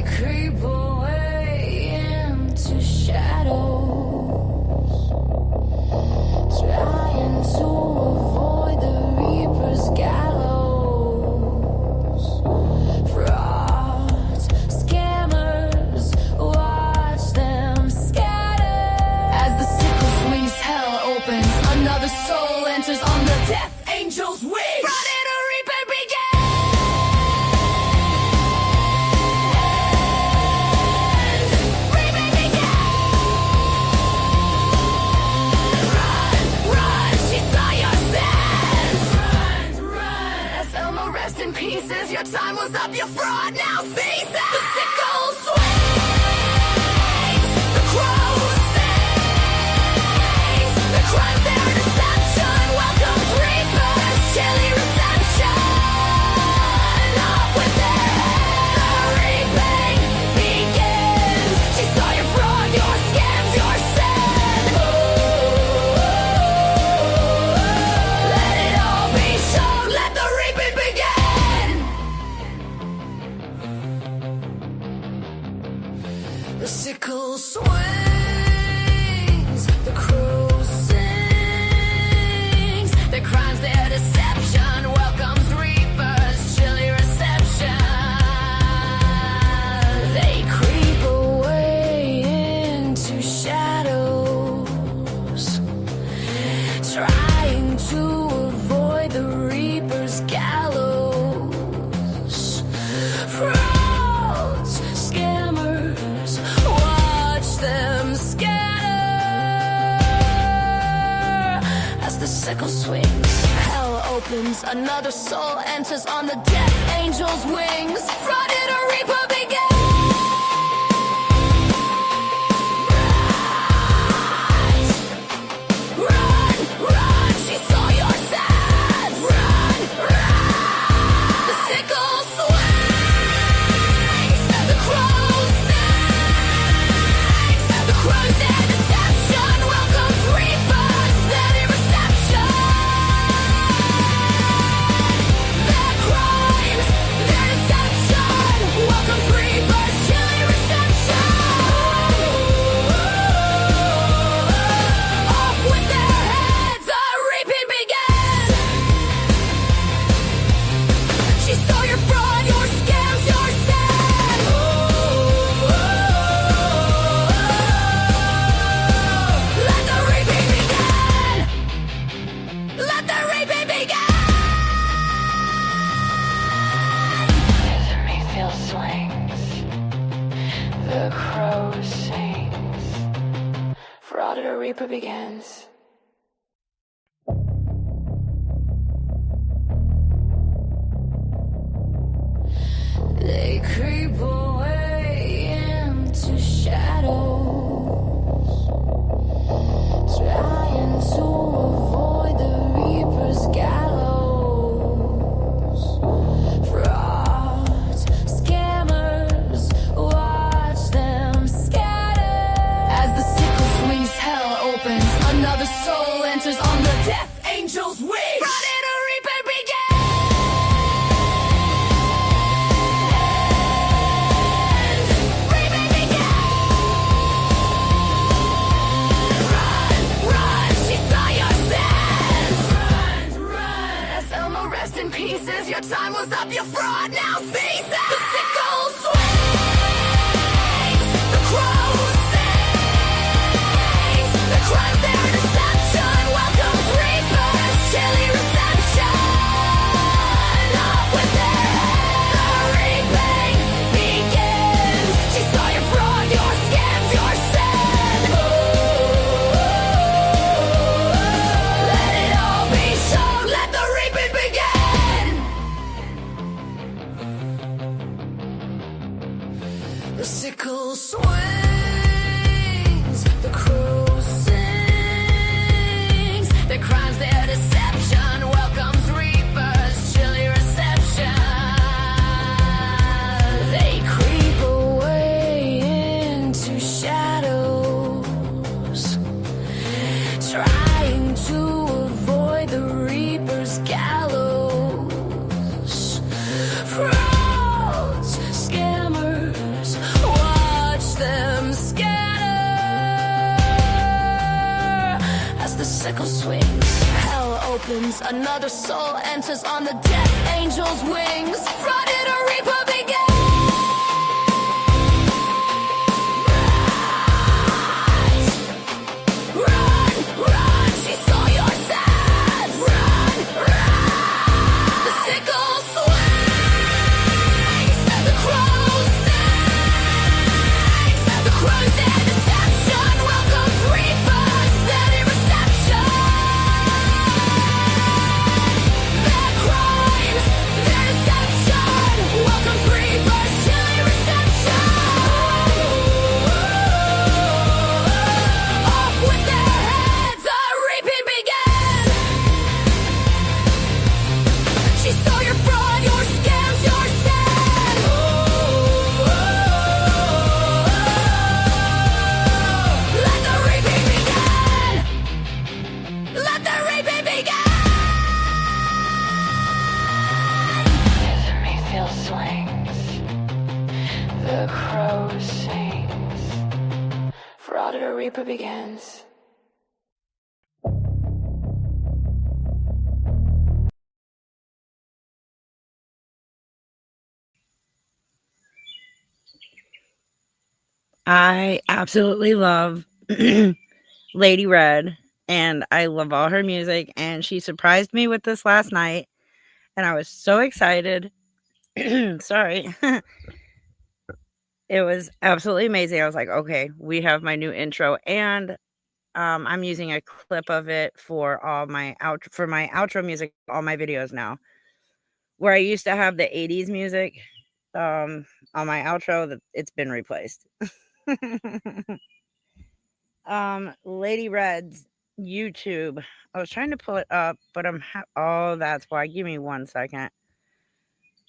creep away into shadows, trying to avoid the Reaper's gallows. Frauds, scammers, watch them scatter. As the sickle swings, hell opens, another soul enters on the death angel's wings. Friday the Reaper begins. Reaper begins. Run, run, she saw your sins. Run, run, as Elmo rest in pieces. Your time was up, your fraud now ceases. The sickle swings, the crow sings, the crimes their deception welcomes Reapers, chilly reception. Off with their heads, the reaping begins. She saw your fraud, your scams, your sin. Let it all be shown, let the reaping begin. The sickle swings, the crow sings, their crimes, their deception welcomes Reapers, chilly reception. They creep away into shadows, trying to avoid the Reaper's gallows. Frauds, scammers, watch them scatter. As the sickle swings, hell opens, another soul enters on the death angel's wings. Friday the Reaper begins. Run, run, she saw your sins. Run, run. The sickle swings, the crow sings, the crimes and deception welcomes Reapers, steady reception. Their crimes, their deception welcomes Reapers, chilly reception. Off with their heads, the reaping begins. She saw your fraud, your scams, your sin. Let the reaping begin. Let the reaping begin. The Mayfield swings, the crow sings. Friday the Reaper begins. They creep away into shadows, trying to avoid the Reaper's gallows. Frauds, scammers, watch them scatter. As the sickle swings, hell opens, another soul enters on the death angel's wings. Friday the Reaper begins. Reaping begins. Run, run, she saw your sins. Run, run, as Elmo rest in pieces. Your time was up, your fraud now ceases. The sickle swings, the crow sings, the crimes their deception welcomes Reapers, chilly reception. Off with their heads, the reaping begins. She saw your fraud, your scams, your sin. Let it all be shown, let the reaping begin. sickle swings. Hell opens, another soul enters on the death angel's wings. Flooded a reaper begins. Run, run, she saw your sins. Run, run. The sickle swings. The crow sings. The crow's in deception. Welcomes reapers. Steady reception. Their crimes, their deception. Welcomes reapers. Chilly reception. Off with their heads. The reaping begins. She saw your fraud, your scams, your sin. Let the reaping begin. Let the reaping begin. Mayfield swings. The crow sings. Fraud or reaper begins. I absolutely love Lady Red, and I love all her music, and she surprised me with this last night, and I was so excited. Sorry. It was absolutely amazing. I was like, "Okay, we have my new intro," and, I'm using a clip of it for all my outro music, all my videos now. Where I used to have the '80s music, on my outro, that it's been replaced. Lady Red's YouTube. I was trying to pull it up, but oh, that's why. Give me 1 second.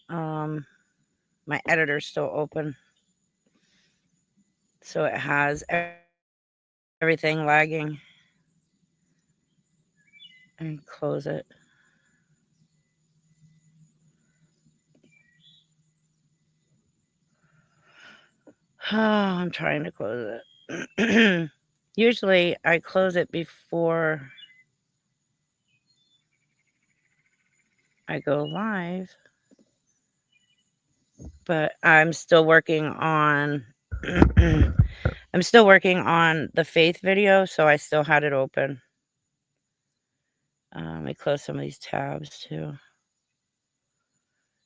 My editor's still open, so it has everything lagging. And close it. I'm trying to close it. Usually I close it before I go live, but I'm still working on I'm still working on the faith video, so I still had it open. Let me close some of these tabs too.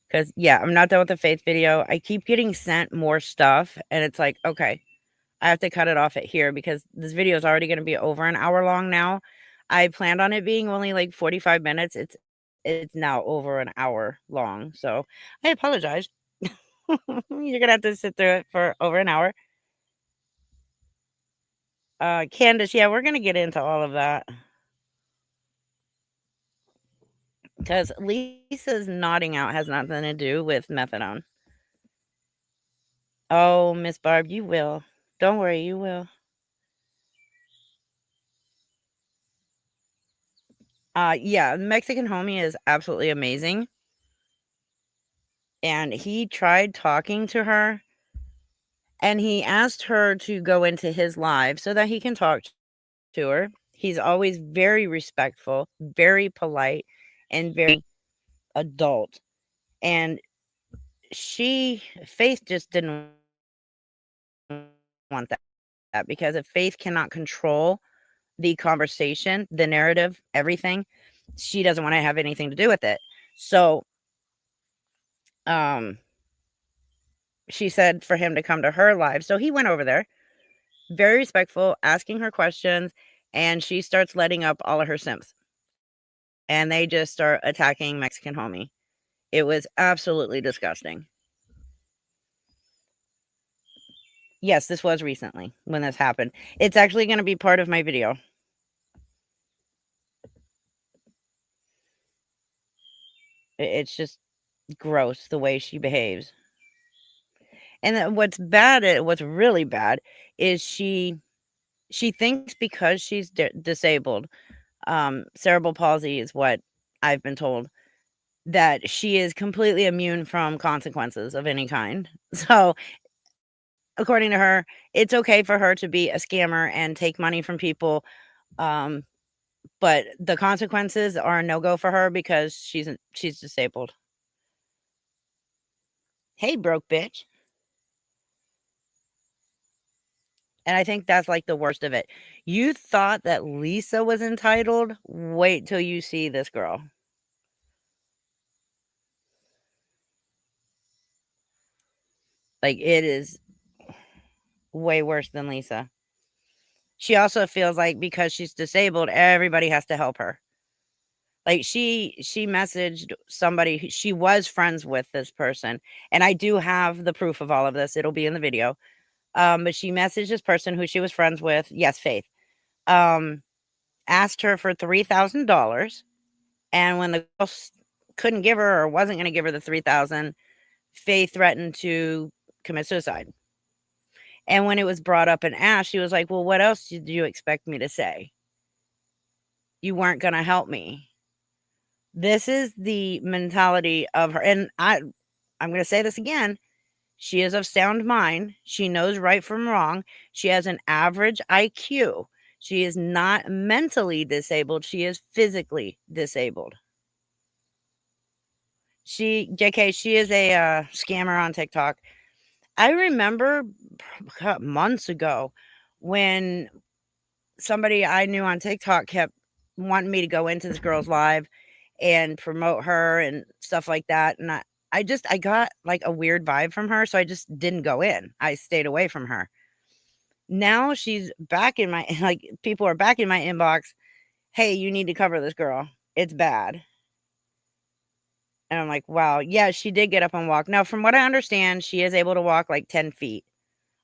Because, yeah, I'm not done with the faith video. I keep getting sent more stuff, and it's like, okay, I have to cut it off at here because this video is already going to be over an hour long now. I planned on it being only like 45 minutes. It's now over an hour long. So I apologize. You're going to have to sit through it for over an hour. Candace, yeah, we're going to get into all of that. Because Lisa's nodding out has nothing to do with methadone. Oh, Miss Barb, you will. Don't worry, you will. Yeah, Mexican homie is absolutely amazing. And he tried talking to her, and he asked her to go into his live so that he can talk to her. He's always very respectful, very polite, and very adult. And Faith just didn't want that because if Faith cannot control the conversation, the narrative, everything, she doesn't want to have anything to do with it. So, she said for him to come to her live. So he went over there, very respectful, asking her questions, and she starts letting up all of her simps. And they just start attacking Mexican homie. It was absolutely disgusting. Yes, this was recently when this happened. It's actually going to be part of my video. It's just gross the way she behaves. And then what's really bad is she thinks because she's disabled, cerebral palsy is what I've been told, that she is completely immune from consequences of any kind. So, according to her, it's okay for her to be a scammer and take money from people, but the consequences are a no-go for her because she's disabled. Hey, broke bitch. And I think that's, like, the worst of it. You thought that Lisa was entitled? Wait till you see this girl. Like, it is way worse than Lisa. She also feels like because she's disabled, everybody has to help her. Like, she messaged somebody who she was friends with this person, and I do have the proof of all of this, it'll be in the video. But she messaged this person who she was friends with, yes, Faith, asked her for $3,000, and when the girl couldn't give her or wasn't gonna give her the $3,000, Faith threatened to commit suicide. And when it was brought up and asked, she was like, "Well, what else did you expect me to say? You weren't gonna help me." This is the mentality of her, and I'm gonna say this again, she is of sound mind, she knows right from wrong, she has an average IQ, she is not mentally disabled, she is physically disabled. She is a, scammer on TikTok. I remember months ago when somebody I knew on TikTok kept wanting me to go into this girl's live and promote her and stuff like that, and I got, like, a weird vibe from her, so I just didn't go in. I stayed away from her. Now she's back in my like, people are back in my inbox, "Hey, you need to cover this girl. It's bad." And I'm like, "Wow." Yeah, she did get up and walk. Now, from what I understand, she is able to walk, like, 10 feet.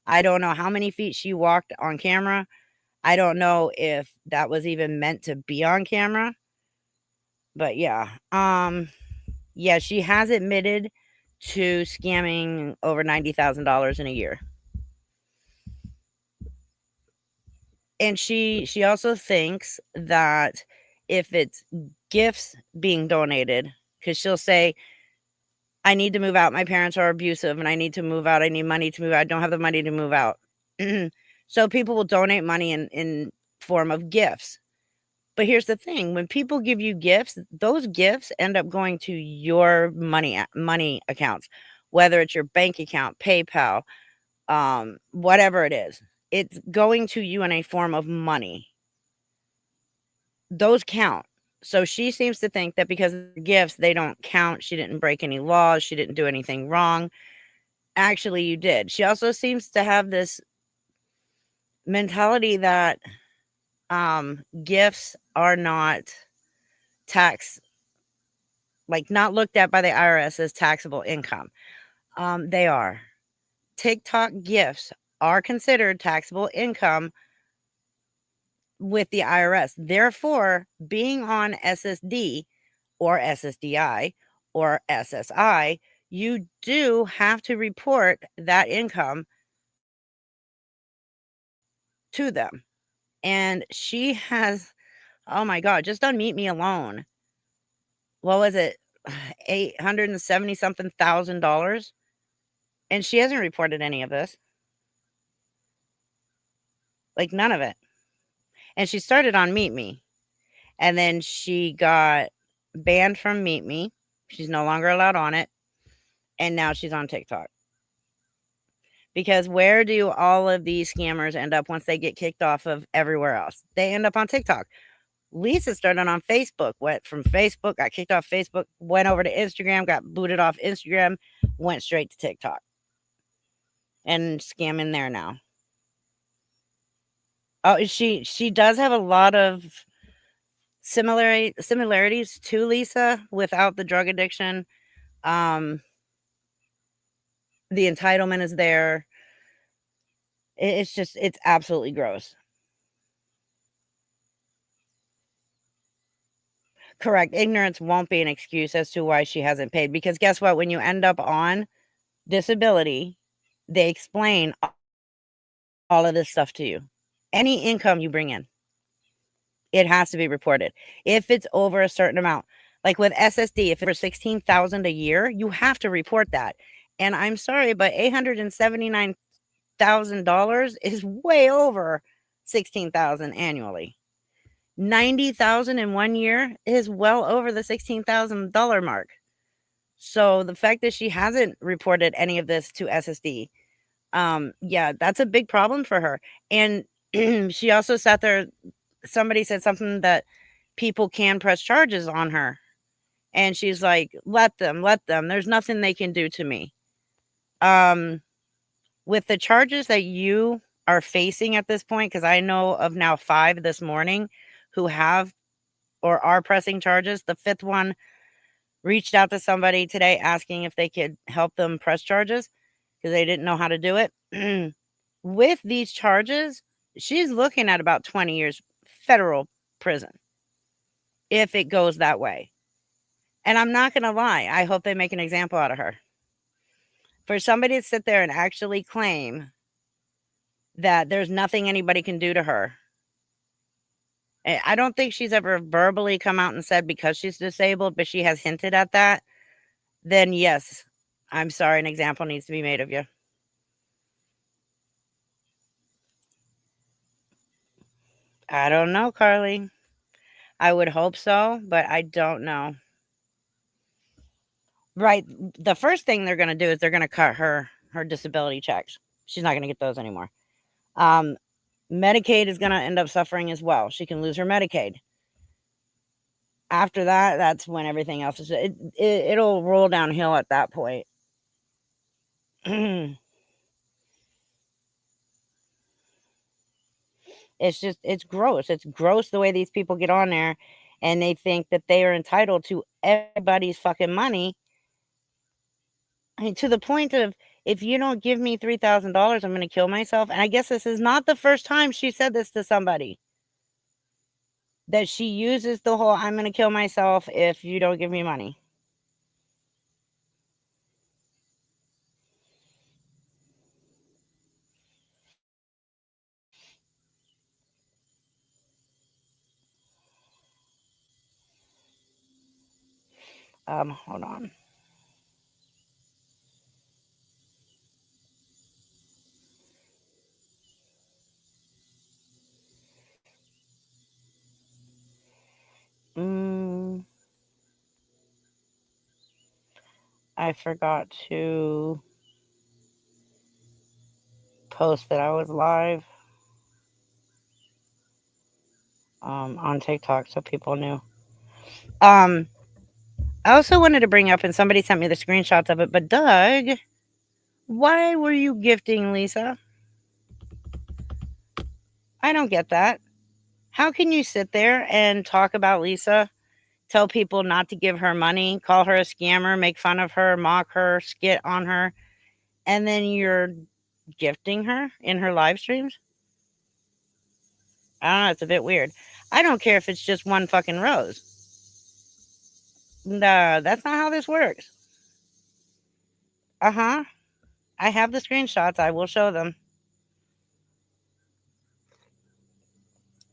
I don't know how many feet she walked on camera. I don't know if that was even meant to be on camera, but yeah. Yeah, she has admitted to scamming over $90,000 in a year. And she also thinks that if it's gifts being donated, because she'll say, "I need to move out. My parents are abusive and I need to move out. I need money to move out. I don't have the money to move out." So people will donate money in form of gifts. But here's the thing, when people give you gifts, those gifts end up going to your money accounts, whether it's your bank account, PayPal, whatever it is. It's going to you in a form of money. Those count. So she seems to think that because of the gifts, they don't count. She didn't break any laws. She didn't do anything wrong. Actually, you did. She also seems to have this mentality that gifts are not tax like, not looked at by the IRS as taxable income. They are. TikTok gifts are considered taxable income with the IRS. Therefore, being on SSD or SSDI or SSI, you do have to report that income to them. And she has, oh my God, just on Meet Me alone, what was it? 870 something thousand dollars. And she hasn't reported any of this. Like, none of it. And she started on Meet Me, and then she got banned from Meet Me. She's no longer allowed on it, and now she's on TikTok. Because where do all of these scammers end up once they get kicked off of everywhere else? They end up on TikTok. Lisa started on Facebook, went from Facebook, got kicked off Facebook, went over to Instagram, got booted off Instagram, went straight to TikTok, and scamming there now. Oh, she does have a lot of similarities to Lisa without the drug addiction. The entitlement is there. It's absolutely gross. Correct. Ignorance won't be an excuse as to why she hasn't paid, because guess what? When you end up on disability, they explain all of this stuff to you. Any income you bring in, it has to be reported. If it's over a certain amount, like with SSD, if it's over 16,000 a year, you have to report that. And I'm sorry, but $879,000 is way over 16,000 annually. $90,000 in 1 year is well over the $16,000 mark. So the fact that she hasn't reported any of this to SSD, yeah, that's a big problem for her. And she also sat there, somebody said something that people can press charges on her. And she's like, let them. There's nothing they can do to me. With the charges that you are facing at this point, because I know of now 5 this morning who have or are pressing charges. The 5th one reached out to somebody today asking if they could help them press charges because they didn't know how to do it. With these charges, she's looking at about 20 years federal prison if it goes that way. And I'm not going to lie, I hope they make an example out of her. For somebody to sit there and actually claim that there's nothing anybody can do to her. I don't think she's ever verbally come out and said because she's disabled, but she has hinted at that. Then yes, I'm sorry, an example needs to be made of you. I don't know, Carly. I would hope so, but I don't know. Right. The first thing they're going to do is they're going to cut her disability checks. She's not going to get those anymore. Medicaid is going to end up suffering as well. She can lose her Medicaid. After that, that's when everything else is. It'll roll downhill at that point. It's gross. It's gross the way these people get on there and they think that they are entitled to everybody's fucking money. I mean, to the point of, if you don't give me $3,000, I'm going to kill myself. And I guess this is not the first time she said this to somebody. That she uses the whole, I'm going to kill myself if you don't give me money. Hold on. I forgot to post that I was live on TikTok so people knew. I also wanted to bring up, and somebody sent me the screenshots of it, but Doug, why were you gifting Lisa? I don't get that. How can you sit there and talk about Lisa, tell people not to give her money, call her a scammer, make fun of her, mock her, skit on her, and then you're gifting her in her live streams? I don't know, it's a bit weird. I don't care if it's just one fucking rose. No, that's not how this works. Uh-huh. I have the screenshots. I will show them.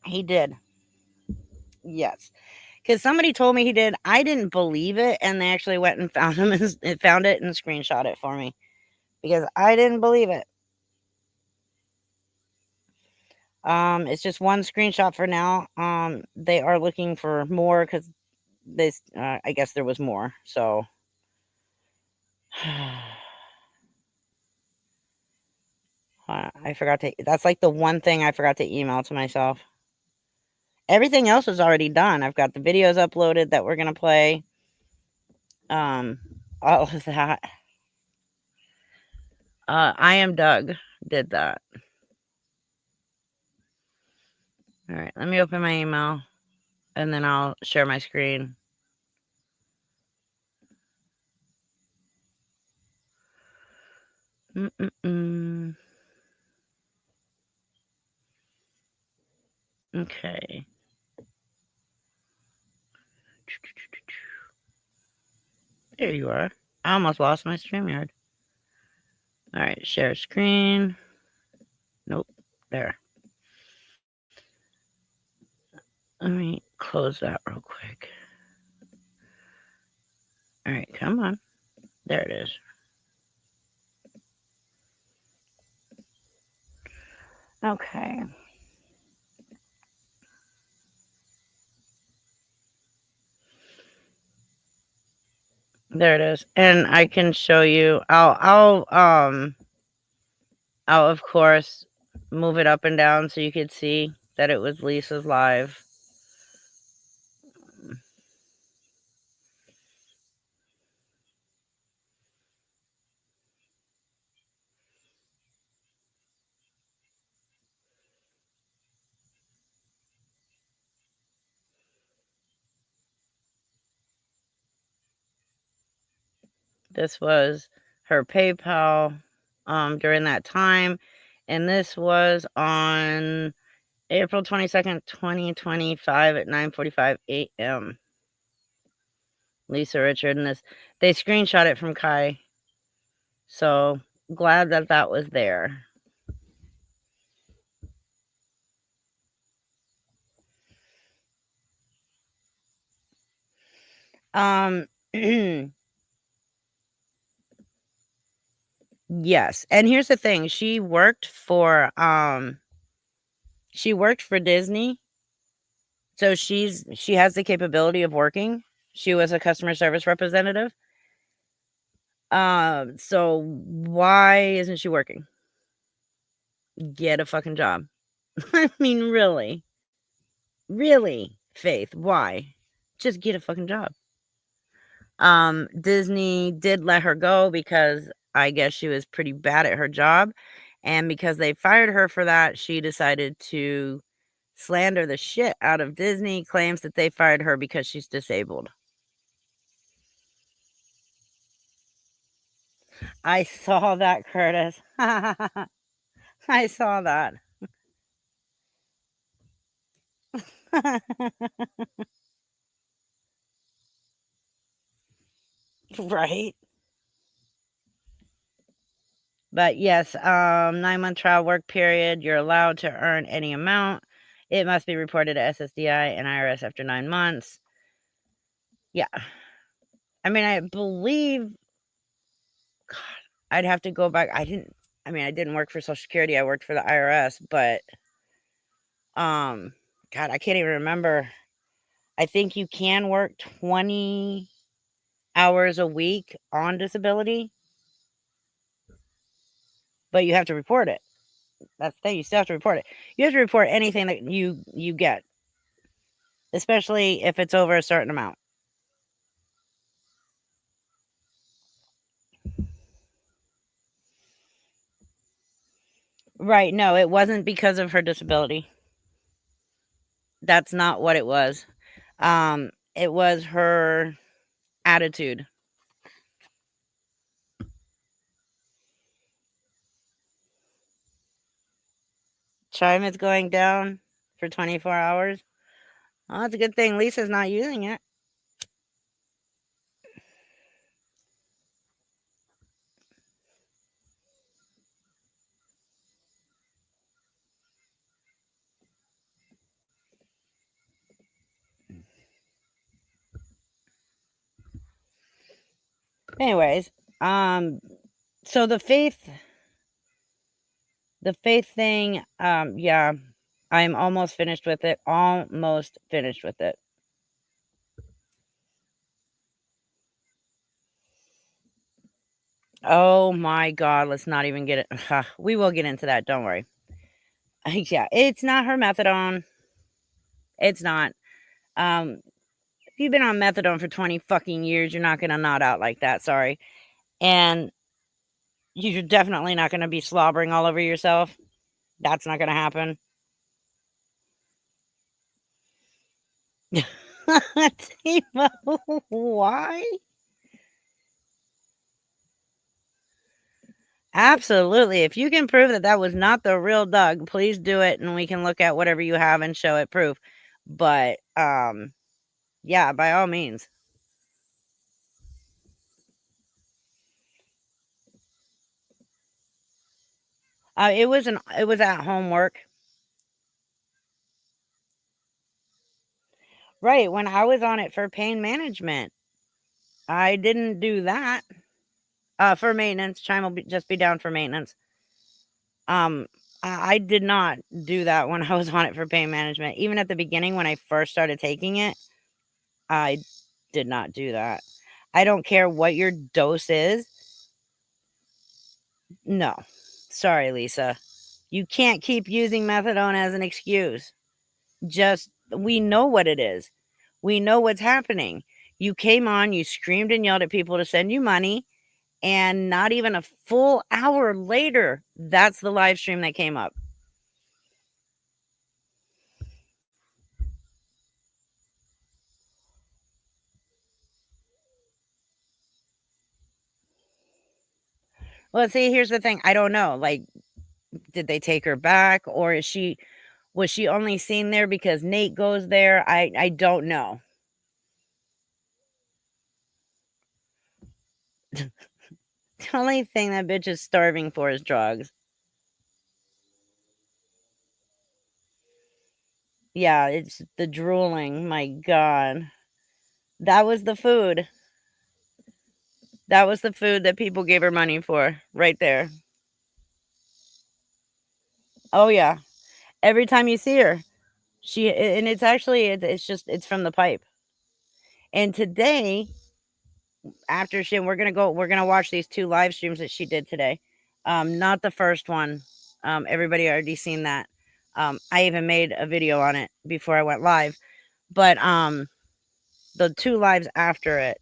He did. Yes. Because somebody told me he did. I didn't believe it, and they actually went and found him and found it and screenshot it for me. Because I didn't believe it. It's just one screenshot for now. They are looking for more because this. I guess there was more. So. I forgot to. That's like the one thing I forgot to email to myself. Everything else is already done. I've got the videos uploaded that we're gonna play. All of that. I am Doug did that. All right, let me open my email and then I'll share my screen. Okay. There you are. I almost lost my StreamYard. All right, share screen. Nope, there. Let me close that real quick. All right, come on. There it is. Okay. There it is. And I can show you. I'll of course move it up and down so you could see that it was Lisa's live. This was her PayPal during that time. And this was on April 22nd, 2025 at 9:45 a.m. Lisa Richard and this. They screenshot it from Kai. So glad that that was there. Yes. And here's the thing. She worked for Disney. So she has the capability of working. She was a customer service representative. So why isn't she working? Get a fucking job. I mean, really? Really, Faith, why? Just get a fucking job. Disney did let her go because I guess she was pretty bad at her job. And because they fired her for that, she decided to slander the shit out of Disney, claims that they fired her because she's disabled. I saw that, Curtis. I saw that. Right. But yes, 9-month trial work period. You're allowed to earn any amount. It must be reported to SSDI and IRS after 9 months. Yeah. I mean, I believe, God, I'd have to go back. I didn't work for Social Security. I worked for the IRS, but, God, I can't even remember. I think you can work 20 hours a week on disability, but you have to report it. That's the thing. You still have to report it. You have to report anything that you get, especially if it's over a certain amount. Right. No, it wasn't because of her disability. That's not what it was. It was her attitude. Chime is going down for 24 hours. Oh, that's a good thing Lisa's not using it. Anyways, so the faith thing, yeah, I'm almost finished with it. Almost finished with it. Oh my God, let's not even get it. We will get into that. Don't worry. Yeah, it's not her methadone. It's not. If you've been on methadone for 20 fucking years, you're not gonna nod out like that. Sorry. And you're definitely not gonna be slobbering all over yourself. That's not gonna happen. Timo, why? Absolutely. If you can prove that that was not the real Doug, please do it, and we can look at whatever you have and show it proof. But yeah, by all means. It was at home work. Right, when I was on it for pain management, I didn't do that. For maintenance, Chime will just be down for maintenance. I did not do that when I was on it for pain management. Even at the beginning when I first started taking it, I did not do that. I don't care what your dose is. No. Sorry, Lisa. You can't keep using methadone as an excuse. Just, we know what it is. We know what's happening. You came on, you screamed and yelled at people to send you money, and not even a full hour later, that's the live stream that came up. Well, see, here's the thing. I don't know. Like, did they take her back, or was she only seen there because Nate goes there? I don't know. The only thing that bitch is starving for is drugs. Yeah, it's the drooling. My God. That was the food. That was the food that people gave her money for right there. Oh, yeah. Every time you see her, and it's actually, it's from the pipe. And today, after we're going to watch these 2 live streams that she did today. Not the first one. Everybody already seen that. I even made a video on it before I went live, but the 2 lives after it,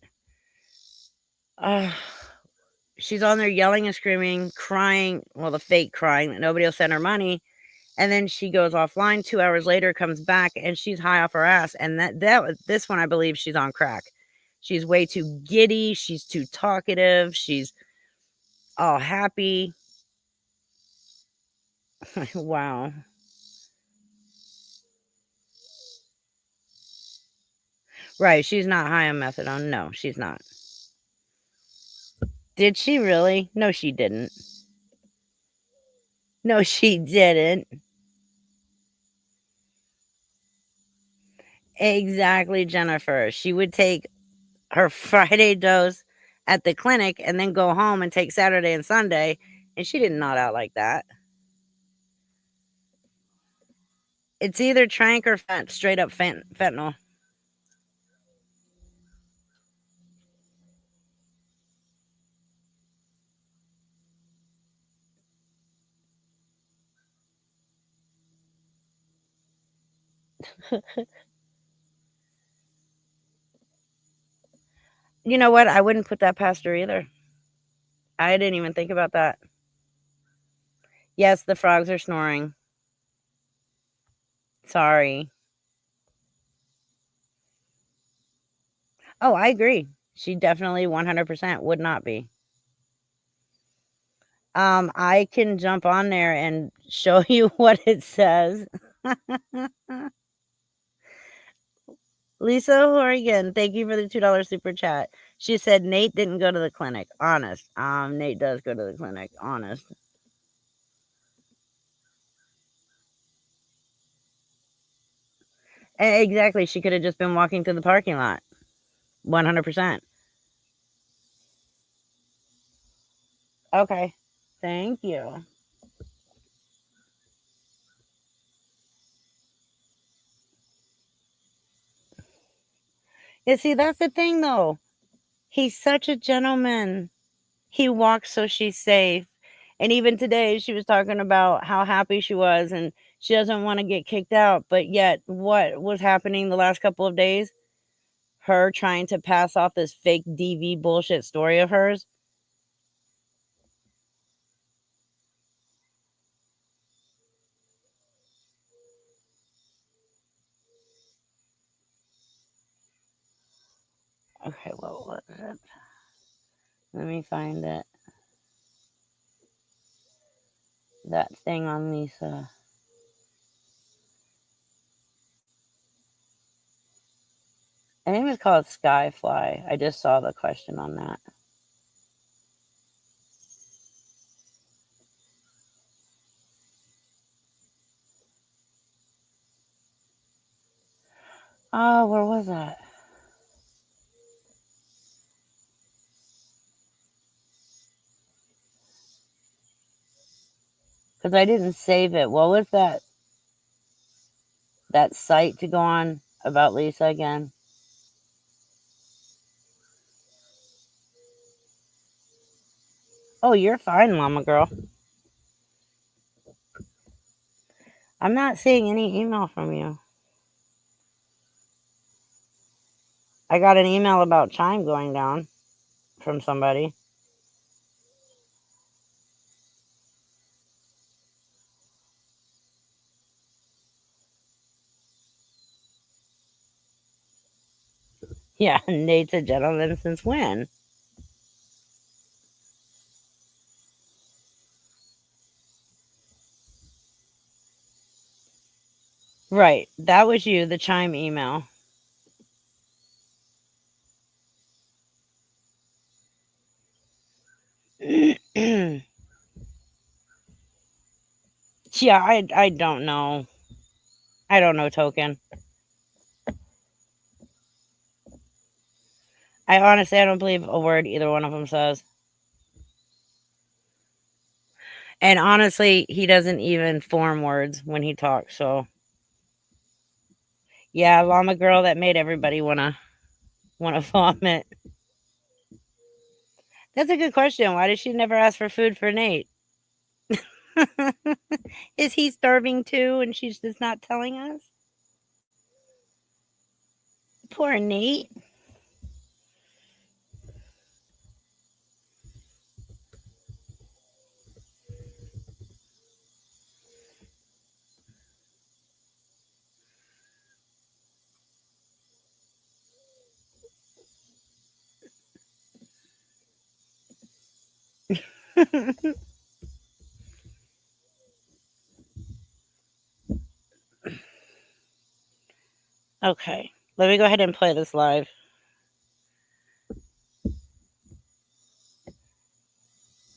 she's on there yelling and screaming, crying. Well, the fake crying that nobody will send her money. And then she goes offline 2 hours later, comes back, and she's high off her ass. And this one, I believe she's on crack. She's way too giddy. She's too talkative. She's all happy. Wow. Right. She's not high on methadone. No, she's not. Did she really? No, she didn't. No, she didn't. Exactly, Jennifer. She would take her Friday dose at the clinic and then go home and take Saturday and Sunday. And she didn't nod out like that. It's either trank or straight up fentanyl. You know what? I wouldn't put that past her either. I didn't even think about that. Yes, the frogs are snoring. Sorry. Oh, I agree. She definitely 100% would not be. I can jump on there and show you what it says. Lisa Horrigan, thank you for the $2 super chat. She said Nate didn't go to the clinic. Honest. Nate does go to the clinic. Honest. Exactly. She could have just been walking through the parking lot. 100%. Okay. Thank you. Yeah, see, that's the thing, though. He's such a gentleman. He walks so she's safe. And even today, she was talking about how happy she was and she doesn't want to get kicked out. But yet, what was happening the last couple of days? Her trying to pass off this fake DV bullshit story of hers. Okay, what was it? Let me find it. That thing on Lisa. I think it's called Skyfly. I just saw the question on that. Oh, where was that? Because I didn't save it. What was that site to go on about Lisa again? Oh, you're fine, Mama Girl. I'm not seeing any email from you. I got an email about Chime going down from somebody. Yeah, Nate's a gentleman since when? Right, that was you, the Chime email. Yeah, I don't know. I don't know, Token. I honestly, I don't believe a word either one of them says. And honestly, he doesn't even form words when he talks. So, yeah, Llama Girl, that made everybody wanna vomit. That's a good question. Why did she never ask for food for Nate? Is he starving too, and she's just not telling us? Poor Nate. Okay, let me go ahead and play this live.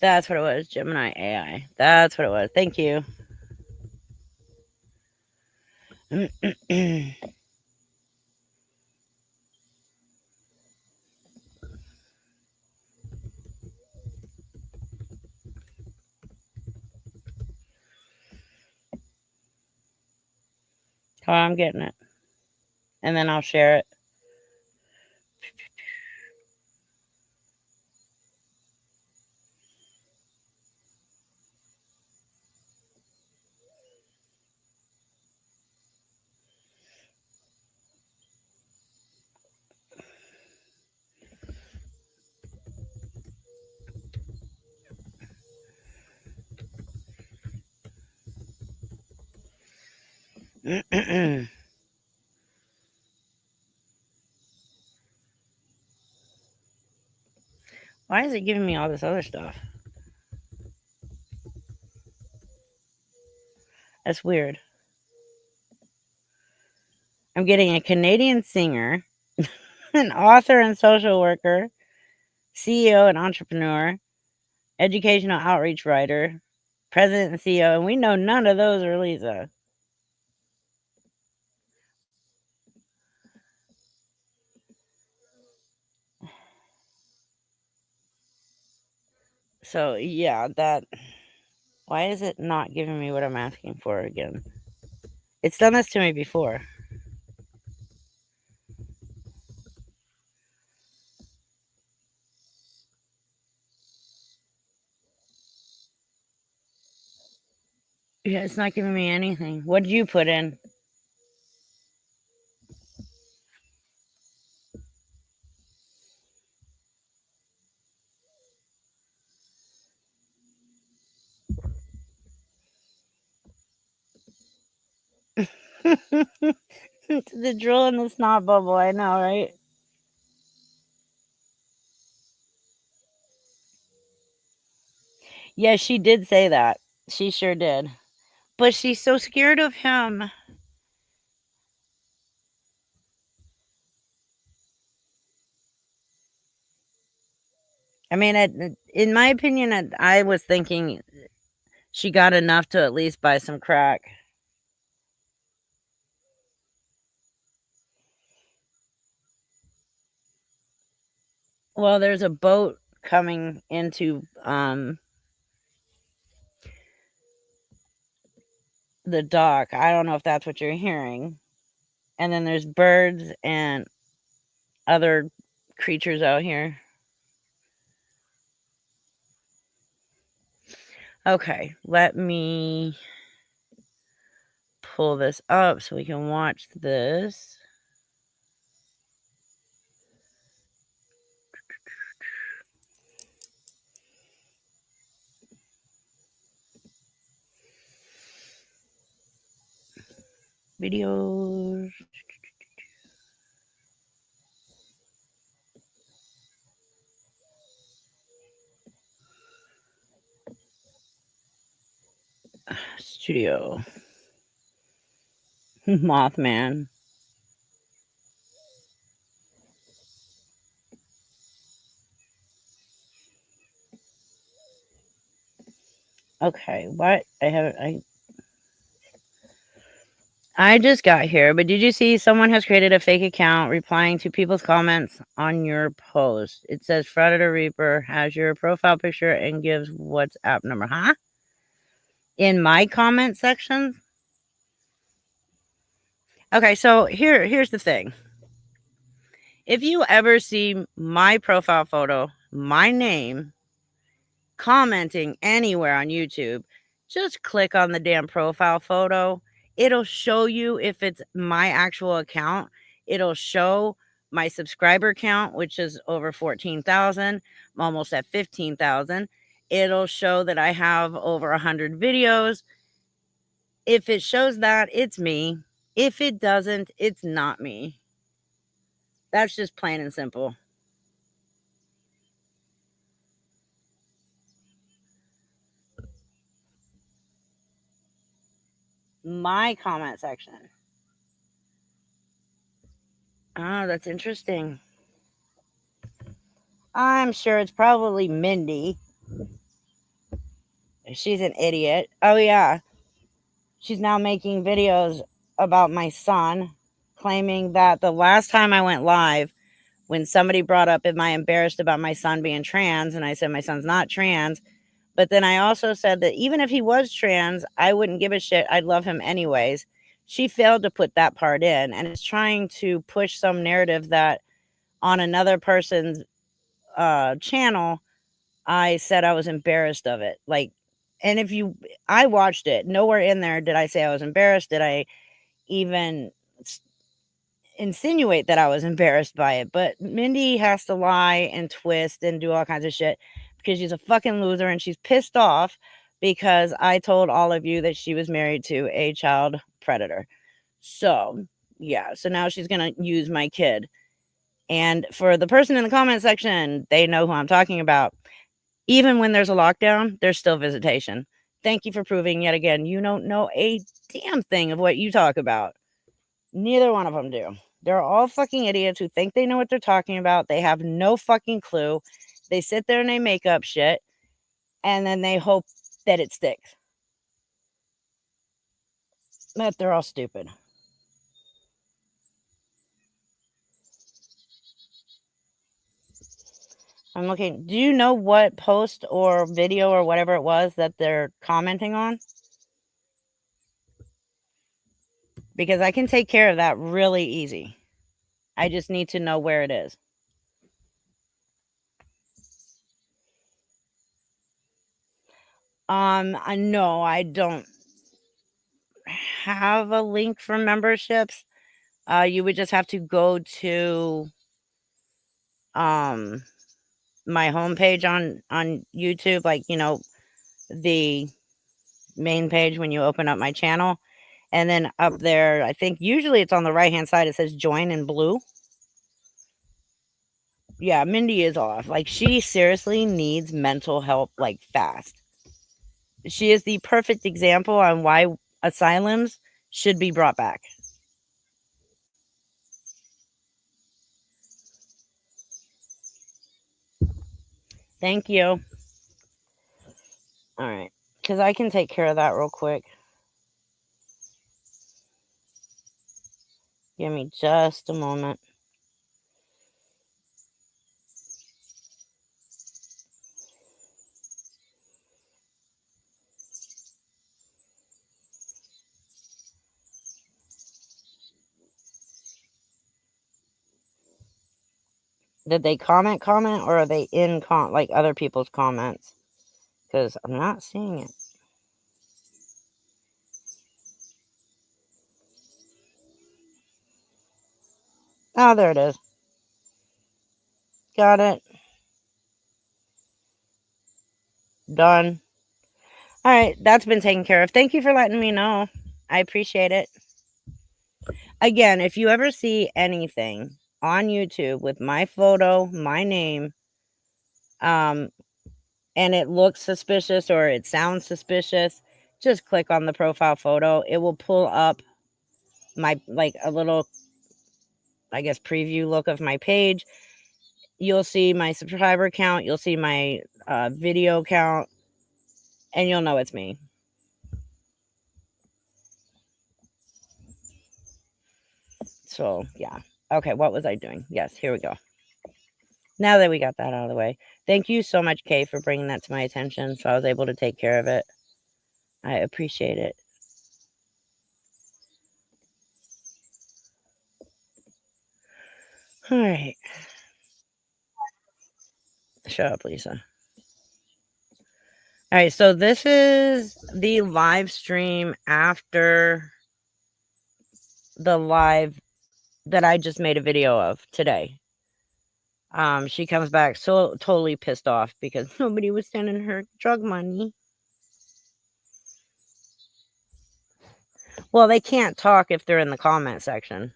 That's what it was, Gemini AI. That's what it was. Thank you. Oh, I'm getting it. And then I'll share it. Why is it giving me all this other stuff? That's weird. I'm getting a Canadian singer, an author and social worker, CEO and entrepreneur, educational outreach writer, president and CEO, and we know none of those are Lisa. So, yeah, that. Why is it not giving me what I'm asking for again? It's done this to me before. Yeah, it's not giving me anything. What did you put in? The drill in the snot bubble, I know, right? Yeah, she did say that. She sure did. But she's so scared of him. I mean, in my opinion, I was thinking she got enough to at least buy some crack. Well, there's a boat coming into the dock. I don't know if that's what you're hearing. And then there's birds and other creatures out here. Okay, let me pull this up so we can watch this. Videos. Studio. Mothman. Okay, what? I just got here, but did you see someone has created a fake account replying to people's comments on your post? It says Predator Reaper has your profile picture and gives WhatsApp number. Huh? In my comment section? Okay, so here's the thing. If you ever see my profile photo, my name, commenting anywhere on YouTube, just click on the damn profile photo. It'll show you if it's my actual account. It'll show my subscriber count, which is over 14,000. I'm almost at 15,000. It'll show that I have over 100 videos. If it shows that, it's me. If it doesn't, it's not me. That's just plain and simple. My comment section. Oh, that's interesting. I'm sure it's probably Mindy. She's an idiot. Oh, yeah. She's now making videos about my son, claiming that the last time I went live, when somebody brought up, am I embarrassed about my son being trans? And I said, my son's not trans. But then I also said that even if he was trans, I wouldn't give a shit. I'd love him anyways. She failed to put that part in and is trying to push some narrative that on another person's channel, I said I was embarrassed of it. Like, and I watched it. Nowhere in there did I say I was embarrassed. Did I even insinuate that I was embarrassed by it? But Mindy has to lie and twist and do all kinds of shit because she's a fucking loser and she's pissed off because I told all of you that she was married to a child predator. So, yeah. So now she's going to use my kid. And for the person in the comment section, they know who I'm talking about. Even when there's a lockdown, there's still visitation. Thank you for proving yet again you don't know a damn thing of what you talk about. Neither one of them do. They're all fucking idiots who think they know what they're talking about. They have no fucking clue. They sit there and they make up shit, and then they hope that it sticks. But they're all stupid. I'm looking. Do you know what post or video or whatever it was that they're commenting on? Because I can take care of that really easy. I just need to know where it is. No, I don't have a link for memberships. You would just have to go to my homepage on YouTube, like, you know, the main page when you open up my channel. And then up there, I think usually it's on the right-hand side, it says join in blue. Yeah, Mindy is off. Like, she seriously needs mental help, like, fast. She is the perfect example on why asylums should be brought back. Thank you. All right. Because I can take care of that real quick. Give me just a moment. Did they comment, or are they in like other people's comments? because I'm not seeing it. Oh, there it is. Got it. Done. All right, that's been taken care of. Thank you for letting me know. I appreciate it. Again, if you ever see anything on YouTube with my photo, my name, and it looks suspicious or it sounds suspicious, just click on the profile photo. It will pull up my, like, a little, I guess, preview look of my page. You'll see my subscriber count. You'll see my video count, and you'll know it's me. So, yeah. Okay, what was I doing? Yes, here we go. Now that we got that out of the way, thank you so much, Kay, for bringing that to my attention so I was able to take care of it. I appreciate it. All right. Shut up, Lisa. All right, so this is the live stream after the live that I just made a video of today. She comes back so totally pissed off because nobody was sending her drug money. Well, they can't talk if they're in the comment section.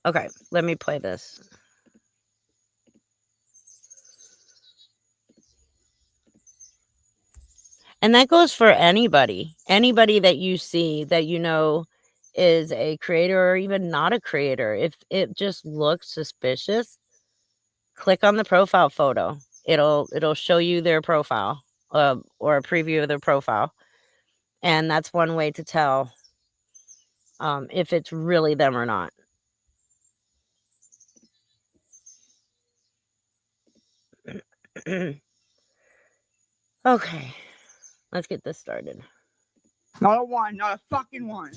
Okay, let me play this. And that goes for anybody that you see that you know is a creator or even not a creator. If it just looks suspicious, click on the profile photo. It'll show you their profile or a preview of their profile. And that's one way to tell if it's really them or not. Okay, let's get this started. Not a one, not a fucking one.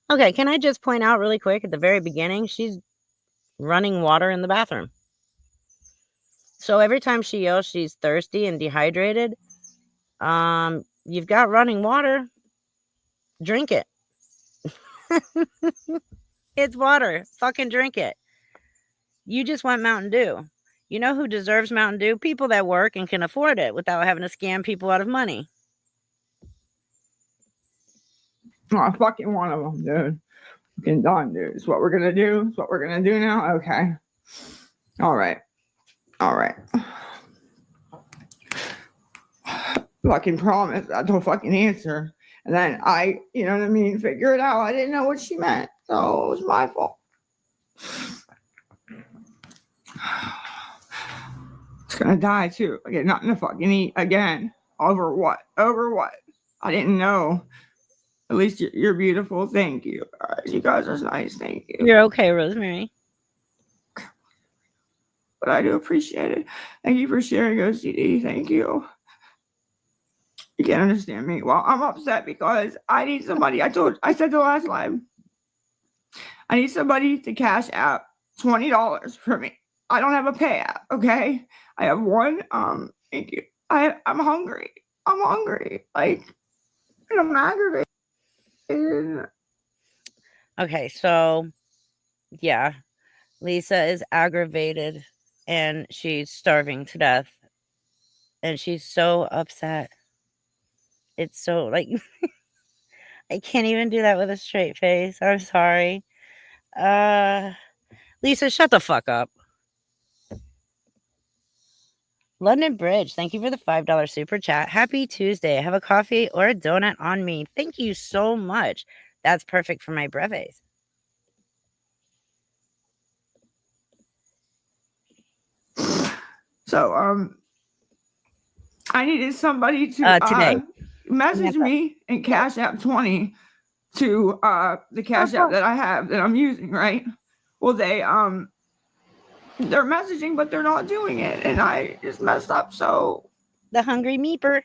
Okay, can I just point out really quick at the very beginning, she's running water in the bathroom. So every time she yells she's thirsty and dehydrated, you've got running water. Drink it. It's water. Fucking drink it. You just want Mountain Dew. You know who deserves Mountain Dew? People that work and can afford it without having to scam people out of money. Not a fucking one of them, dude. Fucking done, dude. It's what we're gonna do. It's what we're gonna do now. Okay. All right. All right. Fucking promise. That's a fucking answer. And then I, you know what I mean, figure it out. I didn't know what she meant, so it was my fault. It's gonna die too. I get nothing to fucking eat again. Over what? Over what? I didn't know. At least you're beautiful. Thank you. You guys are nice. Thank you. You're okay, Rosemary. But I do appreciate it. Thank you for sharing OCD. Thank you. You can't understand me. Well, I'm upset because I need somebody. I said the last live. I need somebody to cash out $20 for me. I don't have a pay app, okay? I have one. Thank you. I'm hungry. I'm hungry. Like, and I'm aggravated. Okay, so yeah, Lisa is aggravated and she's starving to death. And she's so upset. It's so like I can't even do that with a straight face. I'm sorry. Lisa, shut the fuck up. London Bridge, thank you for the $5 super chat. Happy Tuesday. Have a coffee or a donut on me. Thank you so much. That's perfect for my breves. So, I needed somebody to Today. message me and cash app 20 to the cash app that I have that I'm using, right? Well, they're messaging, but they're not doing it, and I just messed up. So The Hungry Meeper.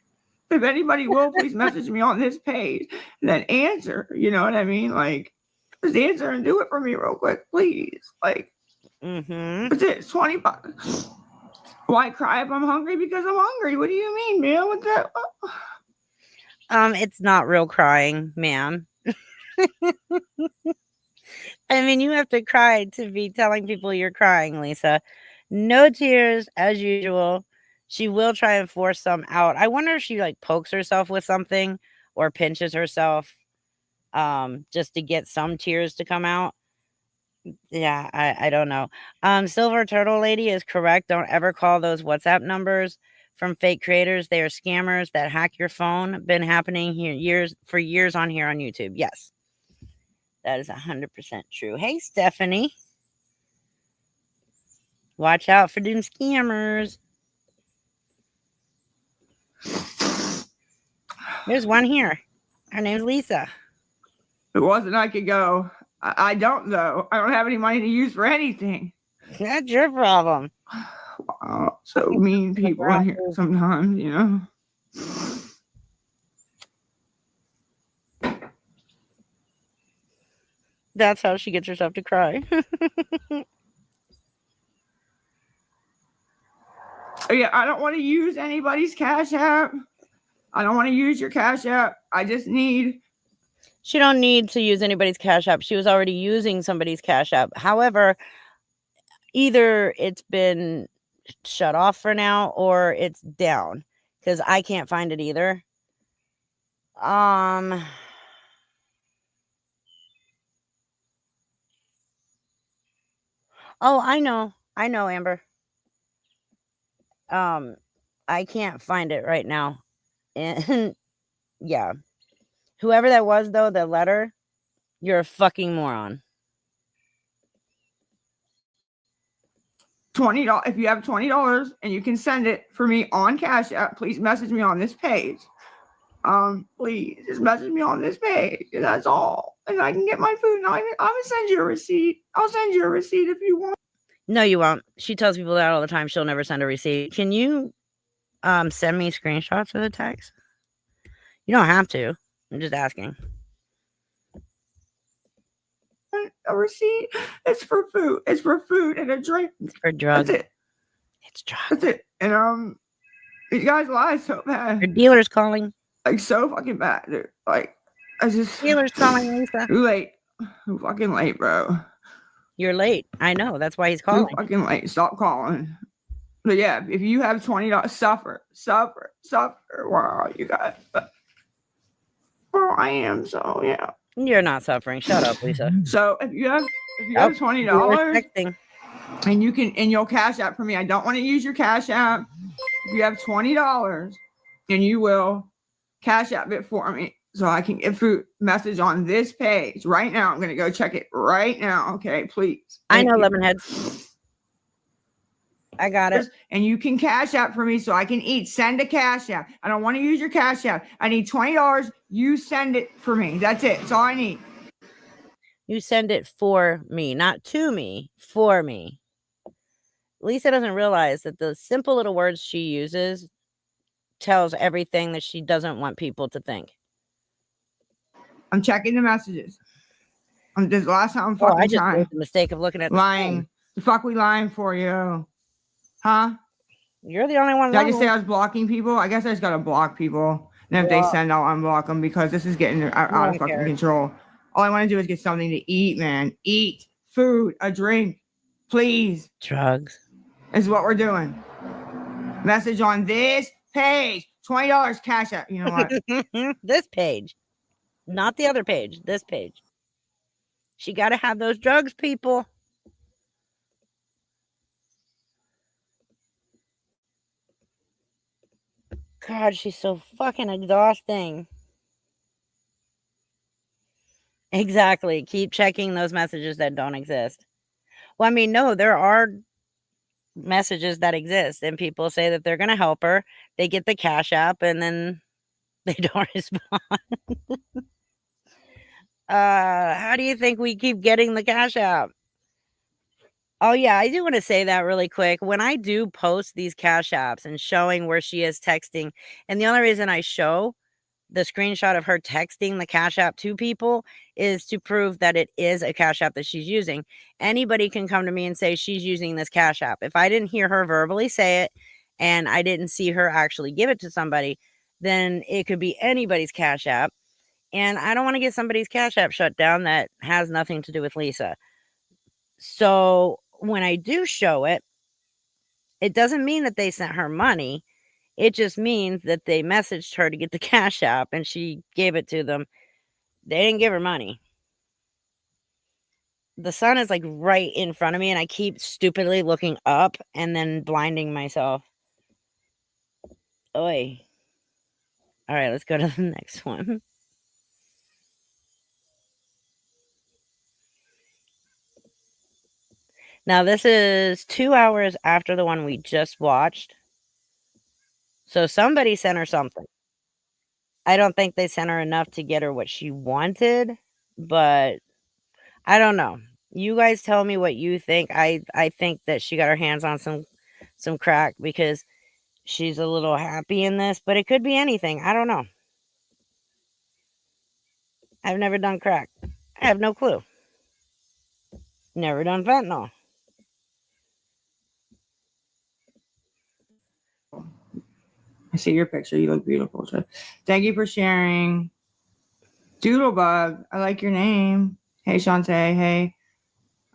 If anybody will, please message me on this page and then answer. You know what I mean? Like, just answer and do it for me real quick, please. Like, that's it. It's $20. Why cry if I'm hungry? Because I'm hungry. What do you mean, man? What that? It's not real crying, ma'am. I mean, you have to cry to be telling people you're crying, Lisa. No tears as usual. She will try and force some out. I wonder if she like pokes herself with something or pinches herself just to get some tears to come out. Yeah, I don't know. Silver Turtle Lady is correct. Don't ever call those WhatsApp numbers from fake creators. They are scammers that hack your phone. Been happening here for years on here on YouTube. Yes. That is 100% true. Hey, Stephanie. Watch out for them scammers. There's one here. Her name's Lisa. It wasn't I could go. I don't, though. I don't have any money to use for anything. That's your problem. Wow. So mean people in here sometimes, you know? That's how she gets herself to cry. Yeah, I don't want to use anybody's Cash App. I don't want to use your Cash App. I just need. She don't need to use anybody's Cash App. She was already using somebody's Cash App. However, either it's been shut off for now or it's down because I can't find it either. Oh, I know, Amber. I can't find it right now. And yeah. Whoever that was, though, the letter, you're a fucking moron. $20. If you have $20 and you can send it for me on Cash App, please message me on this page. Please just message me on this page. That's all. And I can get my food. I'm gonna send you a receipt. I'll send you a receipt if you want. No, you won't. She tells people that all the time. She'll never send a receipt. Can you send me screenshots of the text? You don't have to. I'm just asking. A receipt. It's for food. It's for food and a drink. It's for drugs. That's it. It's drugs. That's it. And you guys lie so bad. Your dealer's calling. Like so fucking bad, dude. Like I just Dealer's calling, Lisa. Too late. I'm fucking late, bro. You're late. I know. That's why he's Too calling. fucking late. Stop calling. But yeah, if you have $20, suffer. Wow, you guys. Well, I am. So yeah. You're not suffering. Shut up, Lisa. So if you have Dealer's $20 texting. and you can and you'll Cash App for me, I don't want to use your Cash App. If you have $20 and you will Cash App it for me so I can get food message on this page right now. I'm going to go check it right now. Okay, please. I know, Thank you. Lemonheads. I got it. And you can Cash App for me so I can eat. Send a Cash App. I don't want to use your Cash App. I need $20. You send it for me. That's it. That's all I need. You send it for me, not to me, for me. Lisa doesn't realize that the simple little words she uses tells everything that she doesn't want people to think. I'm checking the messages. This last time I'm Oh, I fucking just trying. made the mistake of looking at the Lying. phone. The fuck we lying for you? Huh? You're the only one Did I just say lying. I was blocking people? I guess I just gotta block people. And if they Well- send, I'll unblock them because this is getting out don't of fucking care. control. All I want to do is get something to eat, man. Eat food, a drink, please. Drugs. Is what we're doing. Message on this page. $20 Cash App. You know what? This page, not the other page. This page. She got to have those drugs, people. God, she's so fucking exhausting. Exactly. Keep checking those messages that don't exist. Well, I mean, no, there are messages that exist, and people say that they're going to help her. They get the Cash App, and then they don't respond. How do you think we keep getting the Cash App? Oh, yeah, I do want to say that really quick. When I do post these cash apps and showing where she is texting, and the only reason I show the screenshot of her texting the cash app to people is to prove that it is a cash app that she's using. Anybody can come to me and say she's using this cash app. If I didn't hear her verbally say it and I didn't see her actually give it to somebody, then it could be anybody's cash app. And I don't want to get somebody's cash app shut down that has nothing to do with Lisa. So when I do show it, it doesn't mean that they sent her money. It just means that they messaged her to get the cash app and she gave it to them. They didn't give her money. The sun is like right in front of me and I keep stupidly looking up and then blinding myself. Oi. All right, let's go to the next one. Now, this is 2 hours after the one we just watched. So somebody sent her something. I don't think they sent her enough to get her what she wanted, but I don't know. You guys tell me what you think. I think that she got her hands on some crack because she's a little happy in this, but it could be anything. I don't know. I've never done crack. I have no clue. Never done fentanyl. I see your picture. You look beautiful. So thank you for sharing. Doodlebug, I like your name. Hey, Shantae. Hey,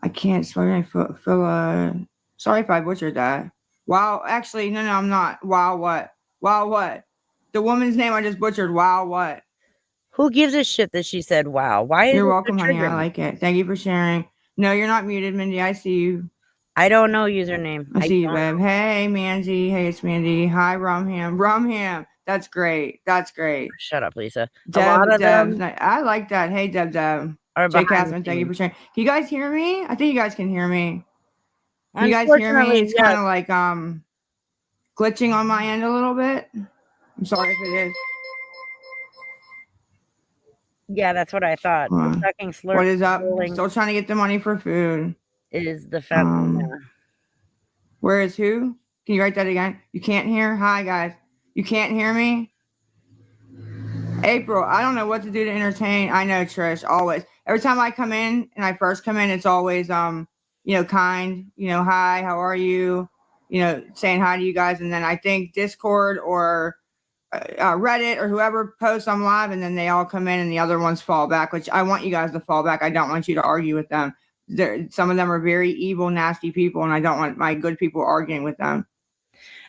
I can't spell your name. Sorry if I butchered that. Wow. Actually, no, I'm not. Wow, what? Wow, what? The woman's name I just butchered. Wow, what? Who gives a shit that she said wow? Why is You're it so welcome, honey. I triggering? like it. Thank you for sharing. No, you're not muted, Mindy. I see you. I don't know username. I see you, don't babe. Hey, Mandy. Hey, it's Mandy. Hi, Rumham. Rumham. That's great. That's great. Shut up, Lisa. A Deb, lot of Deb. them I like that. Hey, Deb. are Jay behind the Catherine, thank you for scenes. sharing. Can you guys hear me? I think you guys can hear me. Can you guys hear me? Unfortunately, It's yes. kind of like glitching on my end a little bit. I'm sorry if it is. Yeah, that's what I thought. Hold The on. sucking slurp What is up? rolling Still trying to get the money for food. is the fentanyl. Where is who? Can you write that again? You can't hear? Hi, guys. You can't hear me? April, I don't know what to do to entertain. I know, Trish, always. Every time I come in and I first come in, it's always, kind, hi, how are you? Saying hi to you guys. And then I think Discord or Reddit or whoever posts I'm live, and then they all come in and the other ones fall back, which I want you guys to fall back. I don't want you to argue with them. Some of them are very evil, nasty people, and I don't want my good people arguing with them.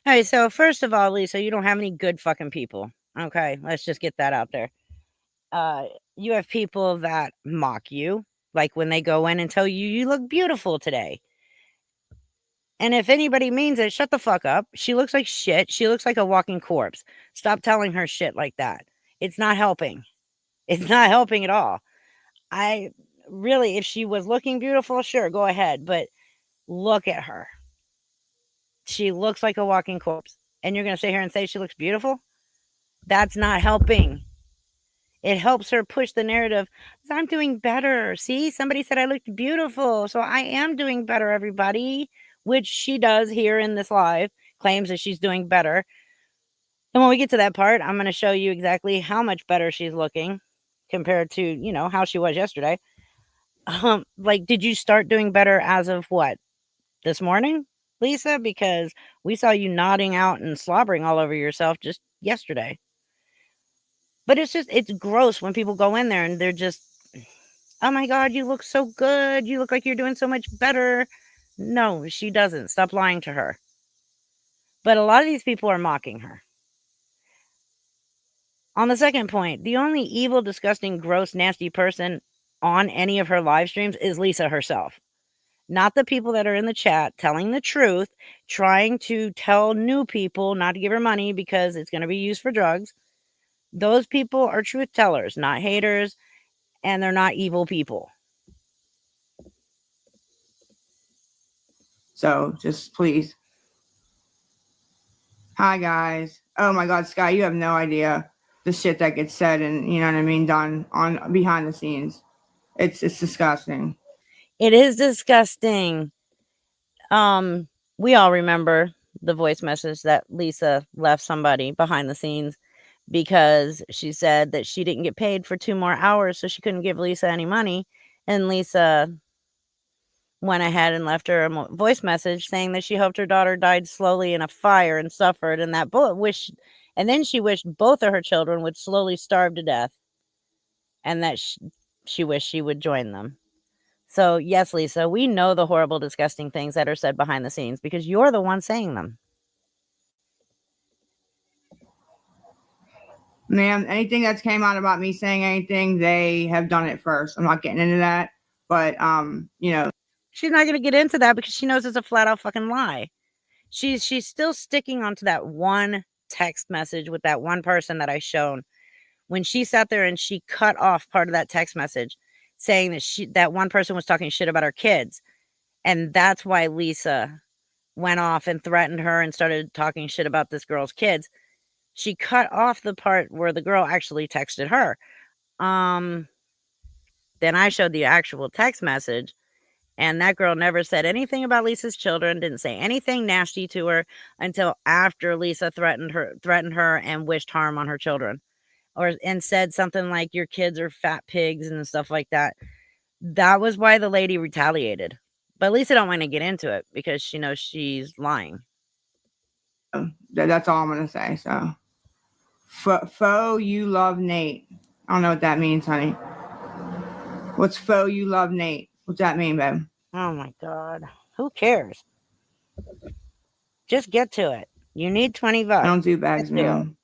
All right, so first of all, Lisa, you don't have any good fucking people. Okay, let's just get that out there. You have people that mock you, like when they go in and tell you you look beautiful today. And if anybody means it, shut the fuck up. She looks like shit. She looks like a walking corpse. Stop telling her shit like that. It's not helping. It's not helping at all. I really, if she was looking beautiful, sure, go ahead. But look at her. She looks like a walking corpse. And you're going to sit here and say she looks beautiful? That's not helping. It helps her push the narrative. I'm doing better. See, somebody said I looked beautiful. So I am doing better, everybody, which she does here in this live, claims that she's doing better. And when we get to that part, I'm going to show you exactly how much better she's looking compared to, how she was yesterday. Did you start doing better as of what? This morning, Lisa? Because we saw you nodding out and slobbering all over yourself just yesterday. But it's gross when people go in there and they're just, oh my God, you look so good. You look like you're doing so much better. No, she doesn't. Stop lying to her. But a lot of these people are mocking her. On the second point, the only evil, disgusting, gross, nasty person on any of her live streams is Lisa herself. Not the people that are in the chat telling the truth, trying to tell new people not to give her money because it's going to be used for drugs. Those people are truth tellers, not haters, and they're not evil people. So just please. Hi, guys. Oh my God, Sky, you have no idea the shit that gets said and, done on behind the scenes. It's disgusting. It is disgusting. We all remember the voice message that Lisa left somebody behind the scenes because she said that she didn't get paid for 2 more hours, so she couldn't give Lisa any money. And Lisa went ahead and left her a voice message saying that she hoped her daughter died slowly in a fire and suffered, and that and then she wished both of her children would slowly starve to death, and that she wished she would join them. So, yes, Lisa, we know the horrible, disgusting things that are said behind the scenes because you're the one saying them. Ma'am, anything that's came out about me saying anything, they have done it first. I'm not getting into that. But, you know. She's not going to get into that because she knows it's a flat out fucking lie. She's still sticking onto that one text message with that one person that I shown. When she sat there and she cut off part of that text message saying that that one person was talking shit about her kids. And that's why Lisa went off and threatened her and started talking shit about this girl's kids. She cut off the part where the girl actually texted her. Then I showed the actual text message, and that girl never said anything about Lisa's children, didn't say anything nasty to her until after Lisa threatened her and wished harm on her children. And said something like, your kids are fat pigs and stuff like that. That was why the lady retaliated. But Lisa don't want to get into it because she knows she's lying. That's all I'm going to say. So, faux, you love Nate. I don't know what that means, honey. What's faux, you love Nate? What's that mean, babe? Oh, my God. Who cares? Just get to it. You need $20. I don't do bags, ma'am.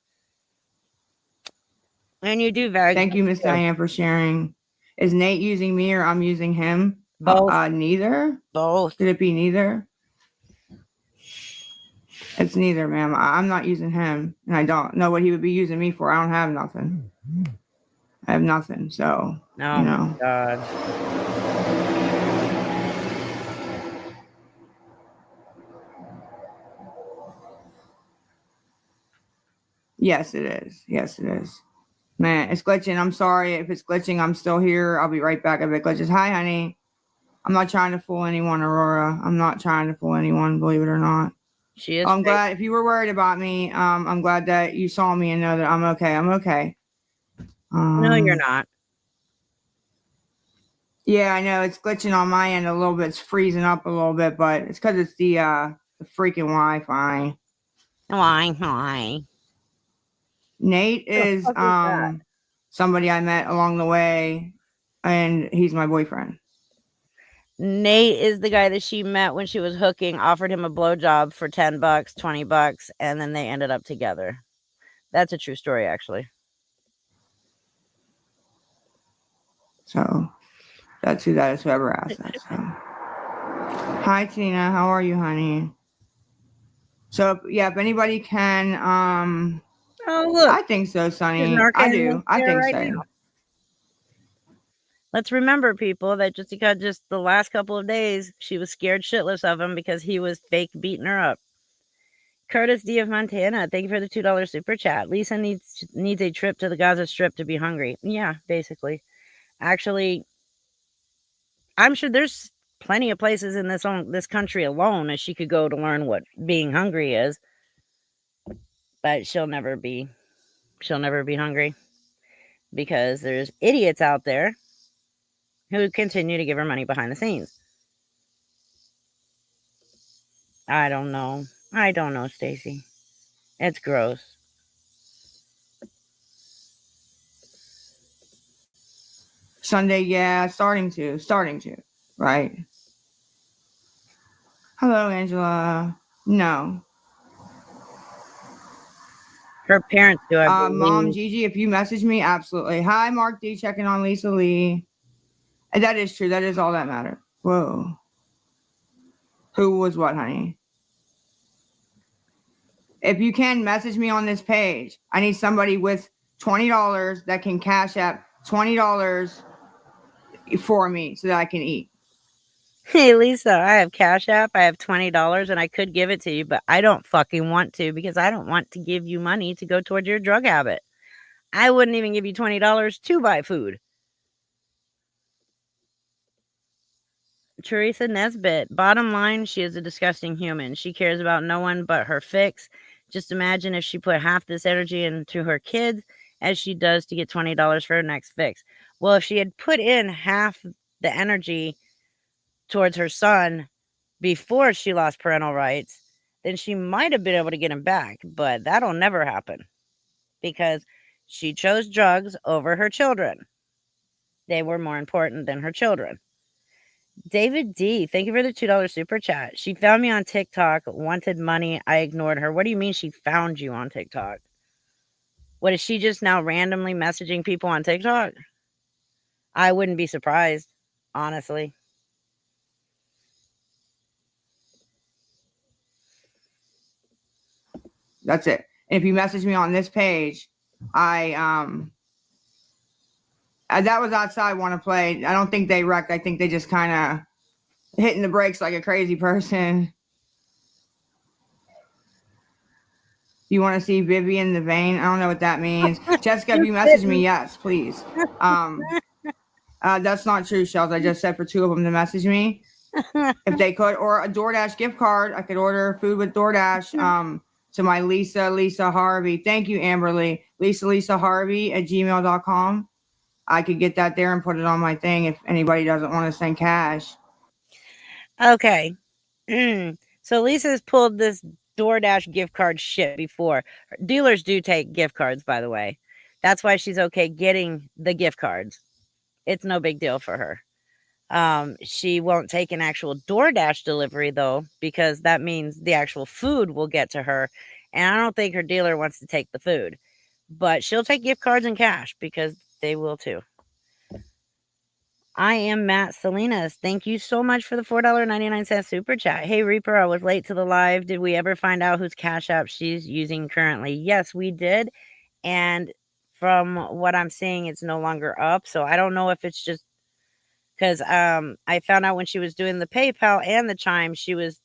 And you do bags. Thank you, Miss Diane, for sharing. Is Nate using me or I'm using him? Both. Neither. Both. Could it be neither? It's neither, ma'am. I'm not using him, and I don't know what he would be using me for. I don't have nothing. I have nothing, so, Oh, my God. Yes, it is. Yes, it is. Man, it's glitching. I'm sorry if it's glitching. I'm still here. I'll be right back if it glitches. Hi, honey. I'm not trying to fool anyone, Aurora. I'm not trying to fool anyone, believe it or not. She is. I'm glad if you were worried about me. I'm glad that you saw me and know that I'm okay. I'm okay. No, you're not. Yeah, I know it's glitching on my end a little bit. It's freezing up a little bit, but it's because it's the freaking Wi-Fi. Why? Nate is somebody I met along the way, and he's my boyfriend. Nate is the guy that she met when she was hooking, offered him a blowjob for $10, $20, and then they ended up together. That's a true story, actually. So that's who that is, whoever asked that. So. Hi, Tina. How are you, honey? So, yeah, if anybody can, oh, look. I think so, Sonny. I do. I think so. Now. Let's remember, people, that just the last couple of days, she was scared shitless of him because he was fake beating her up. Curtis D. of Montana, thank you for the $2 super chat. Lisa needs a trip to the Gaza Strip to be hungry. Yeah, basically. Actually, I'm sure there's plenty of places in this country alone that she could go to learn what being hungry is. But she'll never be hungry because there's idiots out there who continue to give her money behind the scenes. I don't know, Stacy. It's gross. Sunday, yeah, starting to, right? Hello, Angela. No. Her parents do. Mom, Gigi, if you message me, absolutely. Hi, Mark D, checking on Lisa Lee. And that is true. That is all that matters. Whoa. Who was what, honey? If you can message me on this page, I need somebody with $20 that can cash app $20 for me so that I can eat. Hey, Lisa, I have Cash App. I have $20 and I could give it to you, but I don't fucking want to because I don't want to give you money to go towards your drug habit. I wouldn't even give you $20 to buy food. Teresa Nesbitt. Bottom line, she is a disgusting human. She cares about no one but her fix. Just imagine if she put half this energy into her kids as she does to get $20 for her next fix. Well, if she had put in half the energy towards her son before she lost parental rights, then she might have been able to get him back. But that'll never happen because she chose drugs over her children. They were more important than her children. David D, thank you for the $2 super chat. She found me on TikTok, wanted money. I ignored her. What do you mean she found you on TikTok? What, is she just now randomly messaging people on TikTok? I wouldn't be surprised, honestly. That's it. And if you message me on this page, that was outside want to play. I don't think they wrecked. I think they just kind of hitting the brakes like a crazy person. You want to see Vivian the Vein? I don't know what that means. Jessica, if you message me, yes, please. That's not true, Shells. I just said for 2 of them to message me if they could, or a DoorDash gift card. I could order food with DoorDash. To my Lisa Harvey. Thank you, Amberly. Lisa Harvey at gmail.com. I could get that there and put it on my thing if anybody doesn't want to send cash. Okay. So Lisa's pulled this DoorDash gift card shit before. Dealers do take gift cards, by the way. That's why she's okay getting the gift cards. It's no big deal for her. She won't take an actual DoorDash delivery, though, because that means the actual food will get to her. And I don't think her dealer wants to take the food. But she'll take gift cards and cash because they will too. I am Matt Salinas. Thank you so much for the $4.99 super chat. Hey, Reaper, I was late to the live. Did we ever find out whose Cash App she's using currently? Yes, we did. And from what I'm seeing, it's no longer up. So I don't know if it's just because I found out when she was doing the PayPal and the Chime, she was,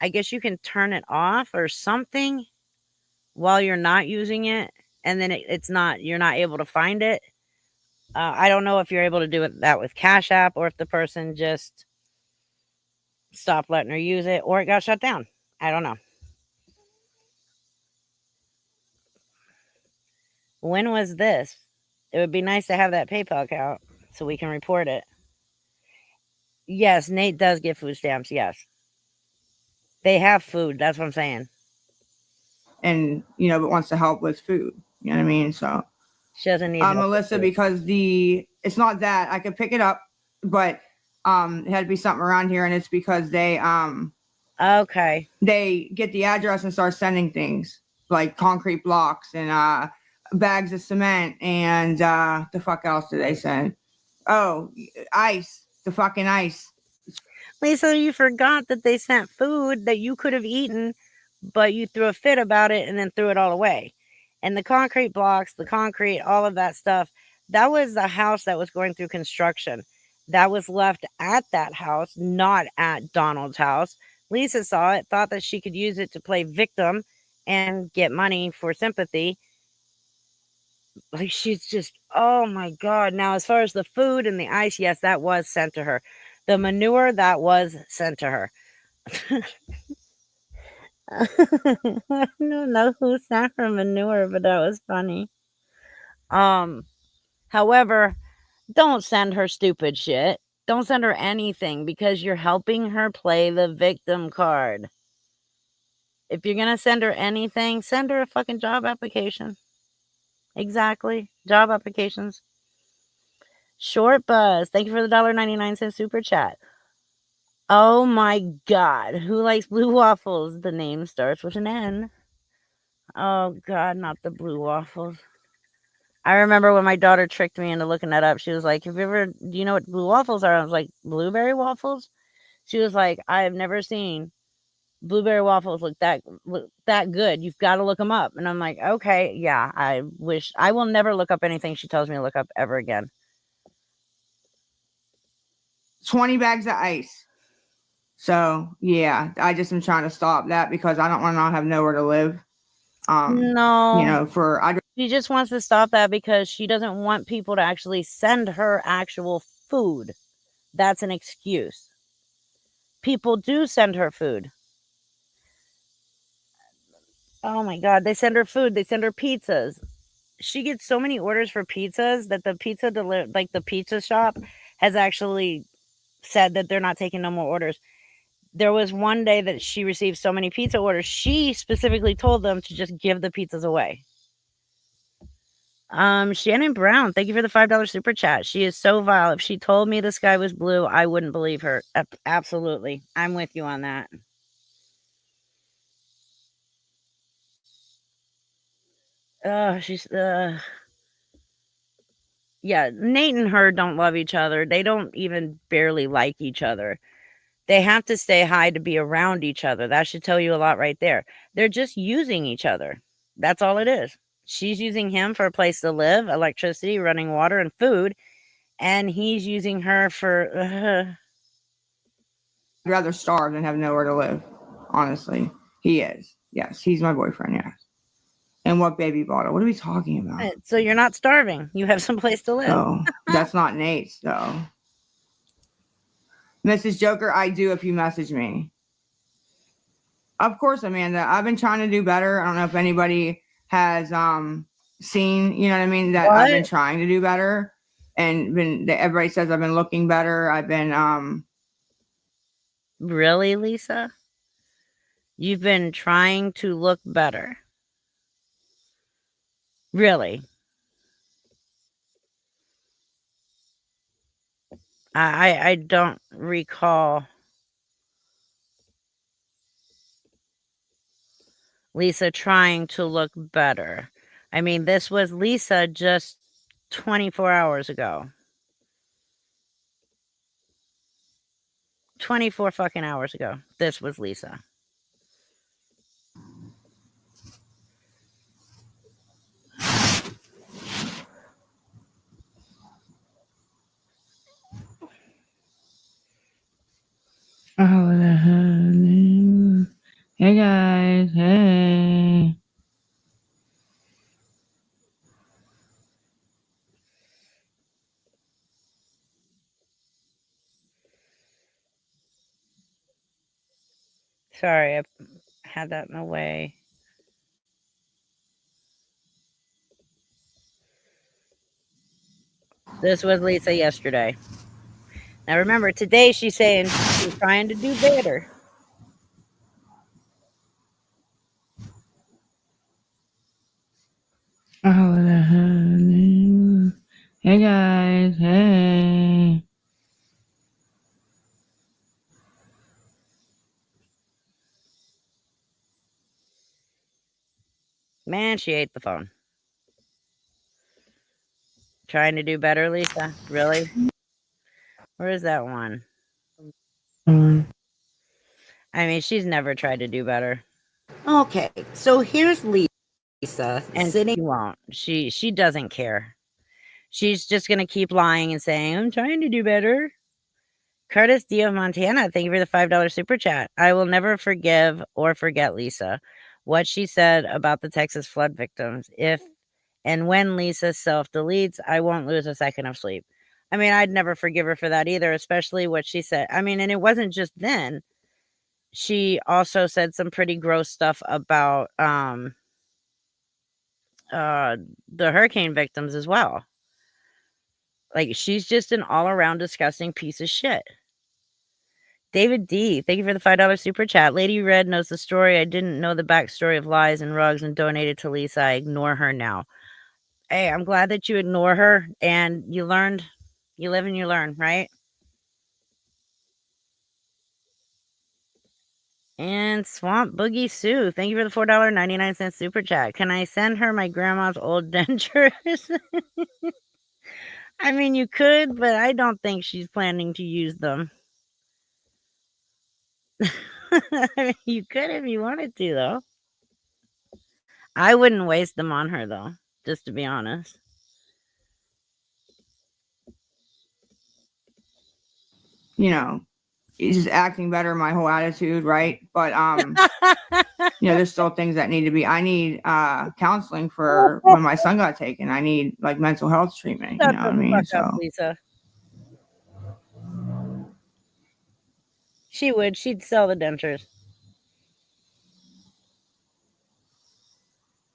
I guess you can turn it off or something while you're not using it. And then it's not, you're not able to find it. I don't know if you're able to do that with Cash App or if the person just stopped letting her use it or it got shut down. I don't know. When was this? It would be nice to have that PayPal account so we can report it. Yes, Nate does get food stamps. Yes. They have food. That's what I'm saying. And, but wants to help with food. You know what I mean? So she doesn't need Melissa, because it's not that I could pick it up, but it had to be something around here, and it's because they okay, they get the address and start sending things like concrete blocks and bags of cement and the fuck else do they send? Oh, ice, the fucking ice. Lisa, you forgot that they sent food that you could have eaten, but you threw a fit about it and then threw it all away. And the concrete blocks, the concrete, all of that stuff, that was the house that was going through construction. That was left at that house, not at Donald's house. Lisa saw it, thought that she could use it to play victim and get money for sympathy. Like, she's just, oh my God. Now, as far as the food and the ice, yes, that was sent to her. The manure, that was sent to her. I don't know who sent her manure, but that was funny. However, don't send her stupid shit. Don't send her anything because you're helping her play the victim card. If you're gonna send her anything, send her a fucking job application. Exactly. Job applications. Short Buzz, thank you for the $1.99 super chat. Oh my God. Who likes blue waffles? The name starts with an N. Oh God, not the blue waffles. I remember when my daughter tricked me into looking that up. She was like, do you know what blue waffles are? I was like, blueberry waffles? She was like, I have never seen blueberry waffles look that good. You've got to look them up. And I'm like, okay, yeah, I will never look up anything she tells me to look up ever again. 20 bags of ice. So, yeah, I just am trying to stop that because I don't want to not have nowhere to live. No. She just wants to stop that because she doesn't want people to actually send her actual food. That's an excuse. people do send her food. Oh my God. They send her food. They send her pizzas. She gets so many orders for pizzas that the the pizza shop has actually said that they're not taking no more orders. There was one day that she received so many pizza orders, she specifically told them to just give the pizzas away. Shannon Brown, thank you for the $5 super chat. She is so vile. If she told me the sky was blue, I wouldn't believe her. Absolutely. I'm with you on that. Yeah, Nate and her don't love each other. They don't even barely like each other. They have to stay high to be around each other. That should tell you a lot right there. They're just using each other. That's all it is. She's using him for a place to live, electricity, running water, and food. And he's using her for... I'd rather starve than have nowhere to live. Honestly. He is. Yes, he's my boyfriend, yes. And what baby bottle? What are we talking about? So you're not starving. You have some place to live. No, that's not Nate's, though. Mrs. Joker, I do if you message me. Of course, Amanda. I've been trying to do better. I don't know if anybody has seen, you know what I mean, that I've been trying to do better. And everybody says I've been looking better. I've been Really, Lisa? You've been trying to look better. Really? I don't recall Lisa trying to look better. I mean, this was Lisa just 24 hours ago. 24 fucking hours ago. This was Lisa. Hey guys, hey. Sorry, I had that in the way. This was Lisa yesterday. Now remember, today she's saying she's trying to do better. Hey guys, hey. Man, she ate the phone. Trying to do better, Lisa? Really? Where is that one? I mean, she's never tried to do better. Okay, so here's Lisa And sitting. she won't. She doesn't care. She's just gonna keep lying and saying, I'm trying to do better. Curtis D of Montana, thank you for the $5 super chat. I will never forgive or forget Lisa. What she said about the Texas flood victims. If and when Lisa self-deletes, I won't lose a second of sleep. I mean, I'd never forgive her for that either, especially what she said. I mean, and it wasn't just then. She also said some pretty gross stuff about the hurricane victims as well. Like, she's just an all-around disgusting piece of shit. David D, thank you for the $5 super chat. Lady Red knows the story. I didn't know the backstory of lies and rugs and donated to Lisa. I ignore her now. Hey, I'm glad that you ignore her and you learned. You live and you learn, right? And Swamp Boogie Sue, thank you for the $4.99 super chat. Can I send her my grandma's old dentures? I mean, you could, but I don't think she's planning to use them. I mean, you could if you wanted to, though. I wouldn't waste them on her, though, just to be honest. You know, he's just acting better, my whole attitude, right? But you know, there's still things that need to be. I need counseling for when my son got taken. I need like mental health treatment. You know what I mean? Fuck up, Lisa. She would. She'd sell the dentures.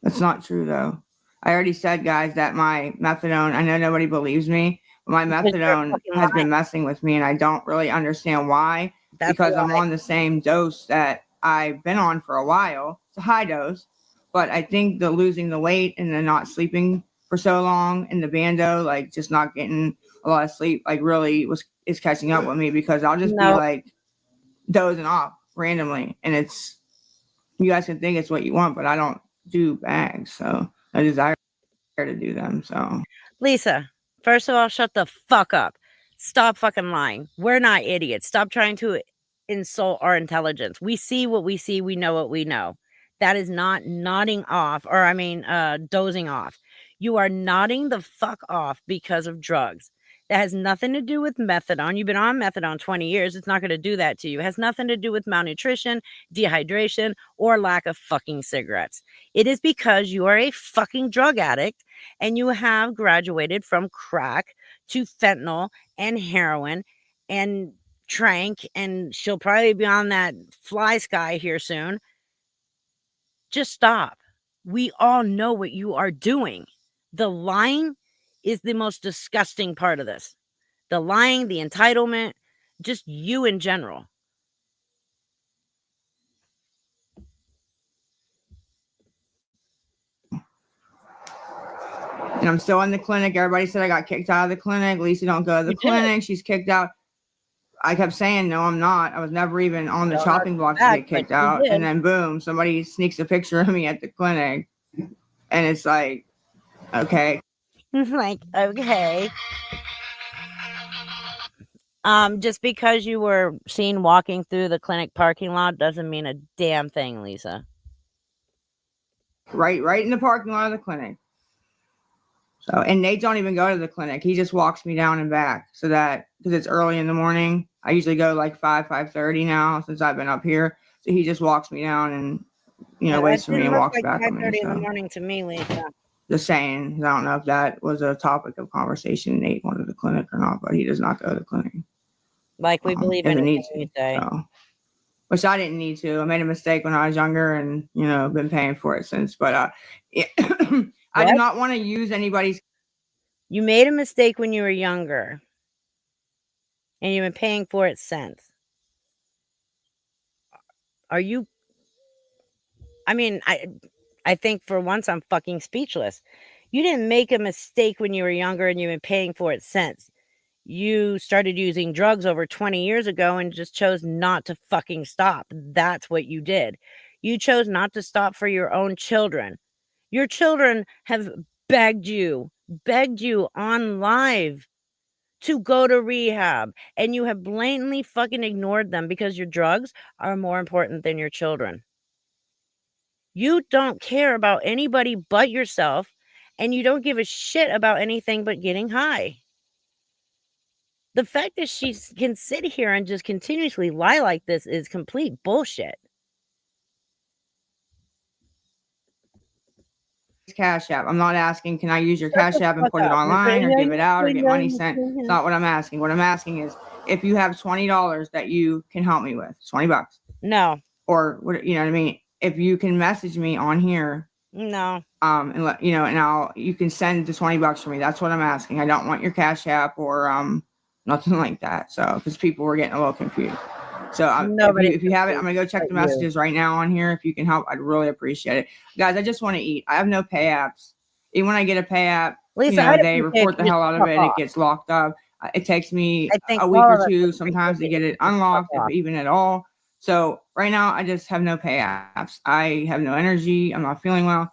That's not true though. I already said, guys, that my methadone, I know nobody believes me, but my Because you're methadone fucking has lying. been messing with me and I don't really understand why. That's Because I'm why. on the same dose that I've been on for a while. It's a high dose, but I think the losing the weight and the not sleeping for so long and the bando, like just not getting a lot of sleep, like really is catching up with me because I'll just be No. like dozing off randomly. And it's, you guys can think it's what you want, but I don't do bags. So I desire to do them. So Lisa, first of all, shut the fuck up. Stop fucking lying. We're not idiots. Stop trying to insult our intelligence. We see what we see. We know what we know. That is not nodding off, or I mean, dozing off. You are nodding the fuck off because of drugs. That has nothing to do with methadone. You've been on methadone 20 years. It's not going to do that to you. It has nothing to do with malnutrition, dehydration, or lack of fucking cigarettes. It is because you are a fucking drug addict and you have graduated from crack to fentanyl and heroin and trank, and she'll probably be on that fly sky here soon. Just stop. We all know what you are doing. The lying is the most disgusting part of this. The lying, the entitlement, just you in general. and I'm still in the clinic. Everybody said I got kicked out of the clinic. Lisa don't go to the You did. clinic. She's kicked out. I kept saying, no, I'm not. I was never even on the Well, chopping block to back, get kicked but you out. did. And then boom, somebody sneaks a picture of me at the clinic. And it's like, okay. Like, okay. Just because you were seen walking through the clinic parking lot doesn't mean a damn thing, Lisa. Right in the parking lot of the clinic. So, and Nate don't even go to the clinic. He just walks me down and back so that, because it's early in the morning. I usually go like 5:30 now since I've been up here. So he just walks me down and, waits for me and walks back with me. 5:30 in the So morning to me, Lisa. just saying, I don't know if that was a topic of conversation. Nate wanted the clinic or not, but he does not go to the clinic. Like we believe Doesn't anything need you to, say. so. Which I didn't need to. I made a mistake when I was younger and, been paying for it since. But I do What? not want to use anybody's. You made a mistake when you were younger, and you've been paying for it since. Are you? I mean, I think for once I'm fucking speechless. You didn't make a mistake when you were younger, and you've been paying for it since. You started using drugs over 20 years ago and just chose not to fucking stop. That's what you did. You chose not to stop for your own children. Your children have begged you on live to go to rehab, and you have blatantly fucking ignored them because your drugs are more important than your children. You don't care about anybody but yourself, and you don't give a shit about anything but getting high. The fact that she can sit here and just continuously lie like this is complete bullshit. Cash App. I'm not asking, can I use your Cash App and fuck put it up. online or Yeah, give it out or you get know, money you sent? can. It's not what I'm asking. What I'm asking is if you have $20 that you can help me with, $20, No, or what, you know what I mean? If you can message me on here, no. and let and you can send the $20 for me. That's what I'm asking. I don't want your Cash App or nothing like that. So because people were getting a little confused. So if you have it, I'm gonna go check the messages right now on here. If you can help, I'd really appreciate it, guys. I just want to eat. I have no pay apps. Even when I get a pay app, Lisa, I'd they appreciate report if the you hell just out of fuck it and it off. gets locked up. It takes me I think a week all or of us two would sometimes to appreciate get if it you just fuck unlocked, if off. even at all. So right now I just have no pay apps. I have no energy. I'm not feeling well.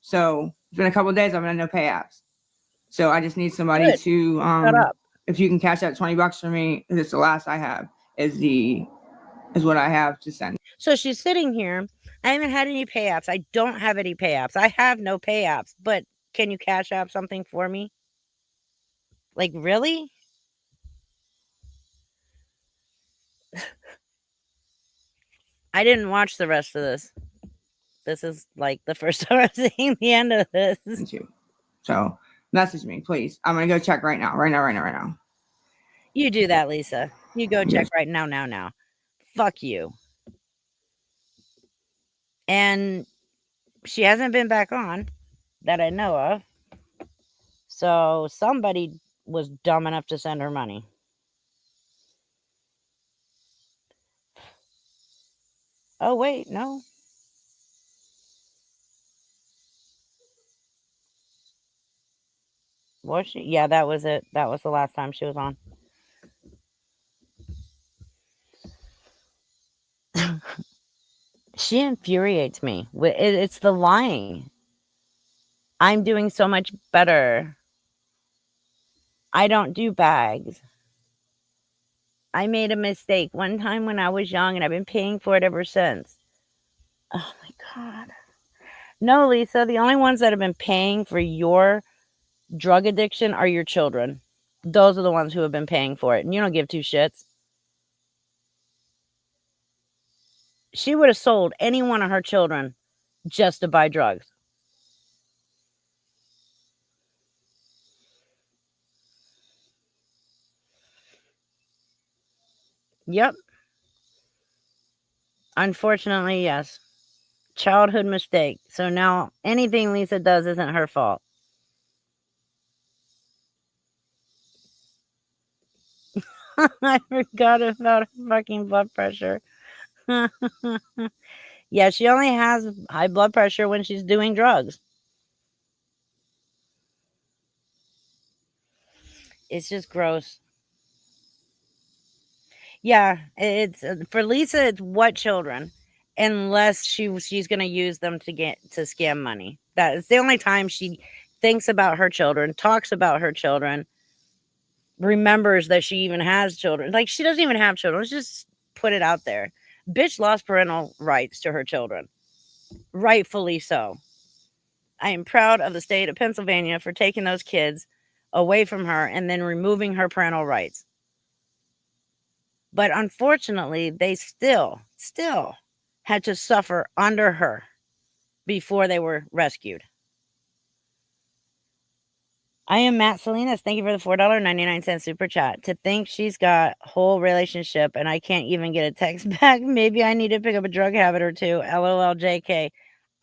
So it's been a couple of days. I've been no pay apps. So I just need somebody Good. to Shut up. if you can cash out $20 for me, because it's the last I have is what I have to send. So she's sitting here. I haven't had any pay apps. I don't have any pay apps. I have no pay apps. But can you Cash App something for me? Like, really? I didn't watch the rest of this. This is like the first time I'm seeing the end of this. Me too. So message me, please. I'm gonna go check right now. You do that, Lisa. You go check Yes. right now. fuck you. And she hasn't been back on that I know of. So somebody was dumb enough to send her money. Oh, wait, no. Was she? Yeah, that was it. That was the last time she was on. She infuriates me. It's the lying. I'm doing so much better. I don't do bags. I made a mistake one time when I was young, and I've been paying for it ever since. Oh my God. No, Lisa, the only ones that have been paying for your drug addiction are your children. Those are the ones who have been paying for it, and you don't give two shits. She would have sold any one of her children just to buy drugs. Yep. Unfortunately, yes. Childhood mistake. So now anything Lisa does isn't her fault. I forgot about her fucking blood pressure. Yeah, she only has high blood pressure when she's doing drugs. It's just gross. Yeah, it's for Lisa. It's what children, unless she's gonna use them to scam money. That is the only time she thinks about her children, talks about her children, remembers that she even has children. Like, she doesn't even have children. Let's just put it out there. Bitch lost parental rights to her children, rightfully so. I am proud of the state of Pennsylvania for taking those kids away from her and then removing her parental rights. But unfortunately, they still had to suffer under her before they were rescued. I am Matt Salinas. Thank you for the $4.99 super chat. To think she's got whole relationship and I can't even get a text back. Maybe I need to pick up a drug habit or two. LOL JK.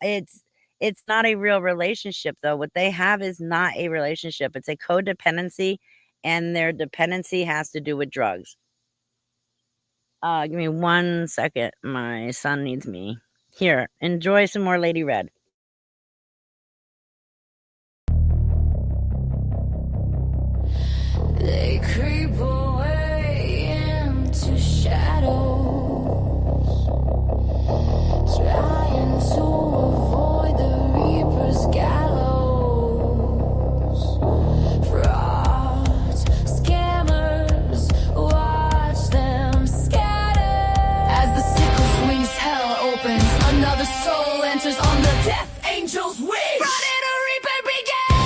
It's not a real relationship, though. What they have is not a relationship. It's a codependency, and their dependency has to do with drugs. Give me 1 second. My son needs me. Here, enjoy some more Lady Red. They creep away into shadows, trying to avoid the reaper's gallows. Frauds, scammers, watch them scatter. As the sickle swings, hell opens, another soul enters on the death angel's wish. Friday the reaper begins.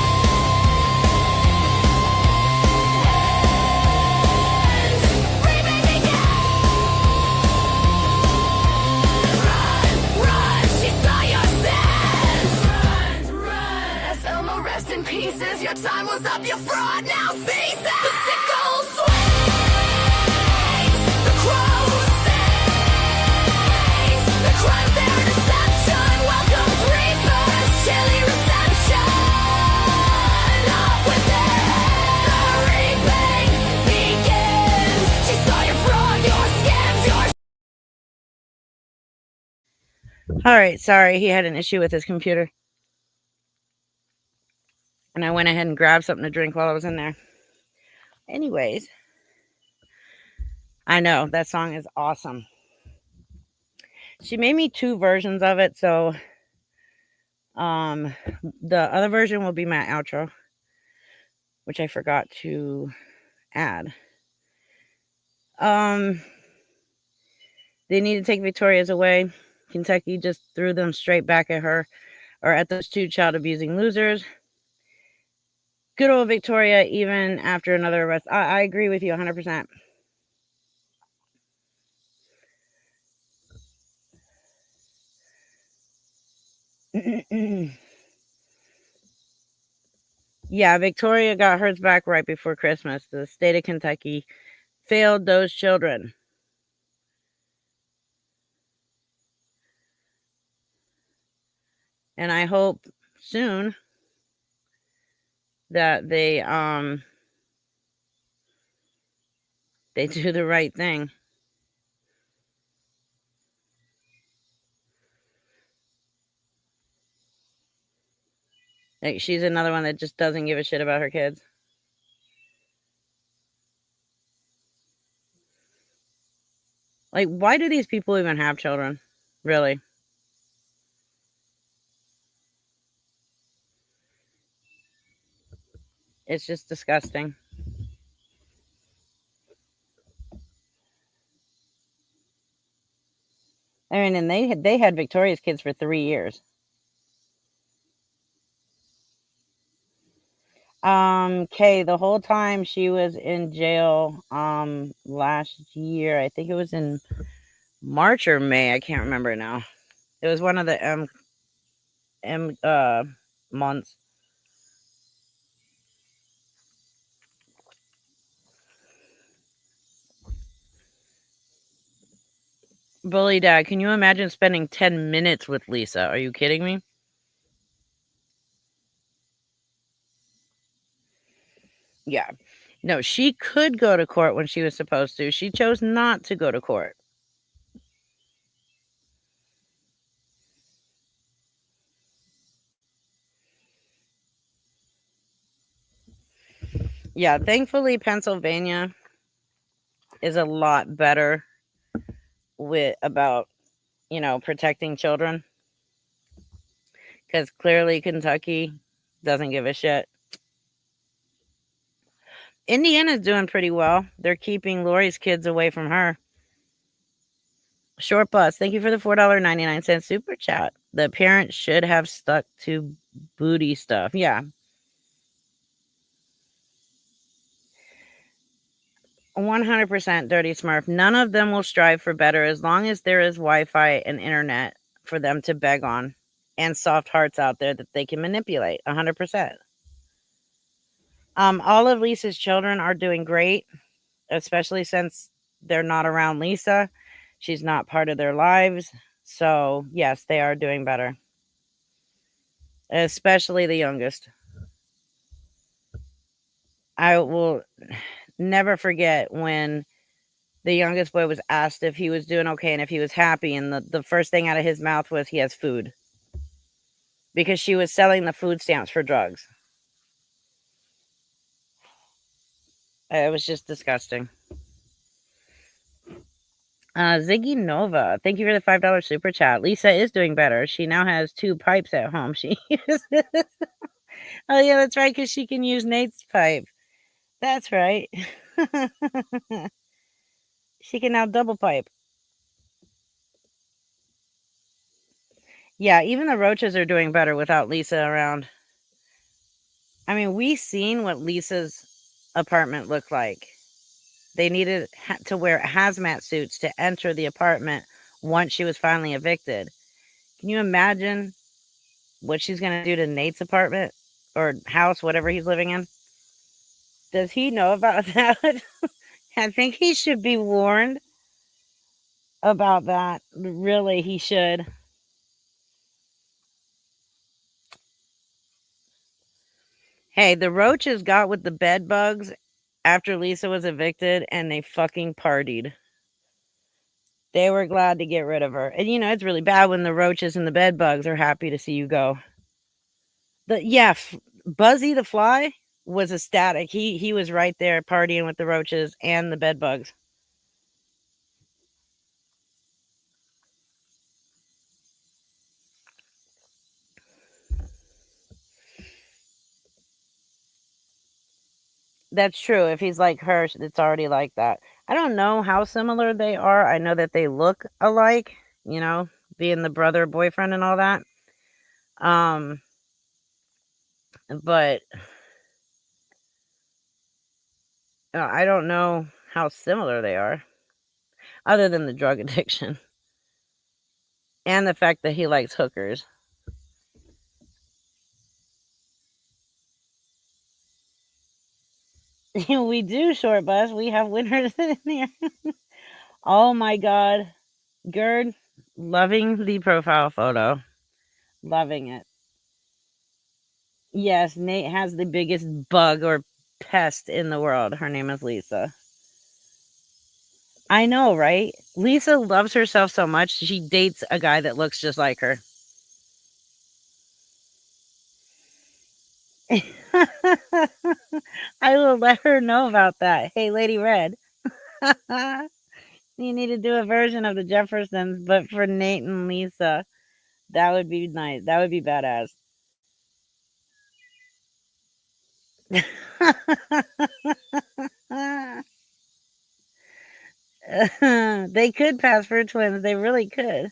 Rest in pieces, your time was up, your fraud now ceases. The sickle swings, the crow sings, the crimes their deception welcomes reapers, chilly reception. Off with their heads, the reaping begins. She saw your fraud, your scams, your... All right, sorry, he had an issue with his computer. And I went ahead and grabbed something to drink while I was in there. Anyways, I know that song is awesome. She made me 2 versions of it, so the other version will be my outro, which I forgot to add. They need to take Victoria's away. Kentucky just threw them straight back at her, or at those 2 child abusing losers. Good old Victoria, even after another arrest. I agree with you 100%. Yeah, Victoria got hers back right before Christmas. The state of Kentucky failed those children. And I hope soon that they do the right thing. Like, she's another one that just doesn't give a shit about her kids. Like, why do these people even have children? Really? It's just disgusting. I mean, and they had Victoria's kids for 3 years. Kay, the whole time she was in jail, last year, I think it was in March or May, I can't remember now. It was one of the months. Bully Dad, can you imagine spending 10 minutes with Lisa? Are you kidding me? Yeah. No, she could go to court when she was supposed to. She chose not to go to court. Yeah, thankfully Pennsylvania is a lot better about, protecting children. Because clearly Kentucky doesn't give a shit. Indiana's doing pretty well. They're keeping Lori's kids away from her. Short Bus, thank you for the $4.99 super chat. The parents should have stuck to booty stuff. Yeah. 100% Dirty Smurf. None of them will strive for better as long as there is Wi-Fi and internet for them to beg on, and soft hearts out there that they can manipulate. 100%. All of Lisa's children are doing great, especially since they're not around Lisa. She's not part of their lives. So, yes, they are doing better. Especially the youngest. I will never forget when the youngest boy was asked if he was doing okay and if he was happy. And the first thing out of his mouth was he has food. Because she was selling the food stamps for drugs. It was just disgusting. Ziggy Nova, thank you for the $5 super chat. Lisa is doing better. She now has 2 pipes at home. She uses. Oh yeah, that's right, because she can use Nate's pipe. That's right. She can now double pipe. Yeah, even the roaches are doing better without Lisa around. I mean, we seen what Lisa's apartment looked like. They needed to wear hazmat suits to enter the apartment once she was finally evicted. Can you imagine what she's going to do to Nate's apartment or house, whatever he's living in? Does he know about that? I think he should be warned about that. Really, he should. Hey, the roaches got with the bed bugs after Lisa was evicted, and they fucking partied. They were glad to get rid of her. And, it's really bad when the roaches and the bed bugs are happy to see you go. Buzzy the fly was ecstatic. He was right there partying with the roaches and the bed bugs. That's true. If he's like her, it's already like that. I don't know how similar they are. I know that they look alike, being the brother, boyfriend, and all that. But I don't know how similar they are, other than the drug addiction and the fact that he likes hookers. We do, Short Bus. We have winners in here. Oh my God. Gerd, loving the profile photo. Loving it. Yes, Nate has the biggest bug or pest in the world. Her name is Lisa. I know, right? Lisa loves herself so much, she dates a guy that looks just like her. I will let her know about that. Hey, Lady Red. You need to do a version of the Jeffersons, but for Nate and Lisa. That would be nice. That would be badass. They could pass for twins. They really could.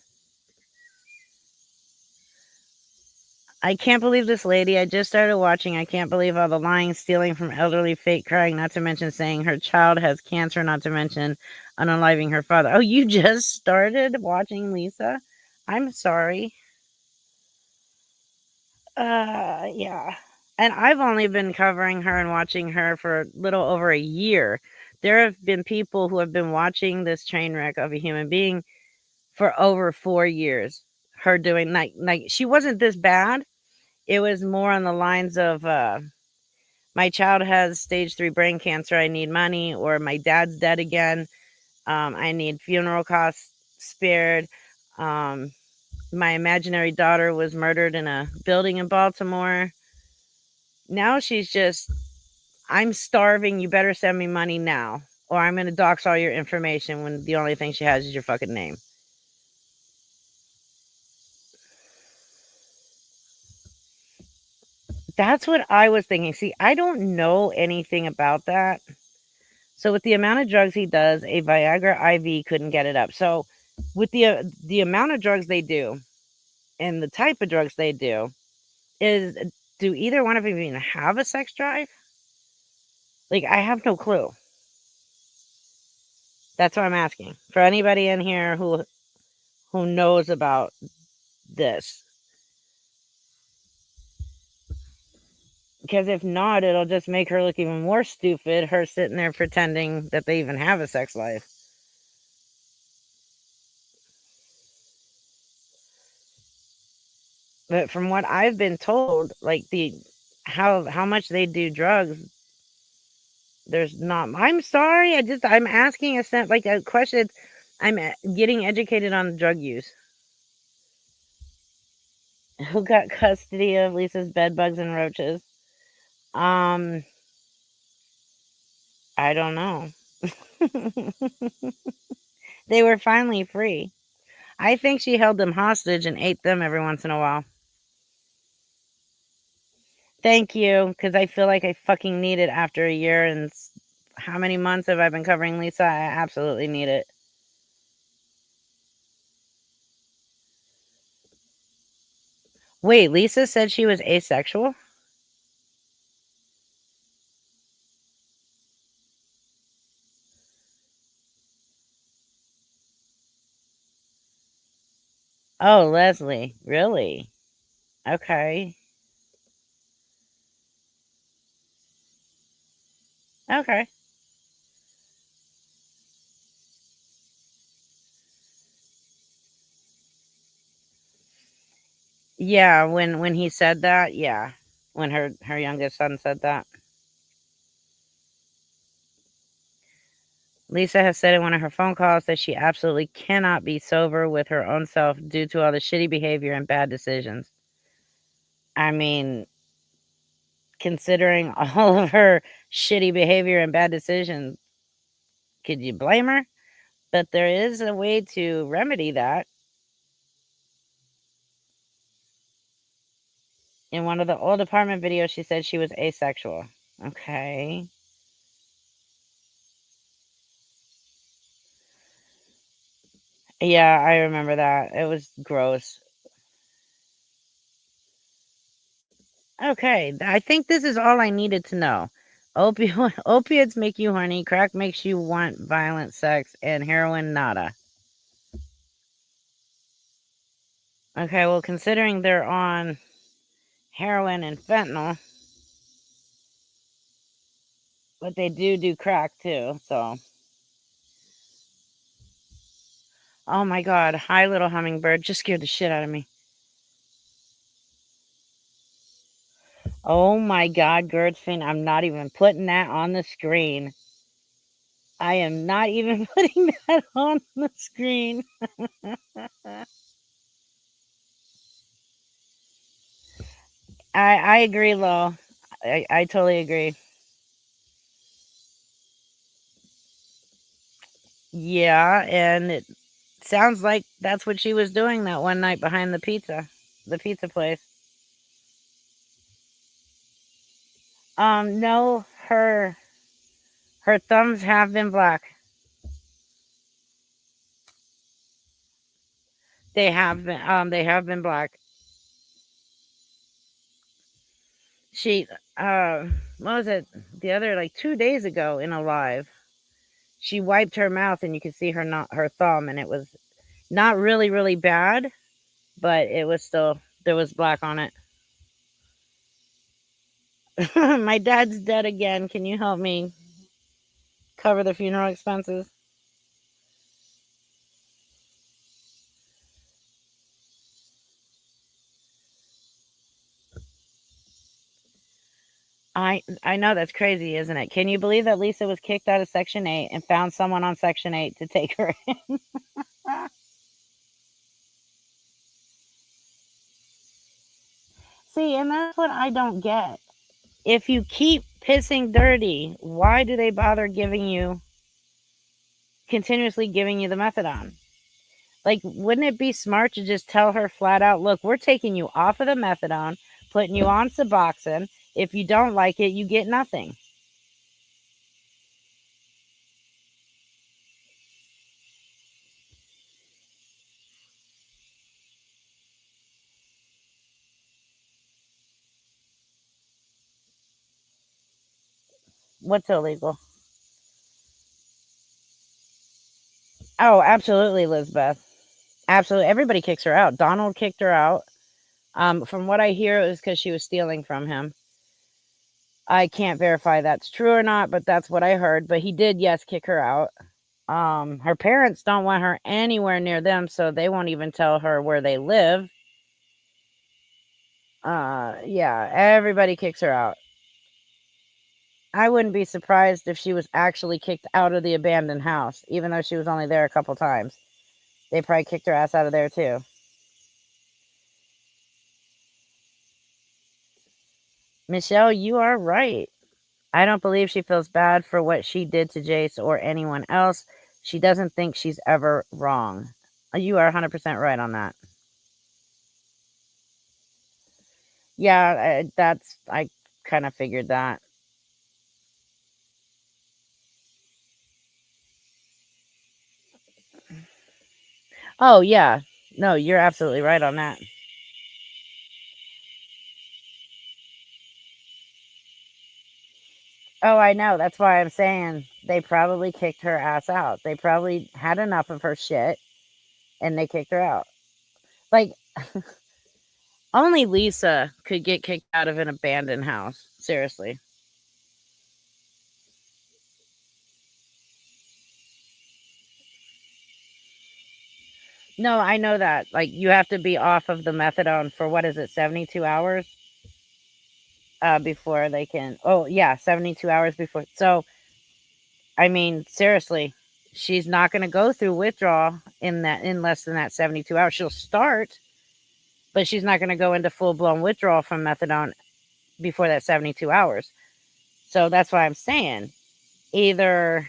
I can't believe this lady. I just started watching. I can't believe all the lying, stealing from elderly, fake crying, not to mention saying her child has cancer, not to mention unaliving her father. Oh, you just started watching Lisa? I'm sorry. Yeah. And I've only been covering her and watching her for a little over a year. There have been people who have been watching this train wreck of a human being for over 4 years. Her doing like she wasn't this bad. It was more on the lines of my child has stage 3 brain cancer. I need money, or my dad's dead again. I need funeral costs spared. My imaginary daughter was murdered in a building in Baltimore. Now she's just, I'm starving. You better send me money now, or I'm going to dox all your information when the only thing she has is your fucking name. That's what I was thinking. See, I don't know anything about that. So with the amount of drugs he does, a Viagra IV couldn't get it up. So with the amount of drugs they do and the type of drugs they do, do either one of them even have a sex drive? Like, I have no clue. That's what I'm asking. For anybody in here who knows about this. Because if not, it'll just make her look even more stupid, her sitting there pretending that they even have a sex life. But from what I've been told, like how much they do drugs, there's not. I'm sorry. I'm asking a question. I'm getting educated on drug use. Who got custody of Lisa's bed bugs and roaches? I don't know. They were finally free. I think she held them hostage and ate them every once in a while. Thank you, because I feel like I fucking need it after a year and how many months have I been covering Lisa? I absolutely need it. Wait, Lisa said she was asexual? Oh, Leslie. Really? Okay. Okay. Yeah, when he said that, yeah. When her youngest son said that. Lisa has said in one of her phone calls that she absolutely cannot be sober with her own self due to all the shitty behavior and bad decisions. I mean, considering all of her shitty behavior and bad decisions, could you blame her? But there is a way to remedy that. In one of the old apartment videos, she said she was asexual. Okay. Yeah, I remember that. It was gross. Okay, I think this is all I needed to know. Opiates make you horny, crack makes you want violent sex, and heroin nada. Okay, well, considering they're on heroin and fentanyl, but they do crack too, so. Oh my god, hi little hummingbird, just scared the shit out of me. Oh my God, Gertzfin, I'm not even putting that on the screen. I am not even putting that on the screen. I agree, Lo. I totally agree. Yeah, and it sounds like that's what she was doing that one night behind the pizza place. No, her thumbs have been black. They have been black. She what was it? The other like 2 days ago in a live, she wiped her mouth and you could see her thumb, and it was not really really bad, but it was still, there was black on it. My dad's dead again. Can you help me cover the funeral expenses? I know, that's crazy, isn't it? Can you believe that Lisa was kicked out of Section 8 and found someone on Section 8 to take her in? See, and that's what I don't get. If you keep pissing dirty, why do they bother continuously giving you the methadone? Like, wouldn't it be smart to just tell her flat out, look, we're taking you off of the methadone, putting you on Suboxone. If you don't like it, you get nothing. What's illegal? Oh, absolutely, Lizbeth. Absolutely. Everybody kicks her out. Donald kicked her out. From what I hear, it was because she was stealing from him. I can't verify that's true or not, but that's what I heard. But he did, yes, kick her out. Her parents don't want her anywhere near them, so they won't even tell her where they live. Yeah, everybody kicks her out. I wouldn't be surprised if she was actually kicked out of the abandoned house, even though she was only there a couple times. They probably kicked her ass out of there too. Michelle, you are right. I don't believe she feels bad for what she did to Jace or anyone else. She doesn't think she's ever wrong. You are 100% right on that. Yeah, I kind of figured that. Oh, yeah. No, you're absolutely right on that. Oh, I know. That's why I'm saying they probably kicked her ass out. They probably had enough of her shit and they kicked her out. Like, only Lisa could get kicked out of an abandoned house. Seriously. No, I know that. Like, you have to be off of the methadone for, what is it, 72 hours? Before they can. Oh, yeah, 72 hours before. So, I mean, seriously, she's not going to go through withdrawal in less than that 72 hours. She'll start, but she's not going to go into full blown withdrawal from methadone before that 72 hours. So that's why I'm saying either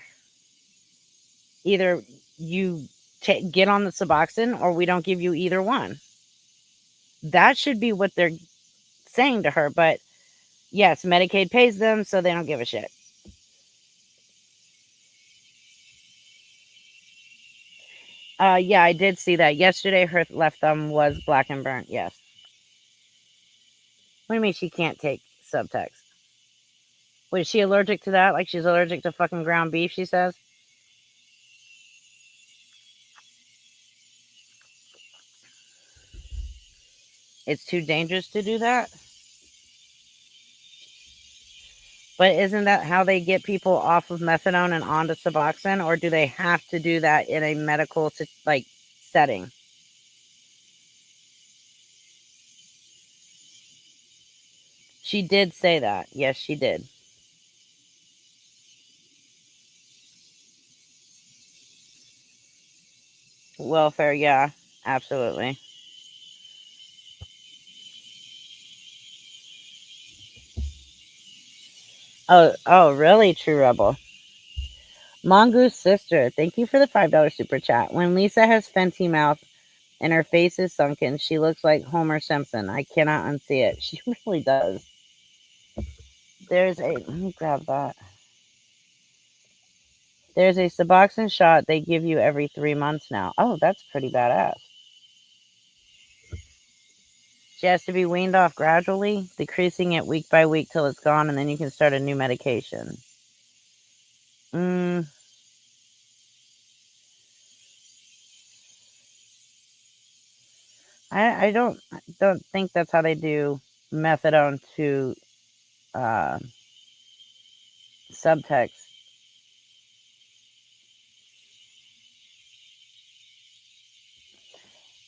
you get on the Suboxone or we don't give you either one. That should be what they're saying to her. But yes, Medicaid pays them, so they don't give a shit. Yeah, I did see that. Yesterday, her left thumb was black and burnt. Yes. What do you mean she can't take Subtext? Was she allergic to that? Like she's allergic to fucking ground beef, she says? It's too dangerous to do that? But isn't that how they get people off of methadone and onto Suboxone? Or do they have to do that in a medical setting? She did say that. Yes, she did. Welfare, yeah, absolutely. Oh, really, True Rebel? Mongoose sister, thank you for the $5 super chat. When Lisa has Fenty mouth and her face is sunken, she looks like Homer Simpson. I cannot unsee it. She really does. Let me grab that. There's a Suboxone shot they give you every 3 months now. Oh, that's pretty badass. She has to be weaned off gradually, decreasing it week by week till it's gone, and then you can start a new medication. I don't think that's how they do methadone to subtext.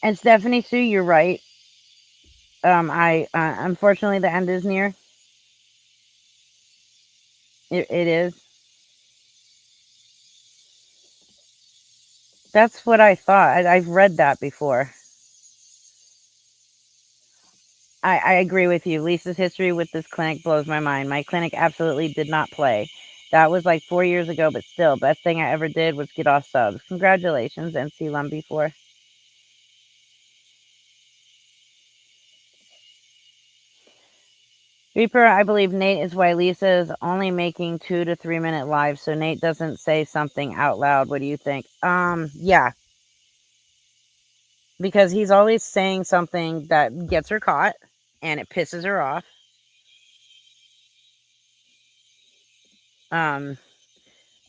And Stephanie Sue, you're right. I unfortunately the end is near. It is. That's what I thought. I've read that before. I agree with you. Lisa's history with this clinic blows my mind. My clinic absolutely did not play. That was like 4 years ago, but still, best thing I ever did was get off subs. Congratulations, NC Lumbee 4. Reaper, I believe Nate is why Lisa is only making 2 to 3 minute lives, so Nate doesn't say something out loud. What do you think? Yeah. Because he's always saying something that gets her caught and it pisses her off.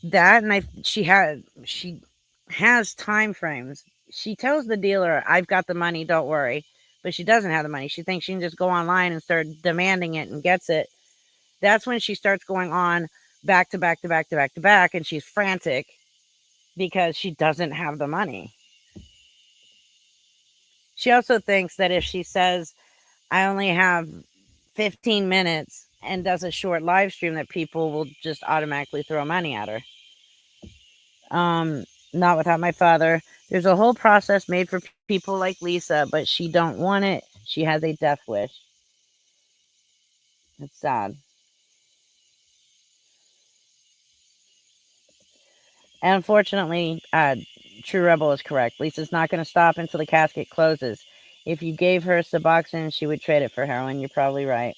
That and she has time frames. She tells the dealer, "I've got the money, don't worry." But she doesn't have the money. She thinks she can just go online and start demanding it and gets it. That's when she starts going on back to back to back to back to back, and she's frantic because she doesn't have the money. She also thinks that if she says, "I only have 15 minutes," and does a short live stream, that people will just automatically throw money at her. Not without my father. There's a whole process made for people like Lisa, but she don't want it. She has a death wish. It's sad. And unfortunately, True Rebel is correct. Lisa's not going to stop until the casket closes. If you gave her Suboxone, she would trade it for heroin. You're probably right.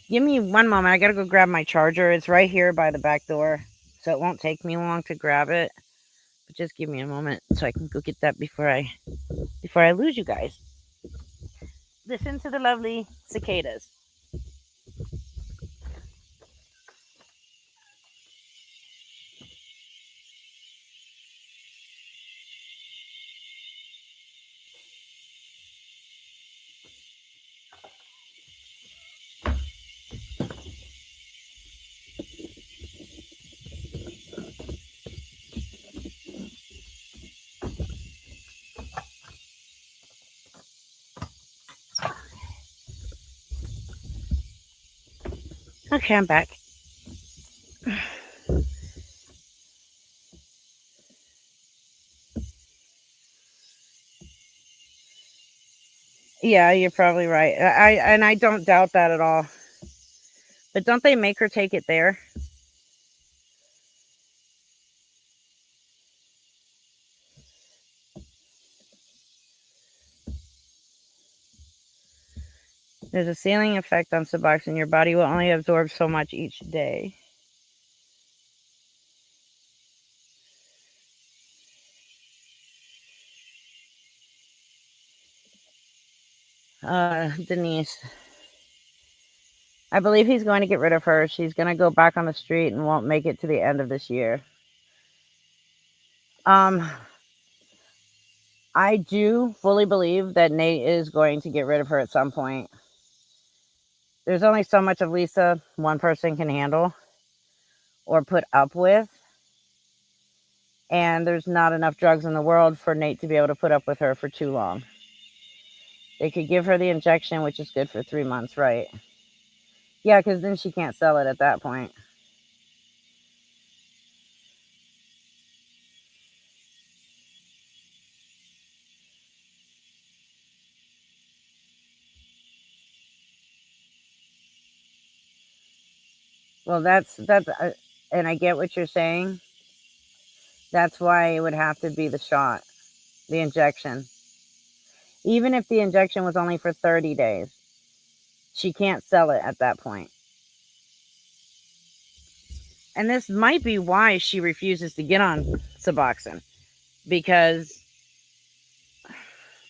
Give me one moment. I got to go grab my charger. It's right here by the back door, so it won't take me long to grab it. But just give me a moment so I can go get that before I lose you guys. Listen to the lovely cicadas. Okay, I'm back. Yeah, you're probably right. I don't doubt that at all. But don't they make her take it there? There's a ceiling effect on Suboxone. Your body will only absorb so much each day. Denise. I believe he's going to get rid of her. She's going to go back on the street and won't make it to the end of this year. I do fully believe that Nate is going to get rid of her at some point. There's only so much of Lisa one person can handle or put up with. And there's not enough drugs in the world for Nate to be able to put up with her for too long. They could give her the injection, which is good for 3 months, right? Yeah, because then she can't sell it at that point. Well, that's and I get what you're saying. That's why it would have to be the shot, the injection. Even if the injection was only for 30 days, she can't sell it at that point. And this might be why she refuses to get on Suboxone, because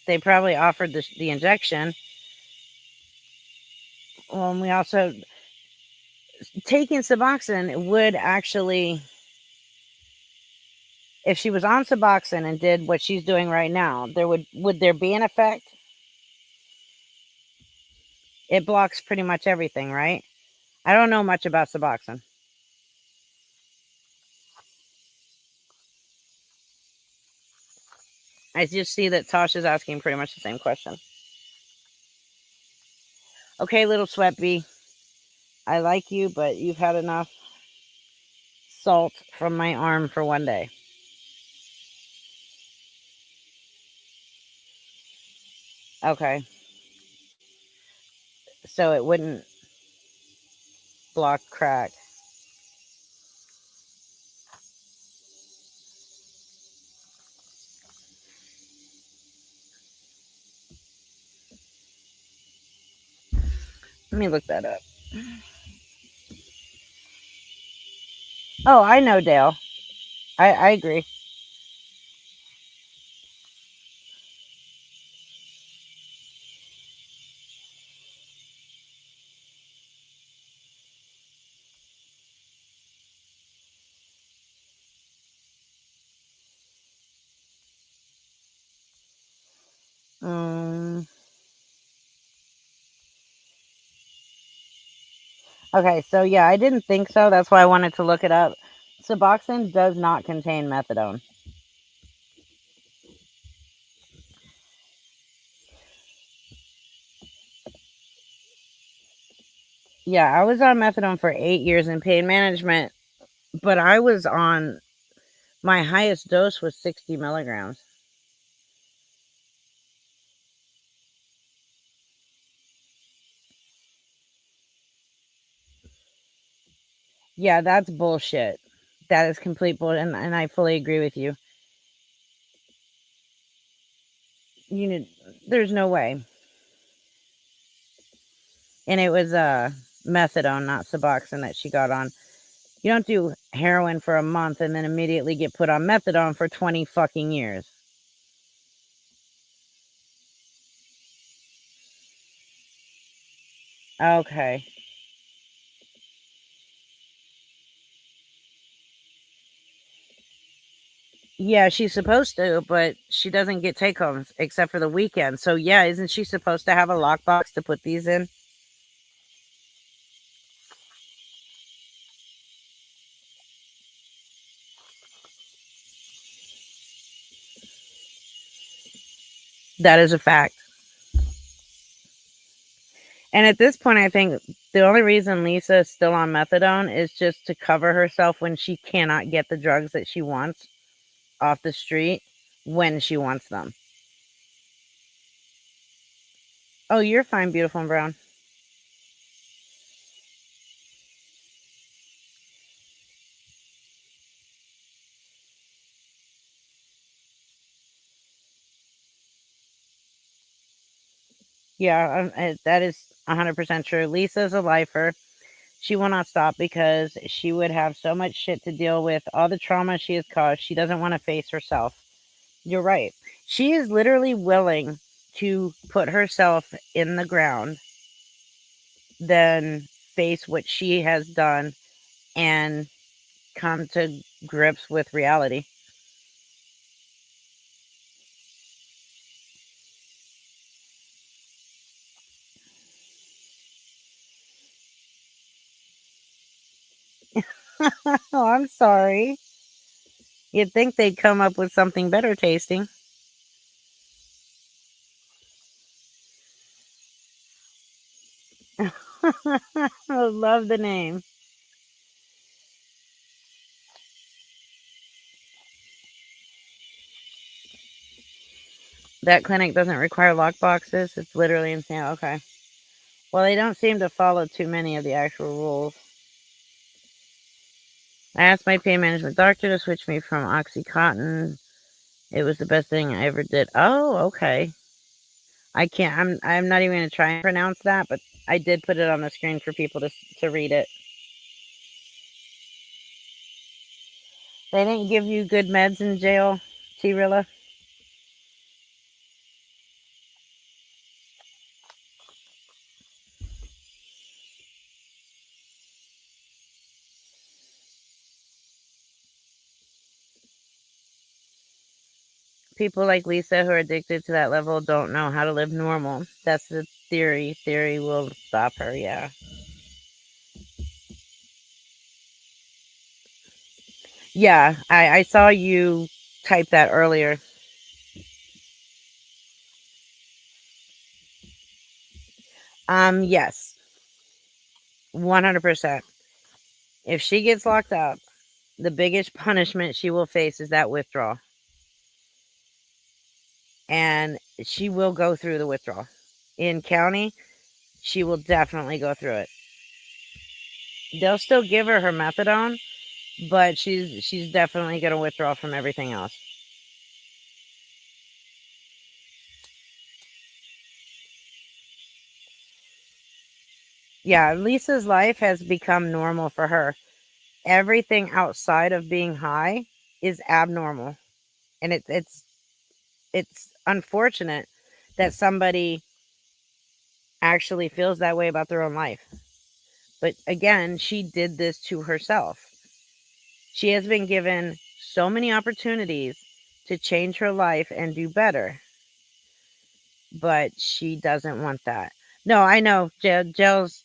they probably offered the injection. Well, and we also, taking Suboxone would actually, if she was on Suboxone and did what she's doing right now, would there be an effect? It blocks pretty much everything, right? I don't know much about Suboxone. I just see that Tasha's asking pretty much the same question. Okay, little sweat bee. I like you, but you've had enough salt from my arm for one day. Okay. So it wouldn't block crack. Let me look that up. Oh, I know, Dale. I agree. Okay, so yeah, I didn't think so. That's why I wanted to look it up. Suboxone does not contain methadone. Yeah, I was on methadone for 8 years in pain management, but I was on, my highest dose was 60 milligrams. Yeah, that's bullshit. That is complete bullshit, and I fully agree with you. There's no way. And it was methadone, not Suboxone, that she got on. You don't do heroin for a month and then immediately get put on methadone for 20 fucking years. Okay. Yeah, she's supposed to, but she doesn't get take homes except for the weekend. So yeah, isn't she supposed to have a lockbox to put these in? That is a fact. And at this point, I think the only reason Lisa is still on methadone is just to cover herself when she cannot get the drugs that she wants off the street when she wants them. Oh, you're fine, beautiful and brown. Yeah, that is 100% true. Lisa's a lifer. She will not stop because she would have so much shit to deal with, all the trauma she has caused. She doesn't want to face herself. You're right. She is literally willing to put herself in the ground than face what she has done and come to grips with reality. Oh, I'm sorry. You'd think they'd come up with something better tasting. I love the name. That clinic doesn't require lock boxes. It's literally insane. Okay. Well, they don't seem to follow too many of the actual rules. I asked my pain management doctor to switch me from OxyContin. It was the best thing I ever did. Oh, okay. I can't. I'm not even gonna try and pronounce that, but I did put it on the screen for people to read it. They didn't give you good meds in jail, T-Rilla? People like Lisa who are addicted to that level don't know how to live normal. That's the theory. Theory will stop her, yeah. Yeah, I saw you type that earlier. Yes. 100%. If she gets locked up, the biggest punishment she will face is that withdrawal. And she will go through the withdrawal. In county, she will definitely go through it. They'll still give her methadone, but she's definitely going to withdraw from everything else. Yeah, Lisa's life has become normal for her. Everything outside of being high is abnormal. And it's unfortunate that somebody actually feels that way about their own life. But again, she did this to herself. She has been given so many opportunities to change her life and do better, but she doesn't want that. No, I know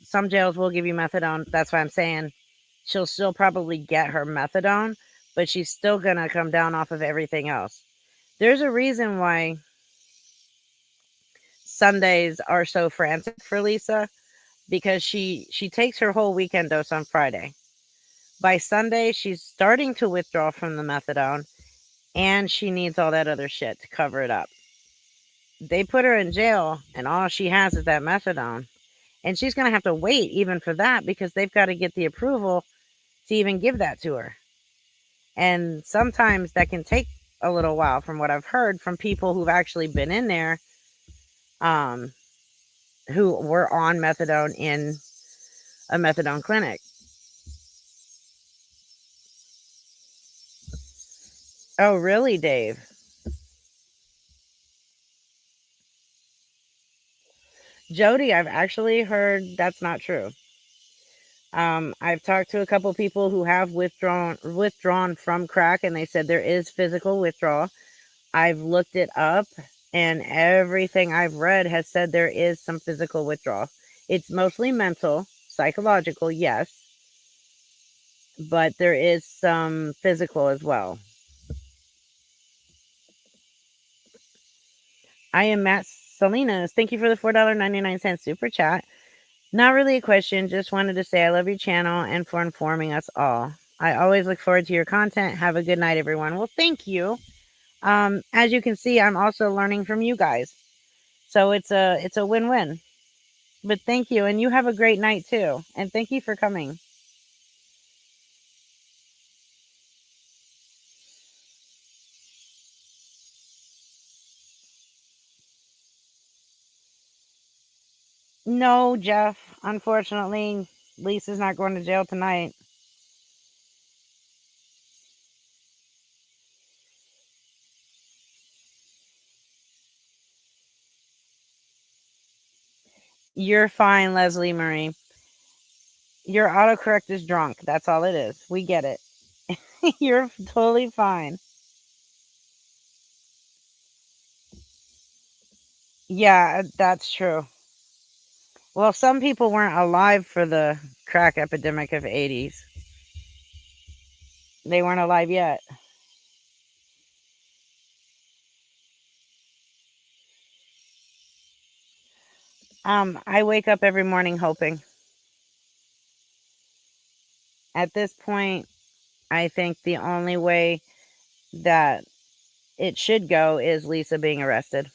some jails will give you methadone. That's why I'm saying she'll still probably get her methadone, but she's still going to come down off of everything else. There's a reason why Sundays are so frantic for Lisa, because she takes her whole weekend dose on Friday. By Sunday, she's starting to withdraw from the methadone, and she needs all that other shit to cover it up. They put her in jail, and all she has is that methadone. And she's going to have to wait even for that, because they've got to get the approval to even give that to her. And sometimes that can take a little while, from what I've heard from people who've actually been in there, who were on methadone in a methadone clinic. Oh, really, Dave? Jody, I've actually heard that's not true. I've talked to a couple people who have withdrawn from crack, and they said there is physical withdrawal. I've looked it up, and everything I've read has said there is some physical withdrawal. It's mostly mental, psychological, yes, but there is some physical as well. I am Matt Salinas. Thank you for the $4.99 super chat. Not really a question, just wanted to say I love your channel and for informing us all. I always look forward to your content. Have a good night, everyone. Well, thank you. As you can see, I'm also learning from you guys. So it's a win-win. But thank you, and you have a great night too. And thank you for coming. No, Jeff. Unfortunately, Lisa's not going to jail tonight. You're fine, Leslie Marie. Your autocorrect is drunk. That's all it is. We get it. You're totally fine. Yeah, that's true. Well, some people weren't alive for the crack epidemic of 80s. They weren't alive yet. I wake up every morning hoping. At this point, I think the only way that it should go is Lisa being arrested.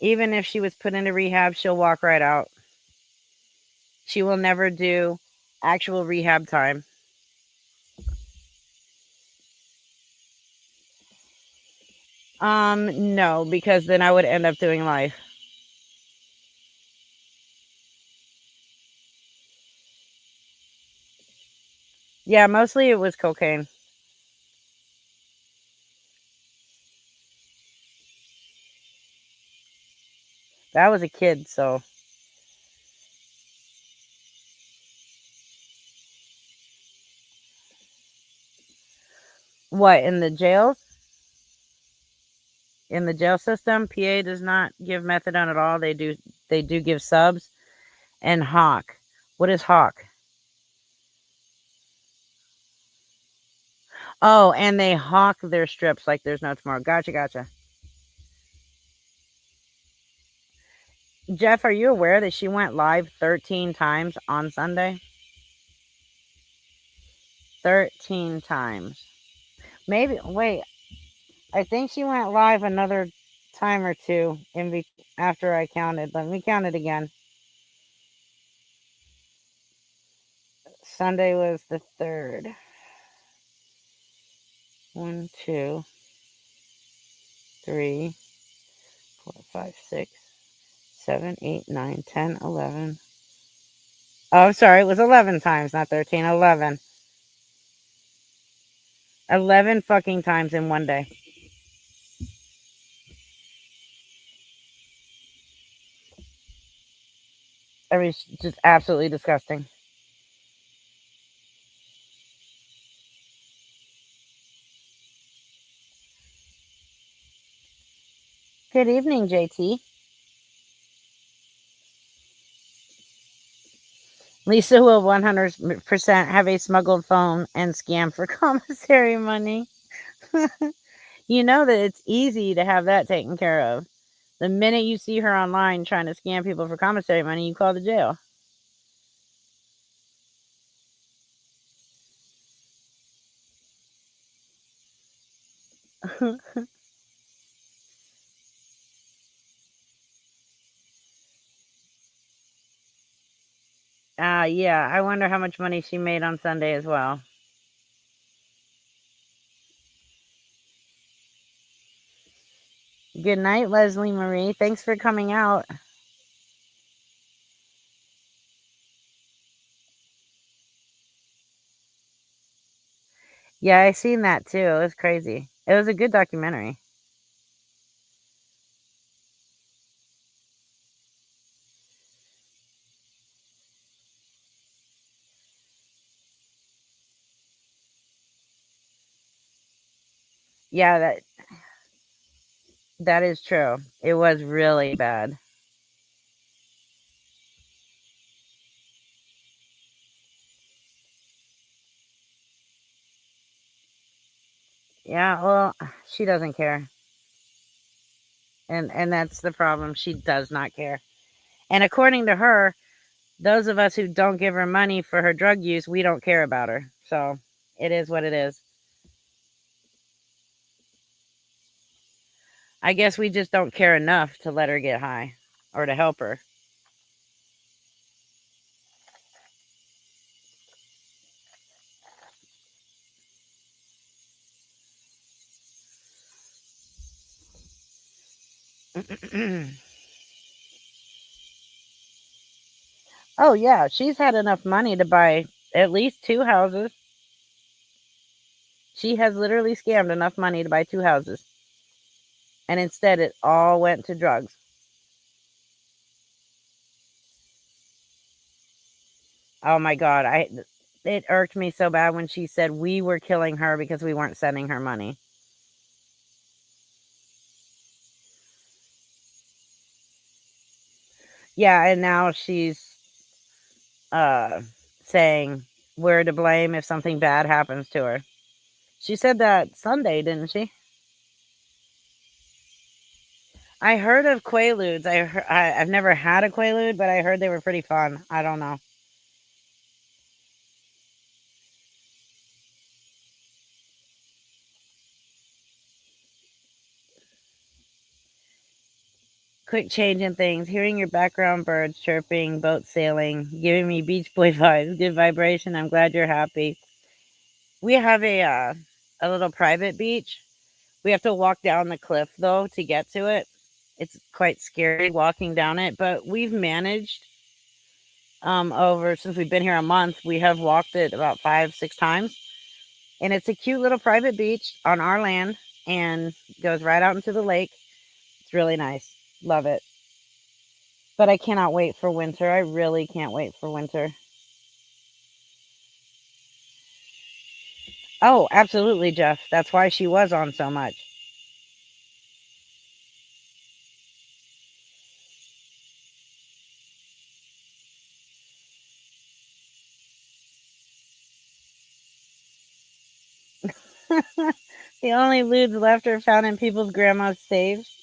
Even if she was put into rehab, she'll walk right out. She will never do actual rehab time. No, because then I would end up doing life. Yeah, mostly it was cocaine. I was a kid, so. What, in the jails? In the jail system, PA does not give methadone at all. They do give subs and hawk. What is hawk? Oh, and they hawk their strips like there's no tomorrow. Gotcha. Jeff, are you aware that she went live 13 times on Sunday? 13 times. Maybe, wait, I think she went live another time or two after I counted. Let me count it again. Sunday was the 3rd. 1, 2, 3, 4, 5, 6, 7, 8, 9, 10, 11. Oh, I'm sorry. It was 11 times, not 13. 11. 11 fucking times in one day. It was just absolutely disgusting. Good evening, JT. Lisa will 100% have a smuggled phone and scam for commissary money. You know that it's easy to have that taken care of. The minute you see her online trying to scam people for commissary money, you call the jail. Yeah, I wonder how much money she made on Sunday as well. Good night, Leslie Marie. Thanks for coming out. Yeah, I seen that too. It was crazy. It was a good documentary. Yeah, that is true. It was really bad. Yeah, well, she doesn't care. And that's the problem. She does not care. And according to her, those of us who don't give her money for her drug use, we don't care about her. So it is what it is. I guess we just don't care enough to let her get high or to help her. Oh, yeah. She's had enough money to buy at least 2 houses. She has literally scammed enough money to buy 2 houses. And instead, it all went to drugs. Oh my God. It irked me so bad when she said we were killing her because we weren't sending her money. Yeah, and now she's saying we're to blame if something bad happens to her. She said that Sunday, didn't she? I heard of Quaaludes. I've never had a Quaalude, but I heard they were pretty fun. I don't know. Quick change in things. Hearing your background birds chirping, boat sailing, giving me Beach Boy vibes. Good vibration. I'm glad you're happy. We have a little private beach. We have to walk down the cliff though to get to it. It's quite scary walking down it, but we've managed over since we've been here a month. We have walked it about 5, 6 times, and it's a cute little private beach on our land and goes right out into the lake. It's really nice. Love it. But I cannot wait for winter. I really can't wait for winter. Oh, absolutely, Jeff. That's why she was on so much. The only lewds left are found in people's grandma's safes.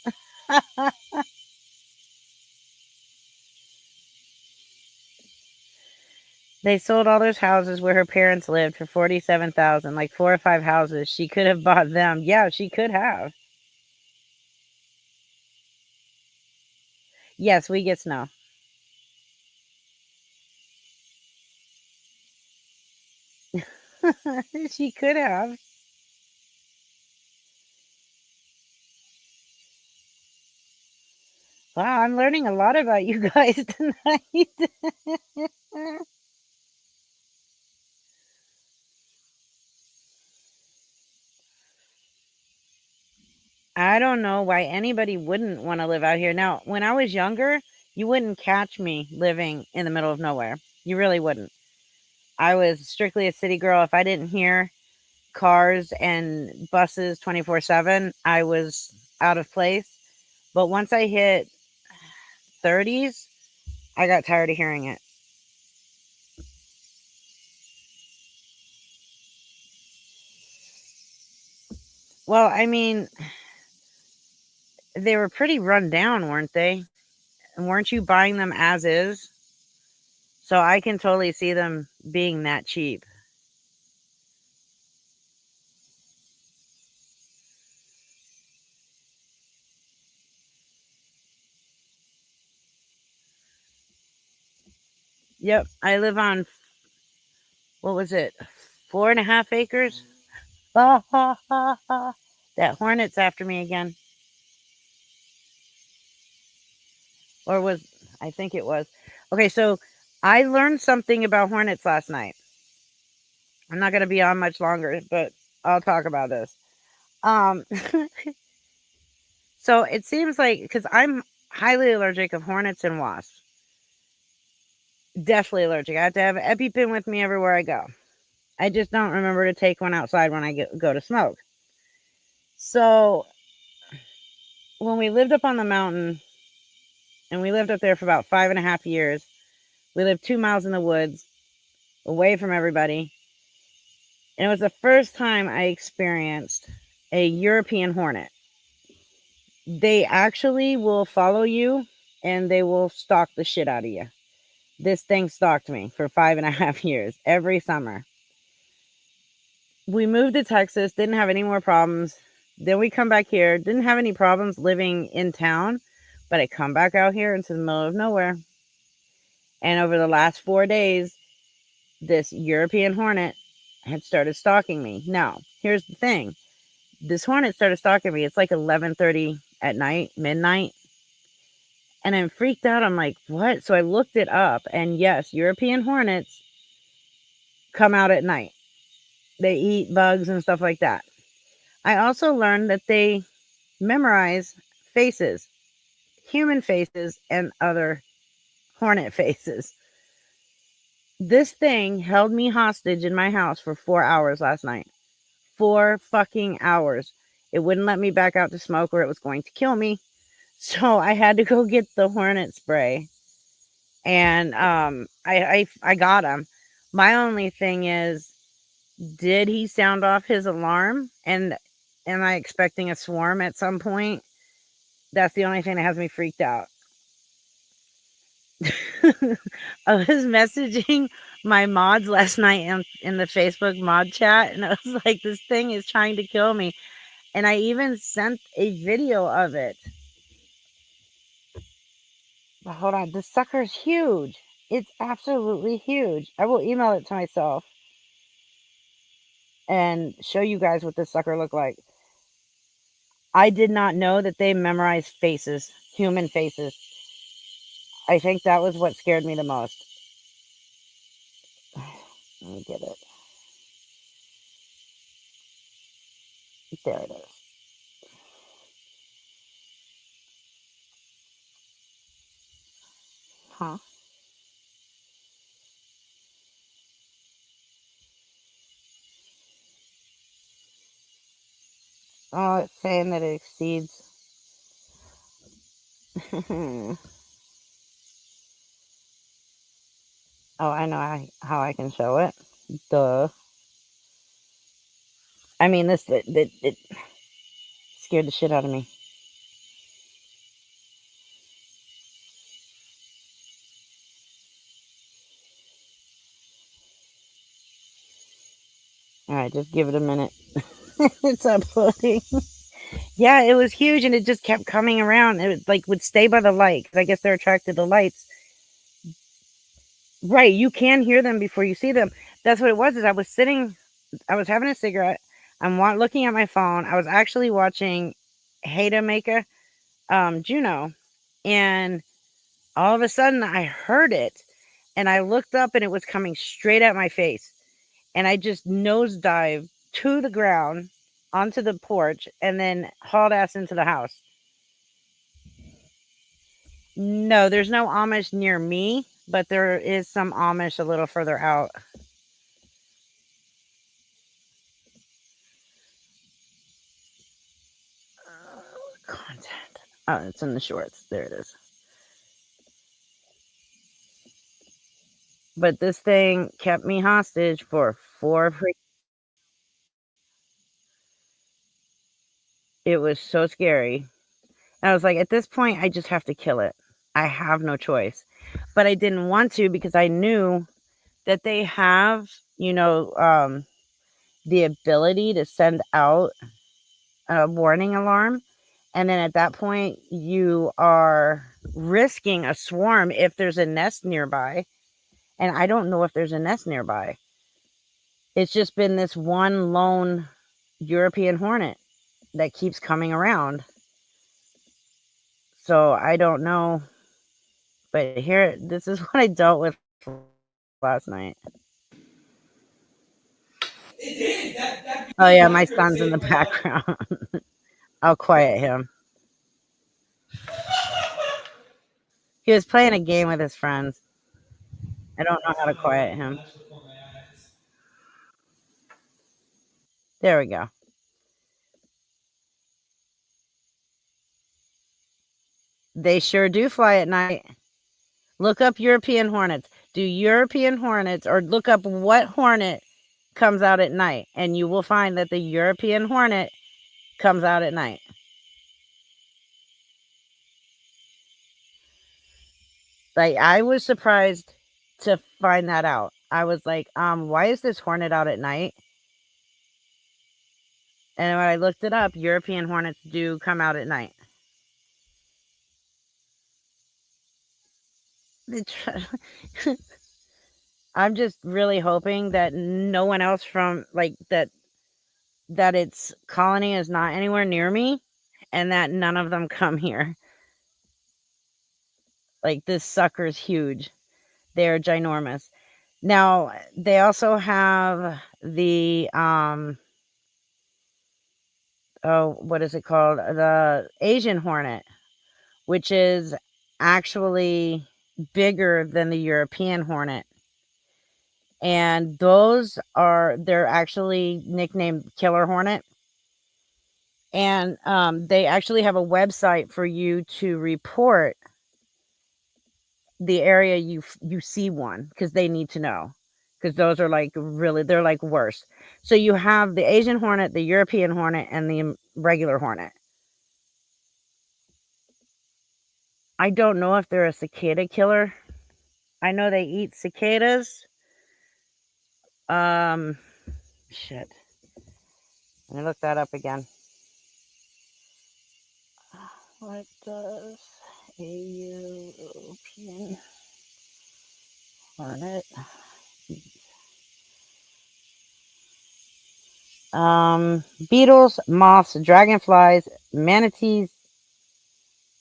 They sold all those houses where her parents lived for 47,000, like 4 or 5 houses. She could have bought them. Yeah, she could have. Yes, we get snow. She could have. Wow, I'm learning a lot about you guys tonight. I don't know why anybody wouldn't want to live out here. Now, when I was younger, you wouldn't catch me living in the middle of nowhere. You really wouldn't. I was strictly a city girl. If I didn't hear cars and buses 24/7, I was out of place. But once I hit 30s, I got tired of hearing it. Well, I mean, they were pretty run down, weren't they? And weren't you buying them as is? So I can totally see them being that cheap. Yep, I live on, what was it, 4.5 acres? Ha ha ha ha. That hornet's after me again. Or was, I think it was. Okay, so I learned something about hornets last night. I'm not going to be on much longer, but I'll talk about this. Um, so it seems like, because I'm highly allergic of hornets and wasps. Deathly allergic. I have to have an EpiPen with me everywhere I go. I just don't remember to take one outside when I go to smoke. So when we lived up on the mountain, and we lived up there for about 5.5 years, we lived 2 miles in the woods, away from everybody. And it was the first time I experienced a European hornet. They actually will follow you and they will stalk the shit out of you. This thing stalked me for 5.5 years, every summer. We moved to Texas, didn't have any more problems. Then we come back here, didn't have any problems living in town, but I come back out here into the middle of nowhere. And over the last 4 days, this European hornet had started stalking me. Now, here's the thing. This hornet started stalking me. It's like 11:30 at night, midnight. And I'm freaked out. I'm like, what? So I looked it up. And yes, European hornets come out at night. They eat bugs and stuff like that. I also learned that they memorize faces, human faces, and other hornet faces. This thing held me hostage in my house for 4 hours last night. 4 fucking hours. It wouldn't let me back out to smoke or it was going to kill me. So I had to go get the hornet spray. And I got him. My only thing is, did he sound off his alarm? And am I expecting a swarm at some point? That's the only thing that has me freaked out. I was messaging my mods last night in the Facebook mod chat, and I was like, this thing is trying to kill me. And I even sent a video of it. But hold on, this sucker's huge. It's absolutely huge. I will email it to myself and show you guys what this sucker looked like. I did not know that they memorized faces, human faces. I think that was what scared me the most. Let me get it. There it is. Huh? Oh, it's saying that it exceeds. Oh, I know how I can show it. Duh. I mean, it scared the shit out of me. All right, just give it a minute. It's uploading. Yeah, it was huge, and it just kept coming around. It was, like, would stay by the light, 'cause I guess they're attracted to lights. Right, you can hear them before you see them. That's what it was. Is I was having a cigarette. I'm looking at my phone. I was actually watching Hada Maker, Juno, and all of a sudden I heard it, and I looked up, and it was coming straight at my face, and I just nosedived to the ground onto the porch, and then hauled ass into the house. No, there's no Amish near me, but there is some Amish a little further out. Content. Oh, it's in the shorts. There it is. But this thing kept me hostage for 4 free. It was so scary. I was like, at this point, I just have to kill it. I have no choice. But I didn't want to, because I knew that they have, the ability to send out a warning alarm. And then at that point, you are risking a swarm if there's a nest nearby. And I don't know if there's a nest nearby. It's just been this one lone European hornet that keeps coming around. So I don't know. But here, this is what I dealt with last night. Oh yeah, my son's in the background. I'll quiet him. He was playing a game with his friends. I don't know how to quiet him. There we go. They sure do fly at night. Look up European hornets. Do European hornets, or look up what hornet comes out at night, and you will find that the European hornet comes out at night. Like, I was surprised to find that out. I was like, why is this hornet out at night? And when I looked it up, European hornets do come out at night. I'm just really hoping that no one else from, like, that its colony is not anywhere near me, and that none of them come here. Like, this sucker's huge. They're ginormous. Now, they also have the what is it called? The Asian hornet, which is actually bigger than the European hornet. And they're actually nicknamed killer hornet. And they actually have a website for you to report the area you see one, because they need to know, because those are like they're like worse. So you have the Asian hornet, the European hornet, and the regular hornet. I don't know if they're a cicada killer. I know they eat cicadas. Shit. Let me look that up again. What does a European hornet beetles, moths, dragonflies, manatees,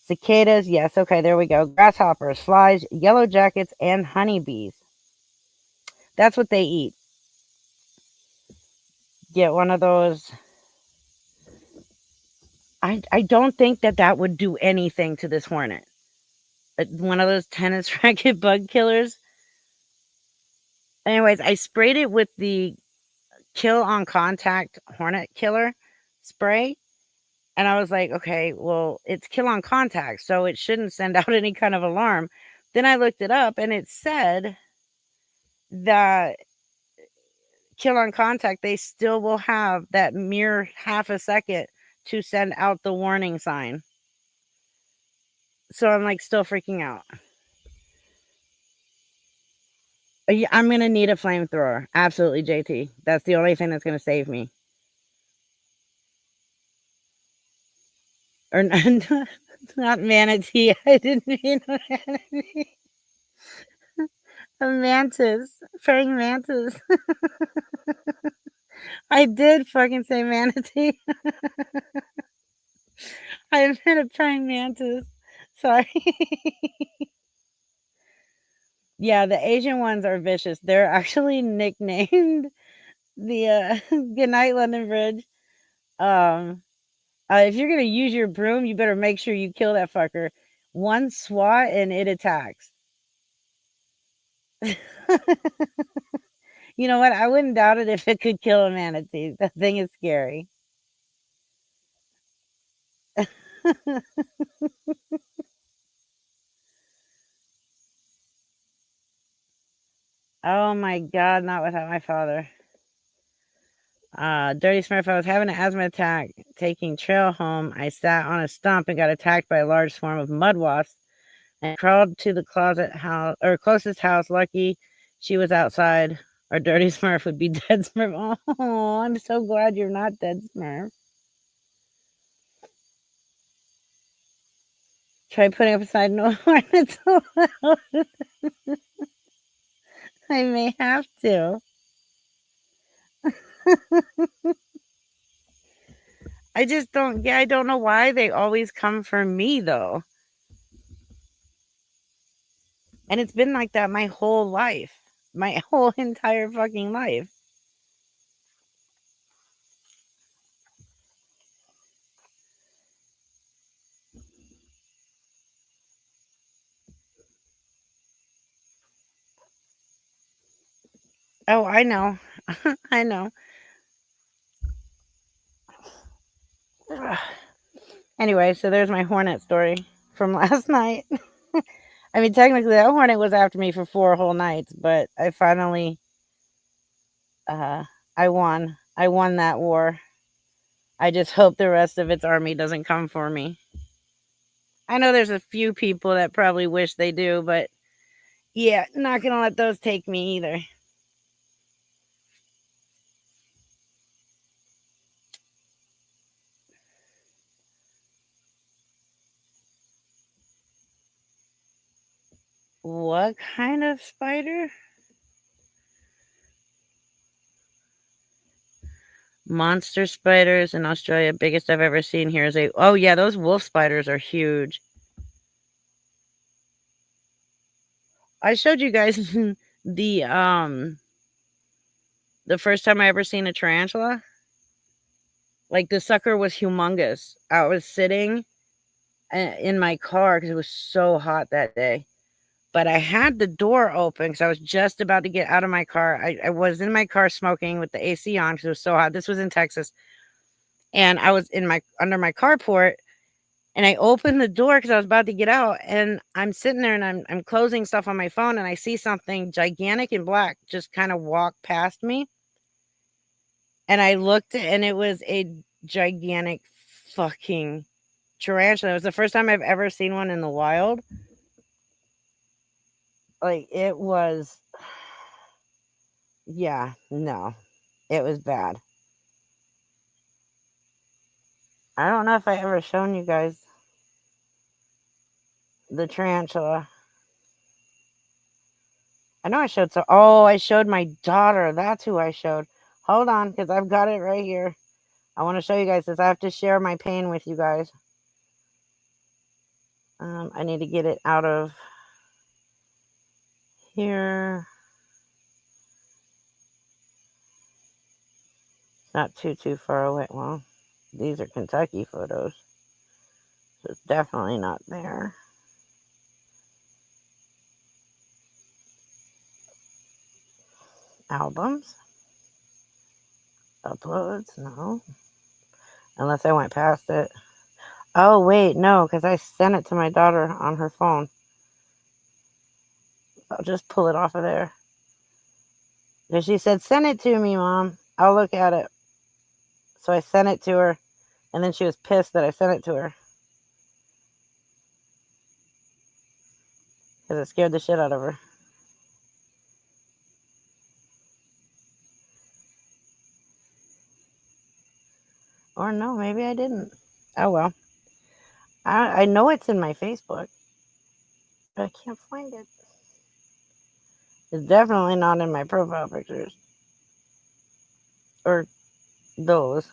cicadas. Yes, okay, there we go. Grasshoppers, flies, yellow jackets, and honeybees. That's what they eat. Get one of those. I don't think that would do anything to this hornet. One of those tennis racket bug killers. Anyways, I sprayed it with the Kill on Contact hornet killer spray. And I was like, okay, well, it's Kill on Contact, so it shouldn't send out any kind of alarm. Then I looked it up and it said that Kill on Contact, they still will have that mere half a second to send out the warning sign. So I'm like still freaking out. I'm going to need a flamethrower. Absolutely, JT. That's the only thing that's going to save me. Or not manatee. I didn't mean manatee. A mantis. Praying mantis. I did fucking say manatee. I meant a praying mantis. Sorry. Yeah, the Asian ones are vicious. They're actually nicknamed the Goodnight London Bridge. If you're gonna use your broom, you better make sure you kill that fucker. One swat and it attacks. You know what? I wouldn't doubt it if it could kill a manatee. That thing is scary. Oh my god, not without my father. Dirty Smurf, I was having an asthma attack taking trail home. I sat on a stump and got attacked by a large swarm of mud wasps and crawled to the closest house. Lucky she was outside, or Dirty Smurf would be dead Smurf. Oh, I'm so glad you're not dead Smurf. Try putting up a sign, no hornets allowed. I may have to. I just don't, I don't know why they always come for me though. And it's been like that my whole life. My whole entire fucking life. Oh, I know. I know. Anyway, so there's my hornet story from last night. I mean, technically, that hornet was after me for 4 whole nights, but I finally, I won. I won that war. I just hope the rest of its army doesn't come for me. I know there's a few people that probably wish they do, but yeah, not gonna let those take me either. What kind of spider? Monster spiders in Australia. Biggest I've ever seen here is oh yeah, those wolf spiders are huge. I showed you guys the first time I ever seen a tarantula. Like the sucker was humongous. I was sitting in my car because it was so hot that day. But I had the door open because I was just about to get out of my car. I was in my car smoking with the AC on because it was so hot. This was in Texas. And I was under my carport. And I opened the door because I was about to get out. And I'm sitting there and I'm closing stuff on my phone. And I see something gigantic and black just kind of walk past me. And I looked and it was a gigantic fucking tarantula. It was the first time I've ever seen one in the wild. Like, it was, yeah, no, it was bad. I don't know if I ever shown you guys the tarantula. I know I showed I showed my daughter. That's who I showed. Hold on, because I've got it right here. I want to show you guys this. I have to share my pain with you guys. I need to get it out of here. Not too far away. Well, these are Kentucky photos, so it's definitely not there. Albums. Uploads. No. Unless I went past it. Oh, wait, no, because I sent it to my daughter on her phone. I'll just pull it off of there. And she said, send it to me, Mom. I'll look at it. So I sent it to her, and then she was pissed that I sent it to her. Because it scared the shit out of her. Or no, maybe I didn't. Oh, well. I know it's in my Facebook, but I can't find it. It's definitely not in my profile pictures. Or those.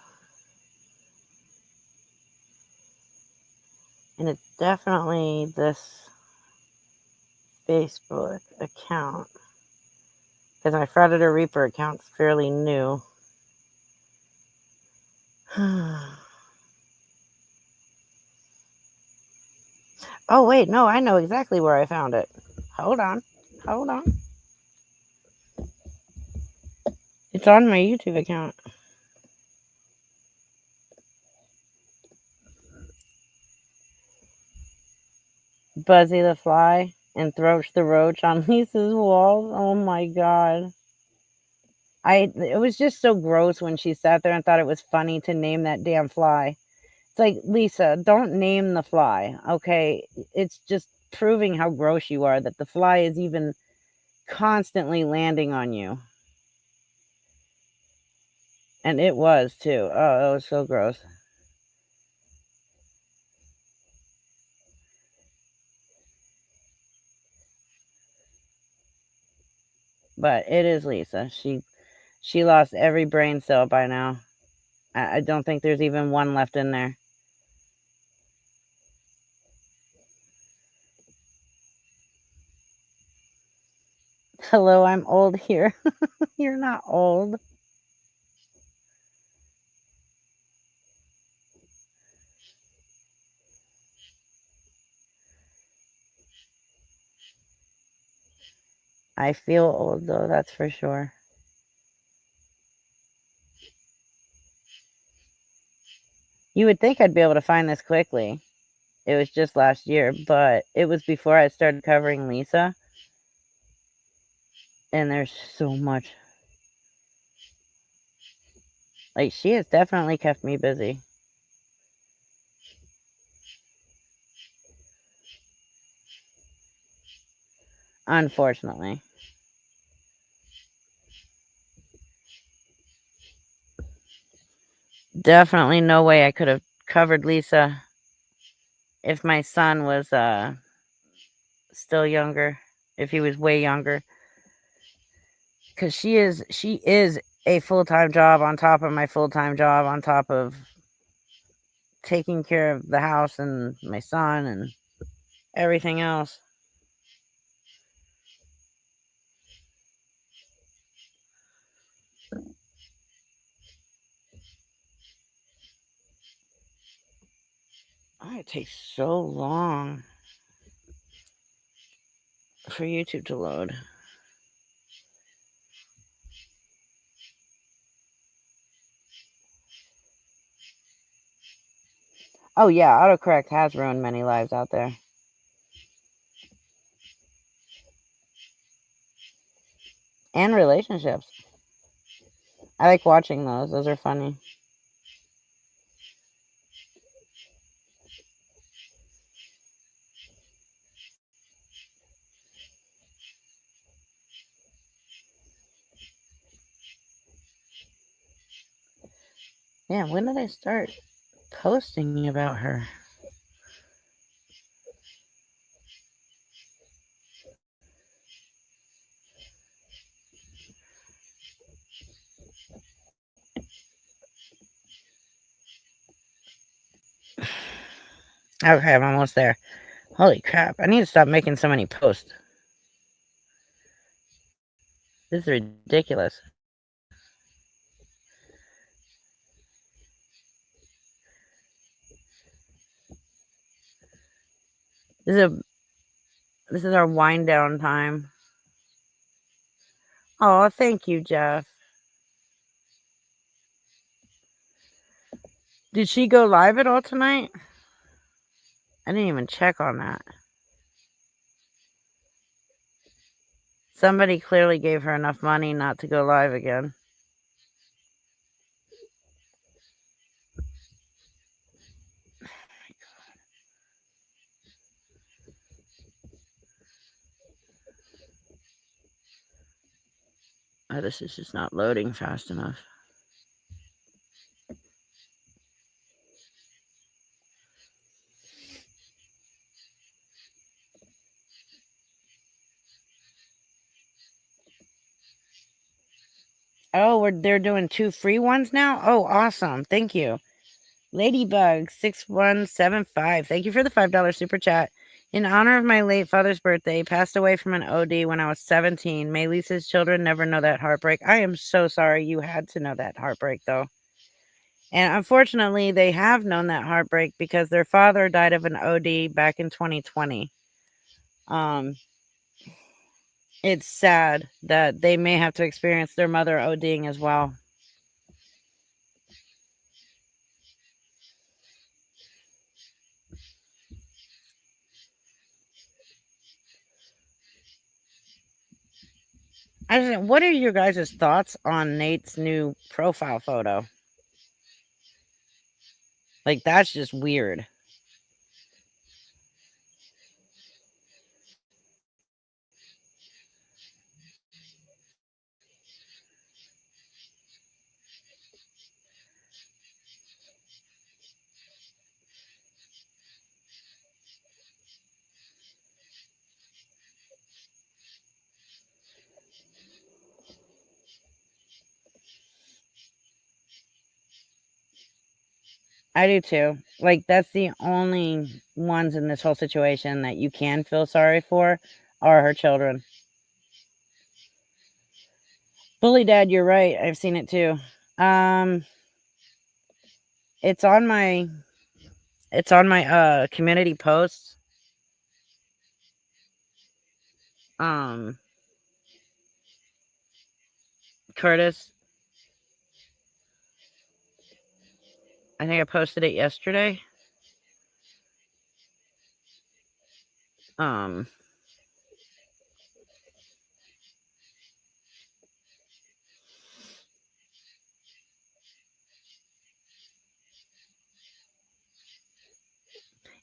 And it's definitely this Facebook account. Because my Predator Reaper account's fairly new. Oh, wait, no, I know exactly where I found it. Hold on. It's on my YouTube account. Buzzy the Fly and Throach the Roach on Lisa's walls. Oh my god. It was just so gross when she sat there and thought it was funny to name that damn fly. It's like, Lisa, don't name the fly, okay? It's just proving how gross you are that the fly is even constantly landing on you. And it was too. Oh, it was so gross. But it is Lisa. She lost every brain cell by now. I don't think there's even one left in there. Hello, I'm old here. You're not old. I feel old, though, that's for sure. You would think I'd be able to find this quickly. It was just last year, but it was before I started covering Lisa. And there's so much. Like, she has definitely kept me busy. Unfortunately. Definitely no way I could have covered Lisa if my son was still younger, if he was way younger. Because she is a full-time job on top of my full-time job on top of taking care of the house and my son and everything else. Oh, it takes so long for YouTube to load. Oh yeah, autocorrect has ruined many lives out there. And relationships. I like watching those. Those are funny. Yeah, when did I start posting about her? Okay, I'm almost there. Holy crap, I need to stop making so many posts. This is ridiculous. This is our wind down time. Oh, thank you, Jeff. Did she go live at all tonight? I didn't even check on that. Somebody clearly gave her enough money not to go live again. Oh, this is just not loading fast enough. Oh, they're doing 2 free ones now? Oh, awesome. Thank you. Ladybug6175. Thank you for the $5 super chat. In honor of my late father's birthday, he passed away from an OD when I was 17. May Lisa's children never know that heartbreak. I am so sorry you had to know that heartbreak, though. And unfortunately, they have known that heartbreak because their father died of an OD back in 2020. It's sad that they may have to experience their mother ODing as well. What are your guys' thoughts on Nate's new profile photo? Like, that's just weird. I do too. Like, that's the only ones in this whole situation that you can feel sorry for are her children. Bully Dad, you're right. I've seen it too. It's on my community posts. Curtis, I think I posted it yesterday.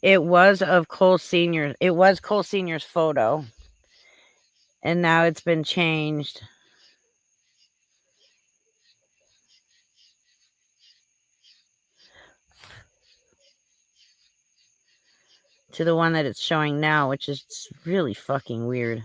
It was of Cole Sr. It was Cole Sr.'s photo. And now it's been changed to the one that it's showing now, which is really fucking weird.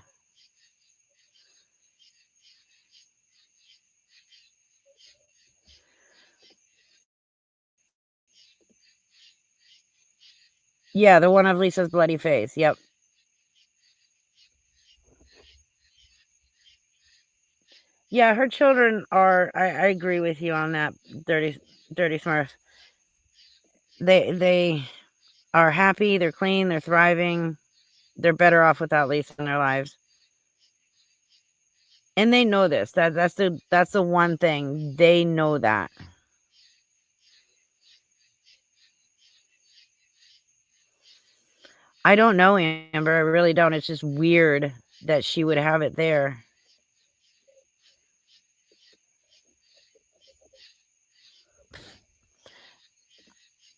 Yeah, the one of Lisa's bloody face. Yep. Yeah, her children are. I agree with you on that, Dirty Smurf. They are happy. They're clean. They're thriving. They're better off without Lisa in their lives, and they know this. That's the one thing they know that. I don't know, Amber. I really don't. It's just weird that she would have it there.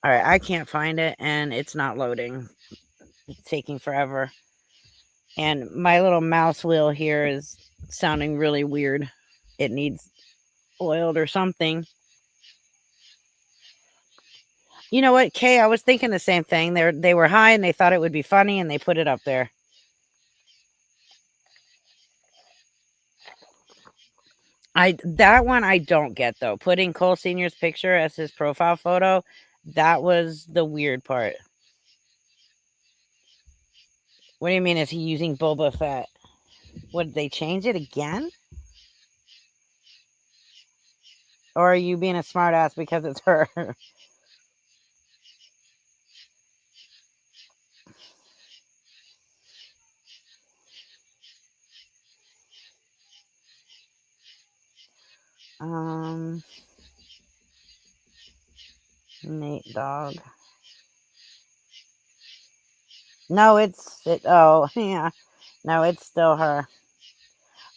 All right, I can't find it, and it's not loading. It's taking forever. And my little mouse wheel here is sounding really weird. It needs oiled or something. You know what, Kay? I was thinking the same thing. They were high and they thought it would be funny and they put it up there. That one I don't get though. Putting Cole Sr.'s picture as his profile photo, that was the weird part. What do you mean? Is he using Boba Fett? Would they change it again? Or are you being a smartass because it's her? Nate Dogg. No, oh, yeah. No, it's still her.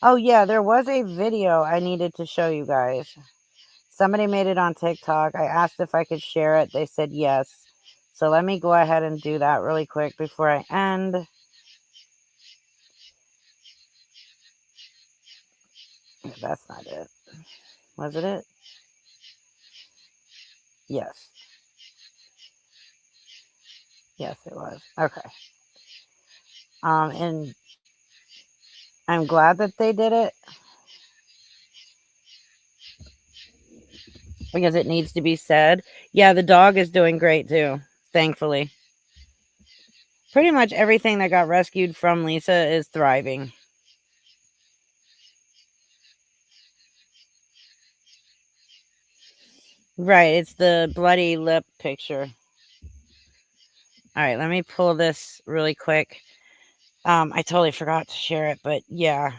Oh, yeah, there was a video I needed to show you guys. Somebody made it on TikTok. I asked if I could share it. They said yes. So let me go ahead and do that really quick before I end. That's not it. Was it? Yes. Yes, it was. Okay. And I'm glad that they did it because it needs to be said. Yeah, the dog is doing great too, thankfully. Pretty much everything that got rescued from Lisa is thriving. Right, it's the bloody lip picture. All right, let me pull this really quick. I totally forgot to share it, but yeah.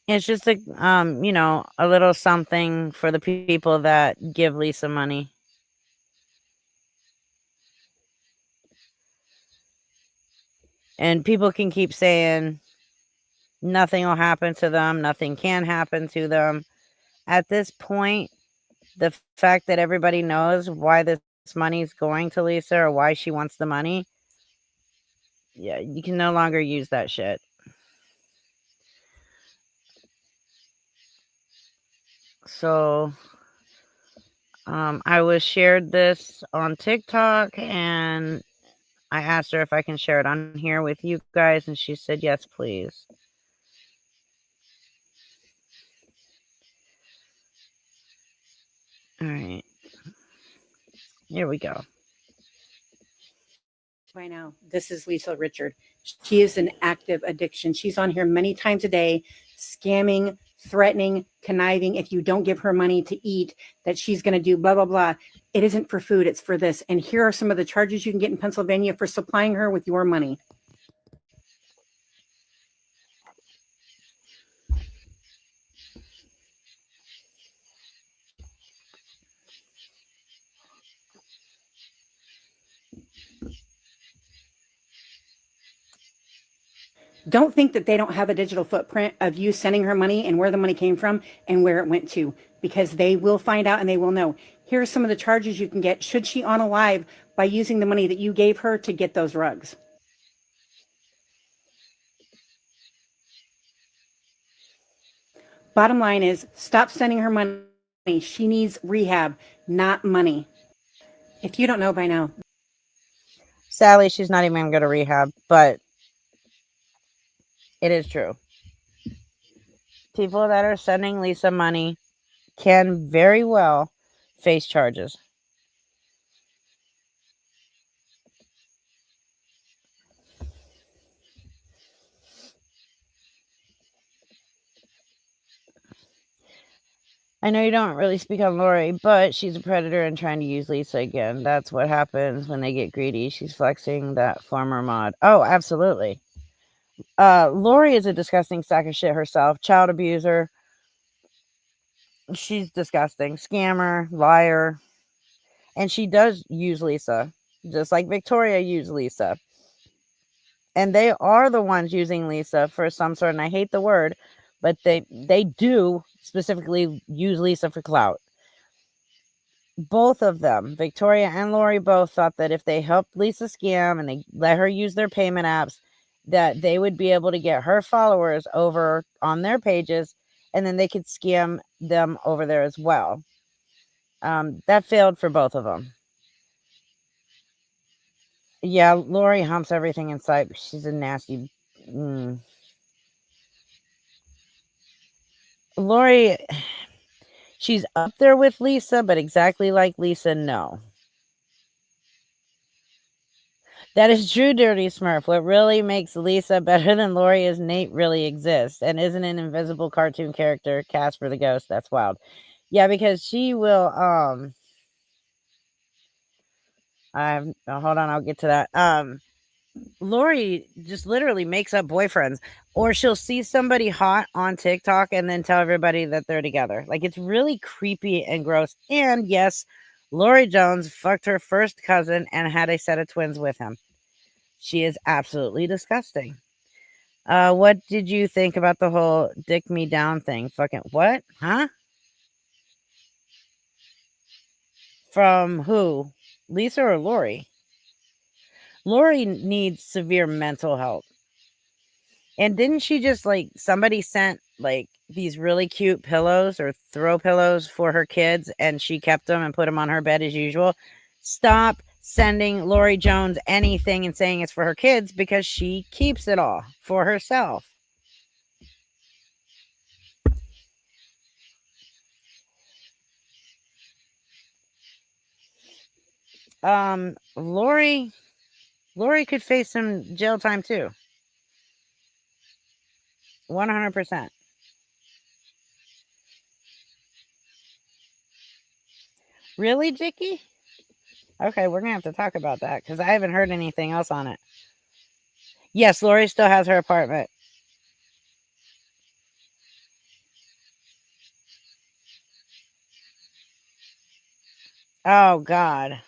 It's just a a little something for the people that give Lisa money. And people can keep saying nothing will happen to them, nothing can happen to them. At this point, the fact that everybody knows why this money is going to Lisa or why she wants the money, yeah, you can no longer use that shit. So I was shared this on TikTok and I asked her if I can share it on here with you guys, and she said yes, please. All right. Here we go. By now, this is Lisa Richard. She is an active addiction. She's on here many times a day, scamming, threatening, conniving. If you don't give her money to eat, that she's going to do blah, blah, blah. It isn't for food, it's for this. And here are some of the charges you can get in Pennsylvania for supplying her with your money. Don't think that they don't have a digital footprint of you sending her money and where the money came from and where it went to, because they will find out and they will know. Here are some of the charges you can get should she unalive by using the money that you gave her to get those rugs. Bottom line is, stop sending her money. She needs rehab, not money. If you don't know by now. Sadly, she's not even going to rehab, but it is true. People that are sending Lisa money can very well face charges. I know you don't really speak on Lori, but she's a predator and trying to use Lisa again. That's what happens when they get greedy. She's flexing that former mod. Oh, absolutely. Lori is a disgusting sack of shit herself. Child abuser. She's disgusting. Scammer, liar. And she does use Lisa, just like Victoria used Lisa. And they are the ones using Lisa for some sort, and I hate the word, but they do specifically use Lisa for clout. Both of them, Victoria and Lori, both thought that if they helped Lisa scam and they let her use their payment apps, that they would be able to get her followers over on their pages, and then they could scam them over there as well. That failed for both of them. Yeah, Lori humps everything in sight, but she's a nasty. Lori, she's up there with Lisa, but exactly like Lisa, no. That is true, Dirty Smurf. What really makes Lisa better than Lori is Nate really exists and isn't an invisible cartoon character, Casper the Ghost. That's wild. Yeah, because she will, hold on, I'll get to that. Lori just literally makes up boyfriends, or she'll see somebody hot on TikTok and then tell everybody that they're together. Like, it's really creepy and gross. And yes, Lori Jones fucked her first cousin and had a set of twins with him. She is absolutely disgusting. What did you think about the whole dick me down thing? Fucking what? Huh? From who? Lisa or Lori? Lori needs severe mental help. And didn't she just like somebody sent like these really cute pillows or throw pillows for her kids and she kept them and put them on her bed as usual? Stop sending Lori Jones anything and saying it's for her kids because she keeps it all for herself. Lori could face some jail time too. 100%. Really, Jicky? Okay, we're gonna have to talk about that because I haven't heard anything else on it. Yes, Lori still has her apartment. Oh God.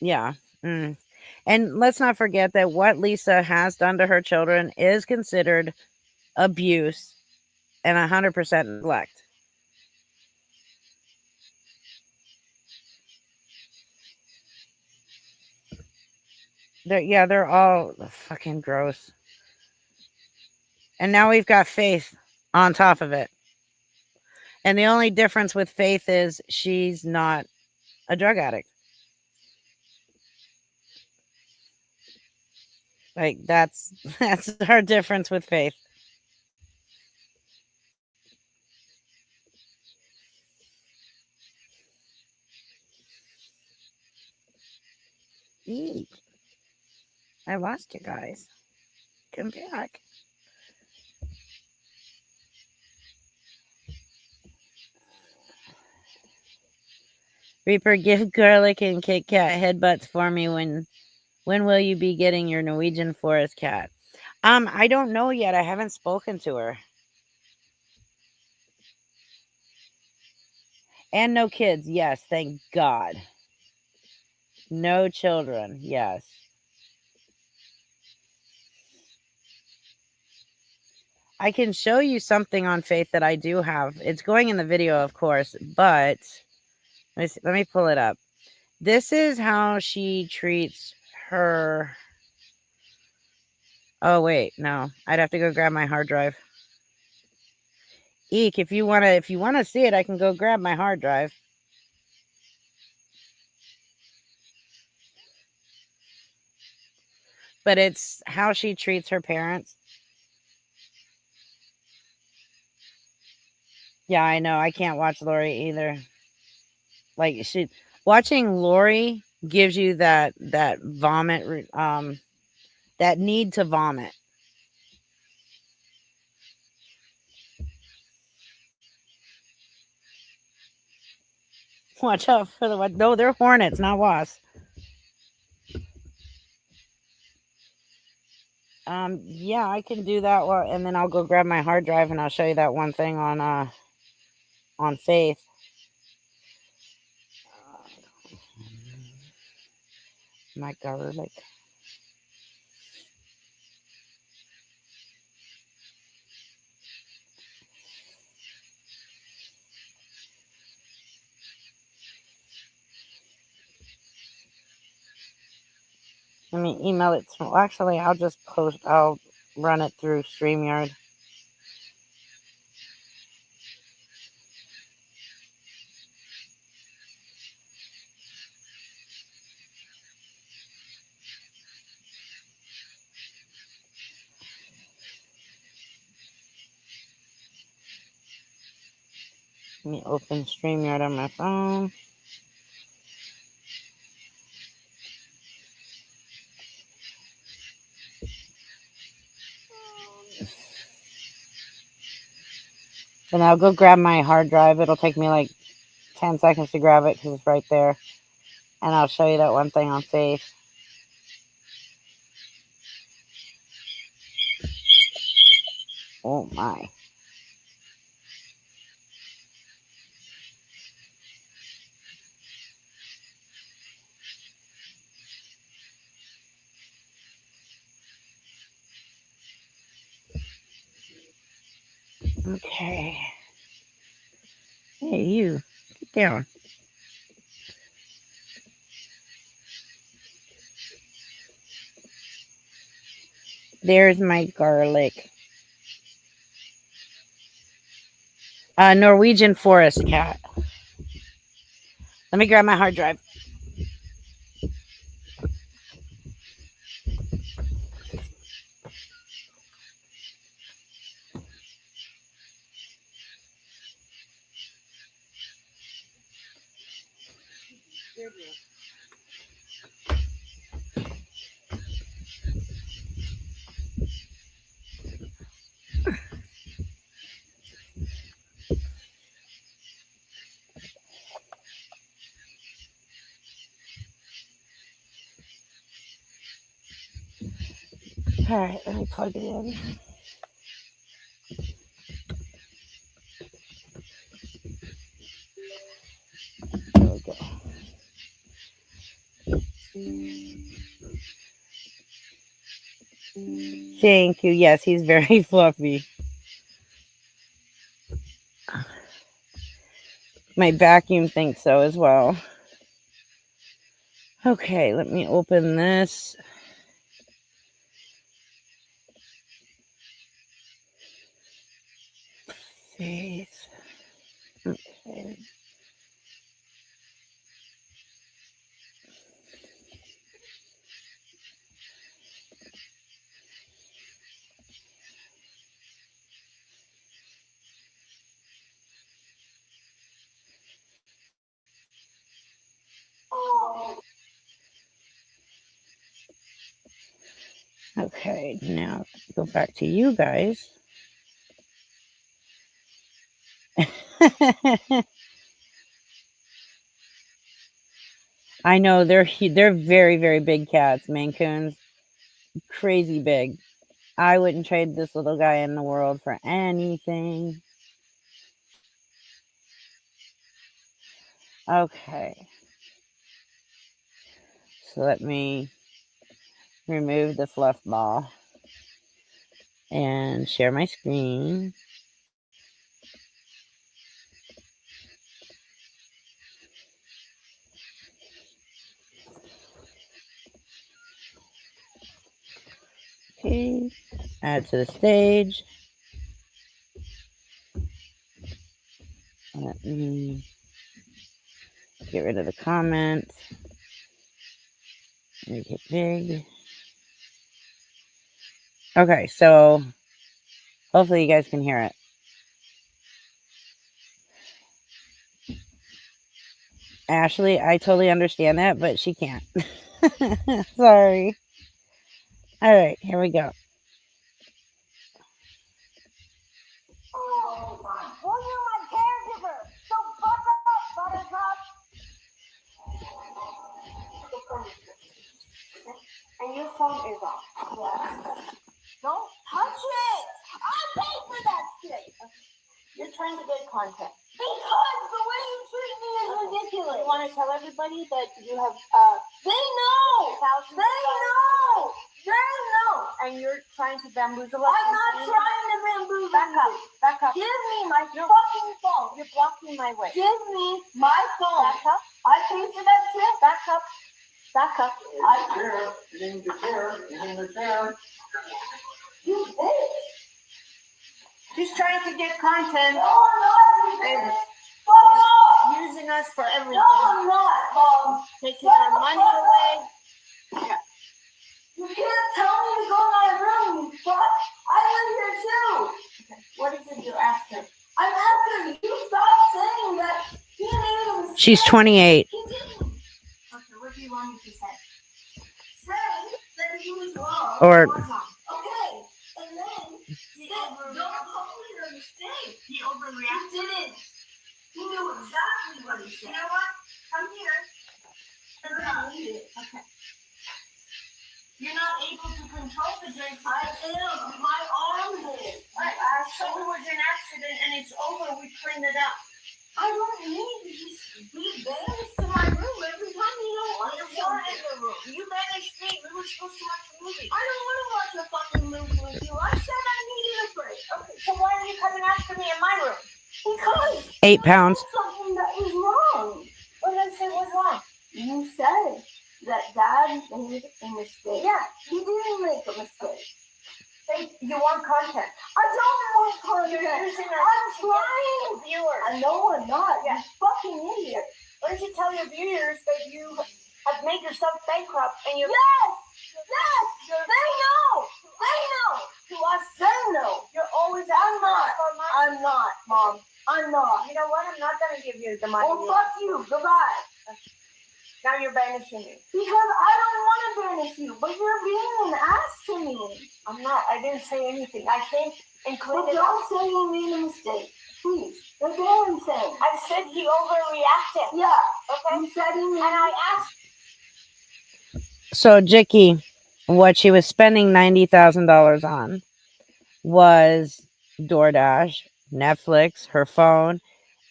Yeah. And let's not forget that what Lisa has done to her children is considered abuse and 100% neglect. They're all fucking gross. And now we've got Faith on top of it. And the only difference with Faith is she's not a drug addict. Like that's our difference with Faith. Eek. I lost you guys. Come back. Reaper, give garlic and Kit Kat headbutts for me. When will you be getting your Norwegian forest cat? I don't know yet. I haven't spoken to her. And no kids. Yes, thank God. No children. Yes. I can show you something on Faith that I do have. It's going in the video, of course, but let me pull it up. This is how she treats her. Oh, wait, no. I'd have to go grab my hard drive. Eek, if you wanna see it, I can go grab my hard drive. But it's how she treats her parents. Yeah, I know. I can't watch Lori either. Like watching Lori gives you that vomit, that need to vomit. Watch out for the no, they're hornets, not wasps. Yeah, I can do that one, and then I'll go grab my hard drive and I'll show you that one thing on Faith. My garlic. Let me email it to. Well, actually, I'll just post. I'll run it through StreamYard. Let me open StreamYard on my phone. And I'll go grab my hard drive. It'll take me like 10 seconds to grab it because it's right there. And I'll show you that one thing on Faith. Oh my. Okay. Hey, you. Get down. There's my garlic. Norwegian forest cat. Let me grab my hard drive. All right, let me plug it in. There we go. Thank you. Yes, he's very fluffy. My vacuum thinks so as well. Okay, let me open this. Faith. Okay. Okay, now go back to you guys. I know they're very, very big cats, Maine Coons, crazy big. I wouldn't trade this little guy in the world for anything. Okay, so let me remove the fluff ball and share my screen. Okay, add to the stage. Let me get rid of the comments. Make it big. Okay, so hopefully you guys can hear it. Ashley, I totally understand that, but she can't. Sorry. All right, here we go. Oh, well, you're my caregiver, so buck up, Buttercup. And your phone is off. Yes. Don't touch it. I paid for that shit. You're trying to get content. Because the way you treat me is ridiculous. You want to tell everybody that you have, they know. They know. They know. And you're trying to bamboozle us. I'm not trying to bamboozle. Back up. Back up. Give me my fucking phone. You're blocking my way. Give me my phone. Back up. I paid for that shit. Back up. Back up. You bitch. She's trying to get content. No, I'm not. She's using us for everything. No, I'm not, Mom. Taking our money away. You can't tell me to go in my room, you fuck. I live here too. What is it you're after? I'm after you. Stop saying that he made a mistake. She's 28. He didn't. Okay, what do you want me to say? Say that he was wrong. Or- He was wrong. Okay. And then say, don't call it a mistake. He overreacted. He didn't. He knew exactly what he said. You know what? Come here. And then read it. Okay. You're not able to control the drink. I am. My arm is. So it was an accident and it's over. We cleaned it up. I don't need to just be banished to my room every time you don't want to in the room. You banished me. We were supposed to watch a movie. I don't want to watch a fucking movie with you. I said I needed a break. Okay, so why are you coming after me in my room? Because 8 pounds. something that was wrong. What did I say was wrong? You said that Dad made a mistake. Yeah, he didn't make a mistake. Hey, you want content? I don't want content. I'm trying. Viewers. I know I'm not. Yeah. You fucking idiot. Why don't you tell your viewers that you have made yourself bankrupt and you? Yes. They know. To us, they know. You're always. I'm not, Mom. I'm not. You know what? I'm not gonna give you the money. Well, fuck you. Goodbye. Now you're banishing me. Because I don't want to banish you, but you're being an ass to me. I'm not. I didn't say anything. I think included. Don't say you made a mistake. Please. That's all I'm saying. I said he overreacted. Yeah. Okay. You said he made. And I asked. So, Jicky, what she was spending $90,000 on was DoorDash, Netflix, her phone,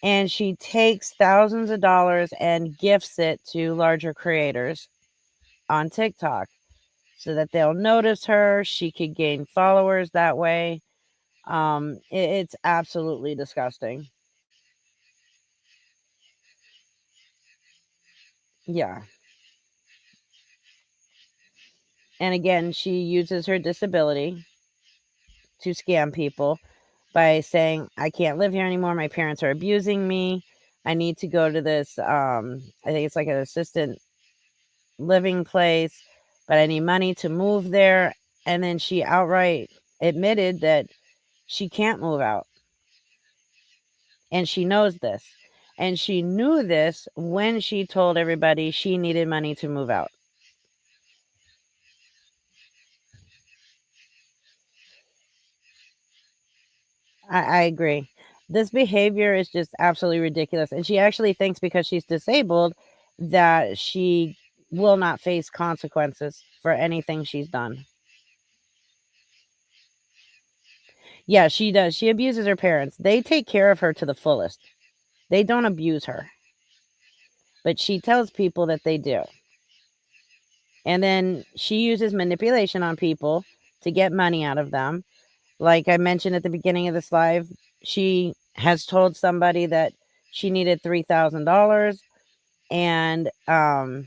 and she takes thousands of dollars and gifts it to larger creators on TikTok so that they'll notice her. She could gain followers that way. It's absolutely disgusting. Yeah. And again, she uses her disability to scam people by saying, I can't live here anymore. My parents are abusing me. I need to go to this, I think it's like an assistant living place, but I need money to move there. And then she outright admitted that she can't move out. And she knows this. And she knew this when she told everybody she needed money to move out. I agree. This behavior is just absolutely ridiculous. And she actually thinks because she's disabled that she will not face consequences for anything she's done. Yeah, she does. She abuses her parents. They take care of her to the fullest. They don't abuse her. But she tells people that they do. And then she uses manipulation on people to get money out of them. Like I mentioned at the beginning of this live, she has told somebody that she needed $3,000, and I'll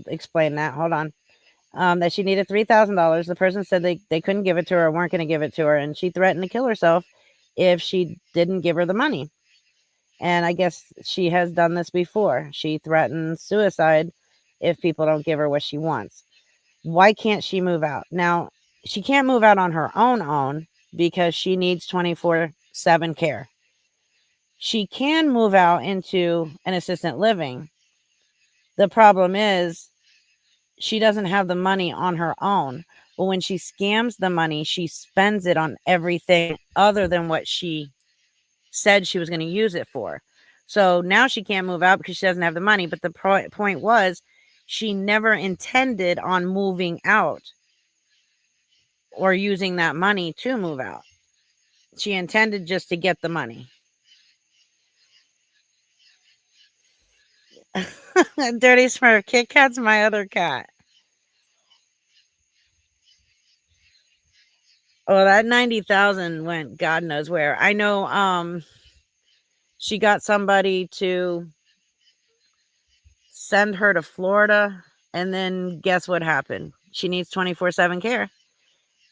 explain that. Hold on. That she needed $3,000. The person said they couldn't give it to her, or weren't going to give it to her, and she threatened to kill herself if she didn't give her the money. And I guess she has done this before. She threatens suicide if people don't give her what she wants. Why can't she move out? Now, she can't move out on her own because she needs 24/7 care. She can move out into an assisted living. The problem is she doesn't have the money on her own. But when she scams the money, she spends it on everything other than what she said she was going to use it for. So now she can't move out because she doesn't have the money. But the point was, she never intended on moving out or using that money to move out. She intended just to get the money. Dirty Smurf, Kit Kat's my other cat. Oh, that 90,000 went God knows where. I know she got somebody to send her to Florida. And then guess what happened? She needs 24/7 care.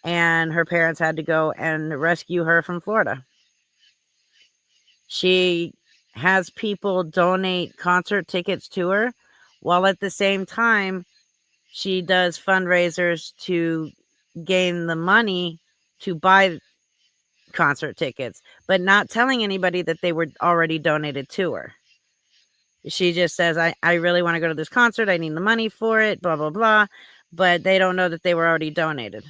And her parents had to go and rescue her from Florida. She has people donate concert tickets to her, while at the same time, she does fundraisers to gain the money to buy concert tickets, but not telling anybody that they were already donated to her. She just says, I really want to go to this concert. I need the money for it, blah, blah, blah. But they don't know that they were already donated.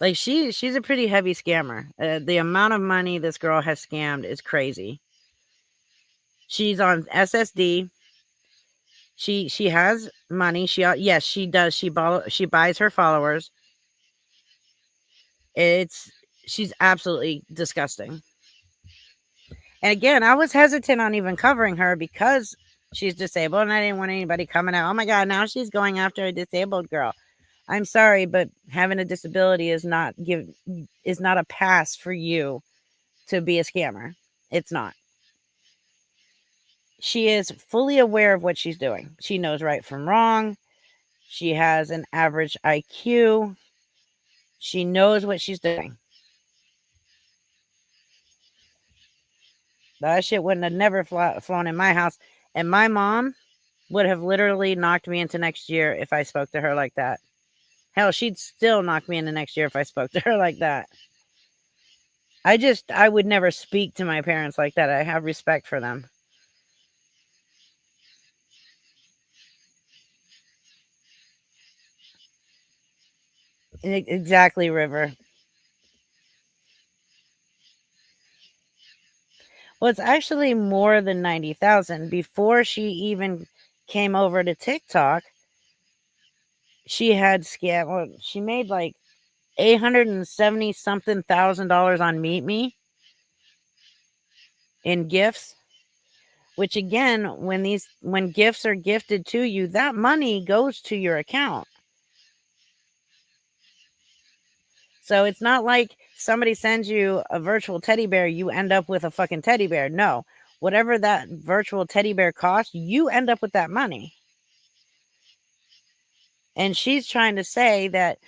Like, she's a pretty heavy scammer. The amount of money this girl has scammed is crazy. She's on SSD. She has money. Yes, she does. She buys her followers. She's absolutely disgusting. And again, I was hesitant on even covering her because she's disabled, and I didn't want anybody coming out, oh my God, now she's going after a disabled girl. I'm sorry, but having a disability is not a pass for you to be a scammer. It's not. She is fully aware of what she's doing. She knows right from wrong. She has an average IQ. She knows what she's doing. That shit wouldn't have never flown in my house. And my mom would have literally knocked me into next year if I spoke to her like that. Hell, she'd still knock me into next year if I spoke to her like that. I would never speak to my parents like that. I have respect for them. Exactly, River. Well, it's actually more than 90,000. Before she even came over to TikTok, she had scam. Well, she made like $870 something thousand on Meet Me in gifts. Which again, when gifts are gifted to you, that money goes to your account. So it's not like somebody sends you a virtual teddy bear, you end up with a fucking teddy bear. No, whatever that virtual teddy bear costs, you end up with that money. And she's trying to say that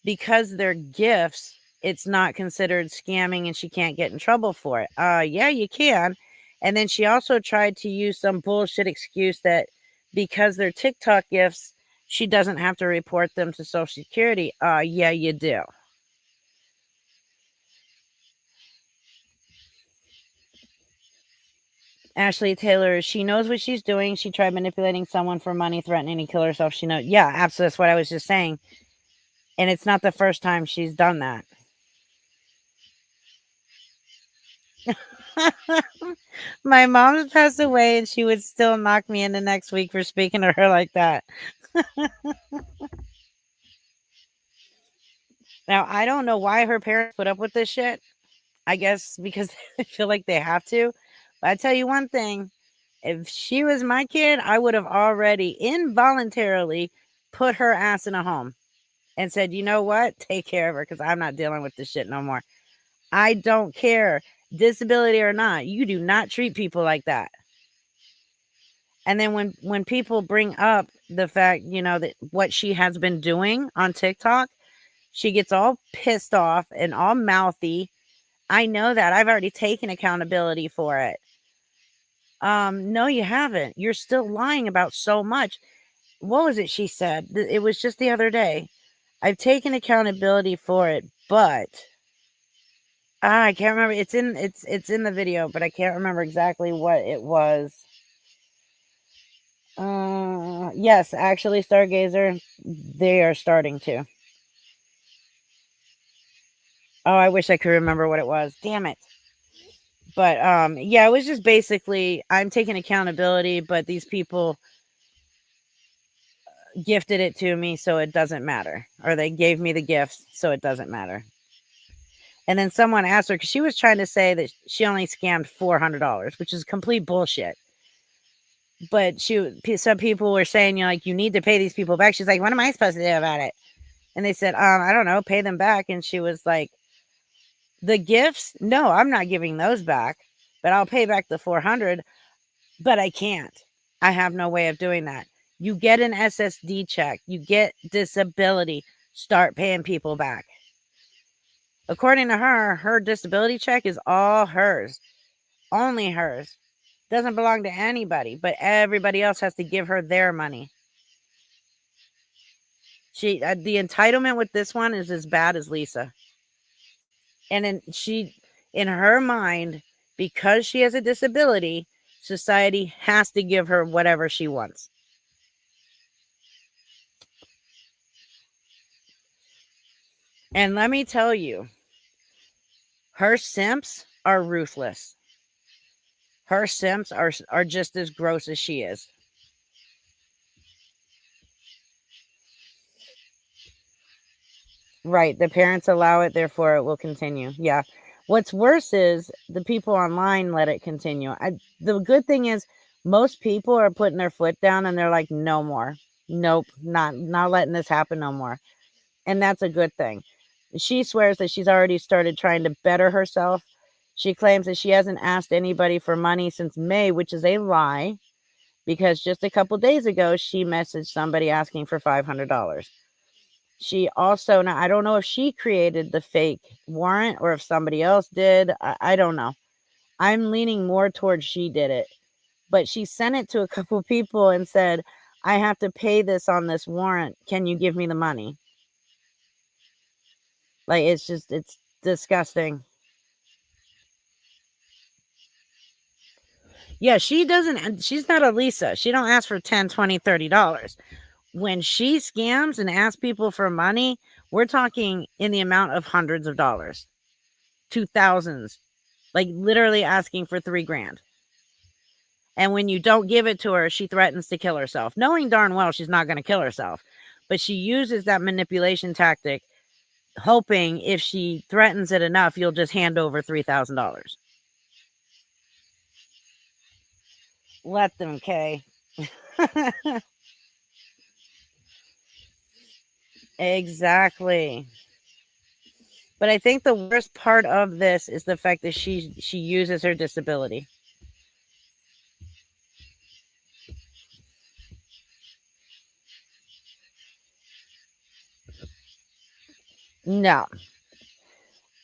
because they're gifts, it's not considered scamming and she can't get in trouble for it. Yeah, you can. And then she also tried to use some bullshit excuse that because they're TikTok gifts, she doesn't have to report them to Social Security. Yeah, you do. Ashley Taylor, she knows what she's doing. She tried manipulating someone for money, threatening to kill herself. She knows. Yeah, absolutely. That's what I was just saying. And it's not the first time she's done that. My mom passed away and she would still knock me into next week for speaking to her like that. Now, I don't know why her parents put up with this shit. I guess because they feel like they have to. But I tell you one thing. If she was my kid, I would have already involuntarily put her ass in a home and said, you know what? Take care of her because I'm not dealing with this shit no more. I don't care, disability or not. You do not treat people like that. And then when people bring up the fact, that what she has been doing on TikTok, she gets all pissed off and all mouthy. I know that. I've already taken accountability for it. No, you haven't. You're still lying about so much. What was it she said? It was just the other day. I've taken accountability for it, but I can't remember. It's in the video, but I can't remember exactly what it was. Yes, actually, Stargazer, they are starting to. Oh, I wish I could remember what it was. Damn it. But yeah, it was just basically I'm taking accountability, but these people gifted it to me, so it doesn't matter. Or they gave me the gifts, so it doesn't matter. And then someone asked her, because she was trying to say that she only scammed $400, which is complete bullshit. But some people were saying, you need to pay these people back. She's like, what am I supposed to do about it? And they said, I don't know, pay them back. And she was like, the gifts? No, I'm not giving those back, but I'll pay back the $400, but I can't. I have no way of doing that. You get an SSD check, you get disability, start paying people back. According to her, her disability check is all hers, only hers. Doesn't belong to anybody, but everybody else has to give her their money. The entitlement with this one is as bad as Lisa. And in her mind, because she has a disability, society has to give her whatever she wants. And let me tell you, her simps are ruthless. Her simps are just as gross as she is. Right. The parents allow it, therefore it will continue. Yeah. What's worse is the people online let it continue. The good thing is most people are putting their foot down and they're like, no more. Nope. Not letting this happen no more. And that's a good thing. She swears that she's already started trying to better herself. She claims that she hasn't asked anybody for money since May, which is a lie, because just a couple days ago, she messaged somebody asking for $500. She also, now I don't know if she created the fake warrant or if somebody else did. I don't know. I'm leaning more towards she did it. But she sent it to a couple people and said, I have to pay this on this warrant. Can you give me the money? Like, it's disgusting. Yeah, she's not a Lisa. She don't ask for $10, $20, $30. When she scams and asks people for money, we're talking in the amount of hundreds of dollars to thousands, like literally asking for $3,000. And when you don't give it to her, she threatens to kill herself, knowing darn well she's not going to kill herself. But she uses that manipulation tactic, hoping if she threatens it enough, you'll just hand over $3,000. Let them, Kay. Exactly. But I think the worst part of this is the fact that she uses her disability. No.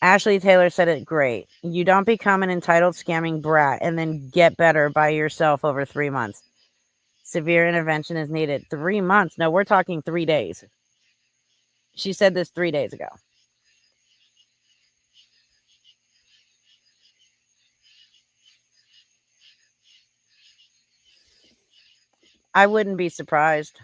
Ashley Taylor said it great. You don't become an entitled scamming brat and then get better by yourself over 3 months. Severe intervention is needed. 3 months? No, we're talking 3 days. She said this 3 days ago. I wouldn't be surprised.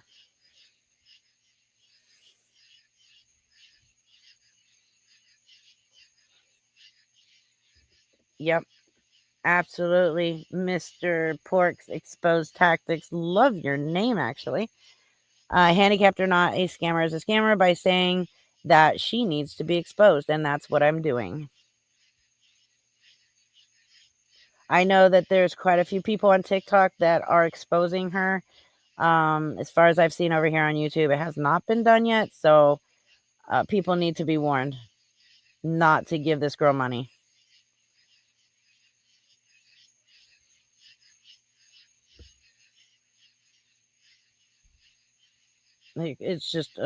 Yep. Absolutely. Mr. Pork's exposed tactics. Love your name, actually. Handicapped or not, a scammer is a scammer by saying that she needs to be exposed, and that's what I'm doing. I know that there's quite a few people on TikTok that are exposing her. As far as I've seen over here on YouTube, it has not been done yet, so people need to be warned not to give this girl money. Like, it's just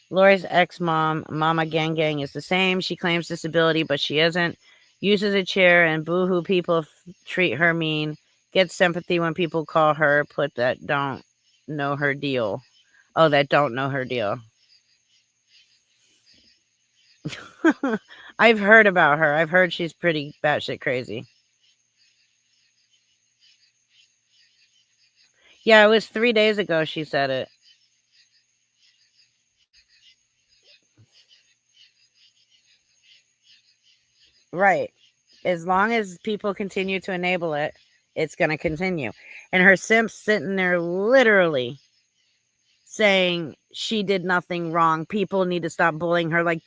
Lori's ex-mom, Mama Gang Gang, is the same. She claims disability, but she isn't. Uses a chair and boohoo people treat her mean. Gets sympathy when people call her. Put that don't know her deal. Oh, that don't know her deal. I've heard about her. I've heard she's pretty batshit crazy. Yeah, it was 3 days ago she said it. Right. As long as people continue to enable it, it's going to continue. And her simps sitting there literally saying she did nothing wrong. People need to stop bullying her. Like,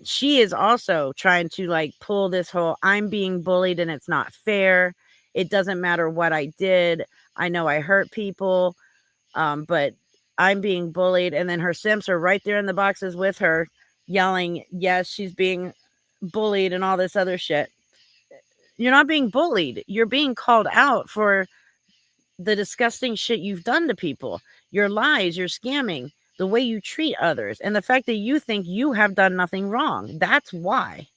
she is also trying to like pull this whole I'm being bullied and it's not fair. It doesn't matter what I did. I know I hurt people, but I'm being bullied. And then her simps are right there in the boxes with her yelling, yes, she's being bullied and all this other shit. You're not being bullied. You're being called out for the disgusting shit you've done to people, your lies, your scamming, the way you treat others, and the fact that you think you have done nothing wrong. That's why.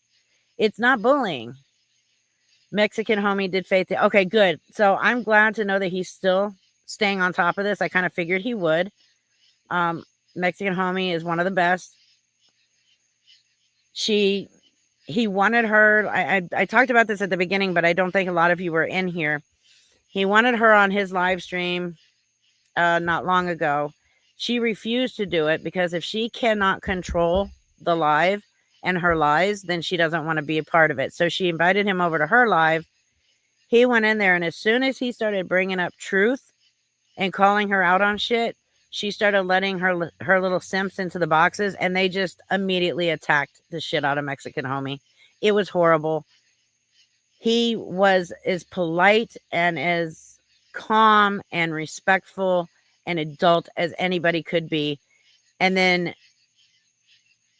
It's not bullying. Mexican homie did Faith. Okay, good. So I'm glad to know that he's still staying on top of this. I kind of figured he would. Mexican homie is one of the best. He wanted her. I talked about this at the beginning, but I don't think a lot of you were in here. He wanted her on his live stream not long ago. She refused to do it because if she cannot control the live and her lies, then she doesn't want to be a part of it. So she invited him over to her live. He went in there, and as soon as he started bringing up truth and calling her out on shit, she started letting her little simps into the boxes, and they just immediately attacked the shit out of Mexican homie. It was horrible. He was as polite and as calm and respectful and adult as anybody could be. And then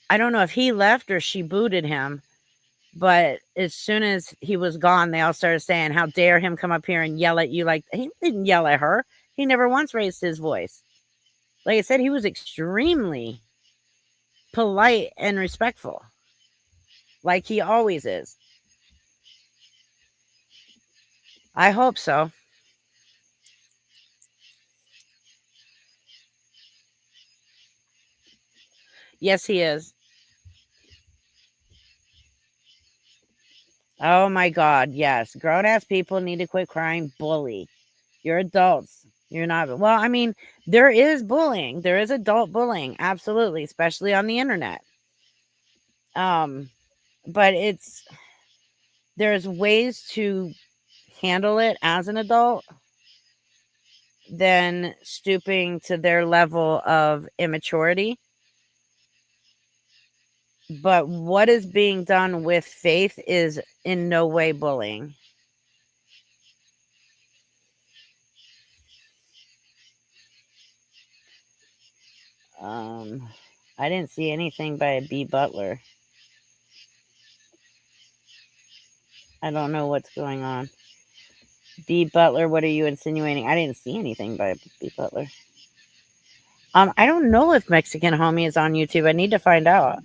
I don't know if he left or she booted him, but as soon as he was gone, they all started saying, how dare him come up here and yell at you. Like, he didn't yell at her. He never once raised his voice. Like I said, he was extremely polite and respectful, like he always is. I hope so. Yes, he is. Oh my God, yes. Grown-ass people need to quit crying bully. You're adults. You're not. Well, I mean, there is bullying. There is adult bullying. Absolutely. Especially on the internet. But there's ways to handle it as an adult than stooping to their level of immaturity. But what is being done with Faith is in no way bullying. I didn't see anything by a B. Butler. I don't know what's going on. B. Butler, what are you insinuating? I didn't see anything by B. Butler. I don't know if Mexican homie is on YouTube. I need to find out.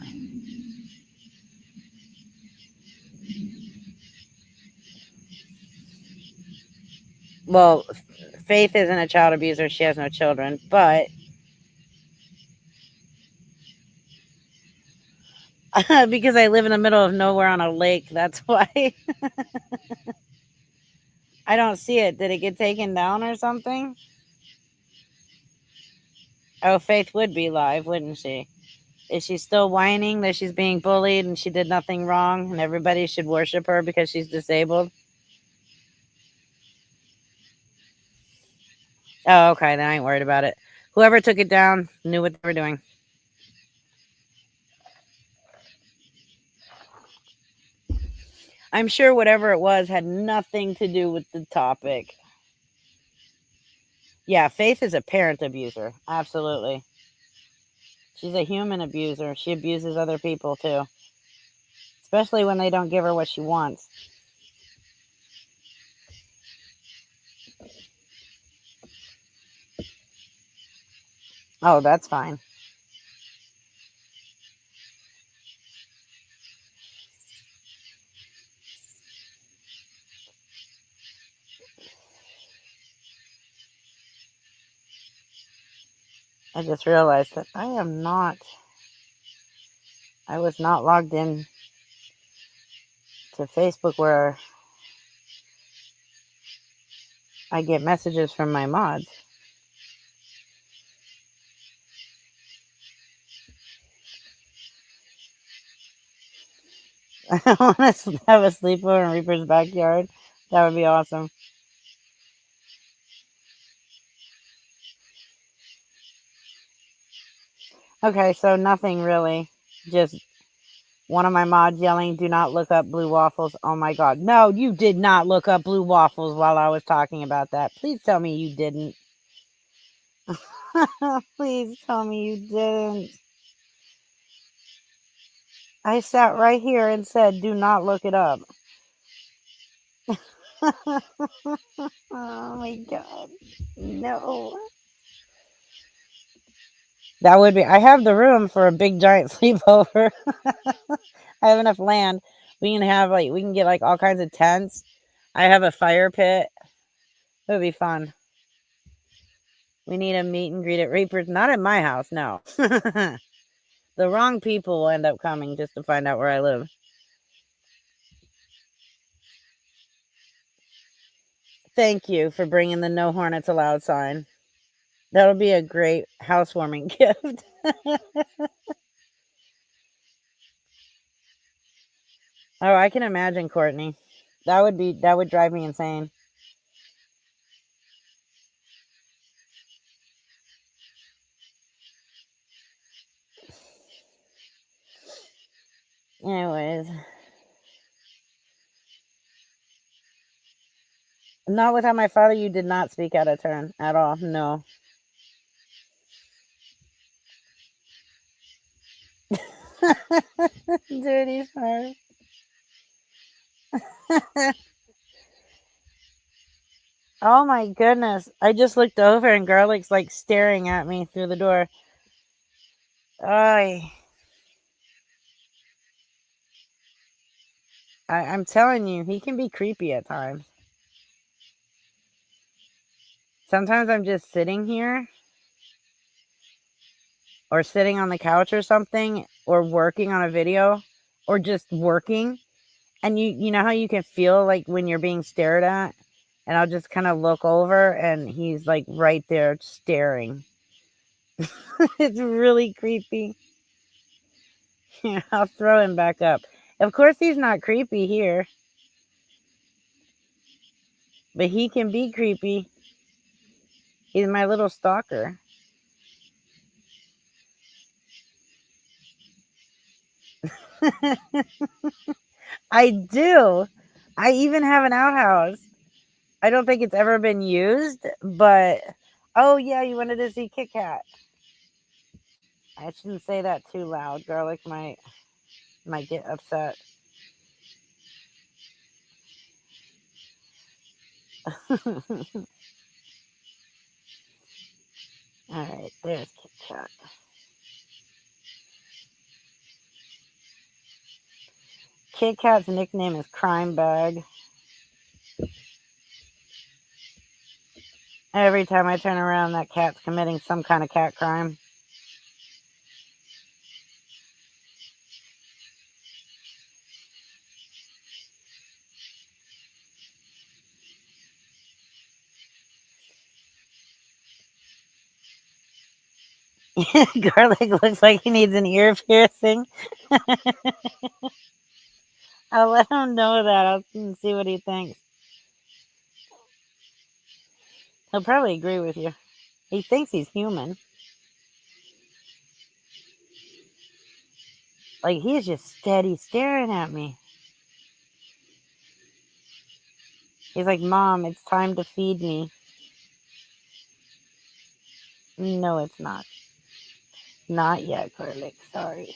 Well, Faith isn't a child abuser. She has no children, but because I live in the middle of nowhere on a lake, that's why. I don't see it. Did it get taken down or something? Oh, Faith would be live, wouldn't she? Is she still whining that she's being bullied and she did nothing wrong and everybody should worship her because she's disabled? Oh, okay. Then I ain't worried about it. Whoever took it down knew what they were doing. I'm sure whatever it was had nothing to do with the topic. Yeah, Faith is a parent abuser. Absolutely. She's a human abuser. She abuses other people too. Especially when they don't give her what she wants. Oh, that's fine. I just realized that I was not logged in to Facebook where I get messages from my mods. I want to have a sleepover in Reaper's backyard. That would be awesome. Okay, so nothing really. Just one of my mods yelling, do not look up blue waffles. Oh my God. No, you did not look up blue waffles while I was talking about that. Please tell me you didn't. Please tell me you didn't. I sat right here and said, do not look it up. Oh my god. No. That would be. I have the room for a big giant sleepover. I have enough land. We can have we can get all kinds of tents. I have a fire pit. It would be fun. We need a meet and greet at Reaper's. Not at my house, no. The wrong people will end up coming just to find out where I live. Thank you for bringing the No Hornets Allowed sign. That'll be a great housewarming gift. Oh, I can imagine, Courtney. That would drive me insane. Anyways. Not without my father, you did not speak out of turn at all. No. Dirty Smurf. Oh my goodness. I just looked over and Garlic's staring at me through the door. I'm telling you, he can be creepy at times. Sometimes I'm just sitting here or sitting on the couch or something or working on a video or just working. And you know how you can feel when you're being stared at? And I'll just kind of look over and he's right there staring. It's really creepy. Yeah, I'll throw him back up. Of course, he's not creepy here. But he can be creepy. He's my little stalker. I do. I even have an outhouse. I don't think it's ever been used, but oh yeah, you wanted to see Kit Kat. I shouldn't say that too loud. Garlic might get upset. All right, there's Kit Kat. Kit Kat's nickname is Crime Bag. Every time I turn around, that cat's committing some kind of cat crime. Garlic looks like he needs an ear piercing. I'll let him know that. I'll see what he thinks. He'll probably agree with you. He thinks he's human. He's just steady staring at me. He's like, Mom, it's time to feed me. No, it's not. Not yet, Garlic. Sorry.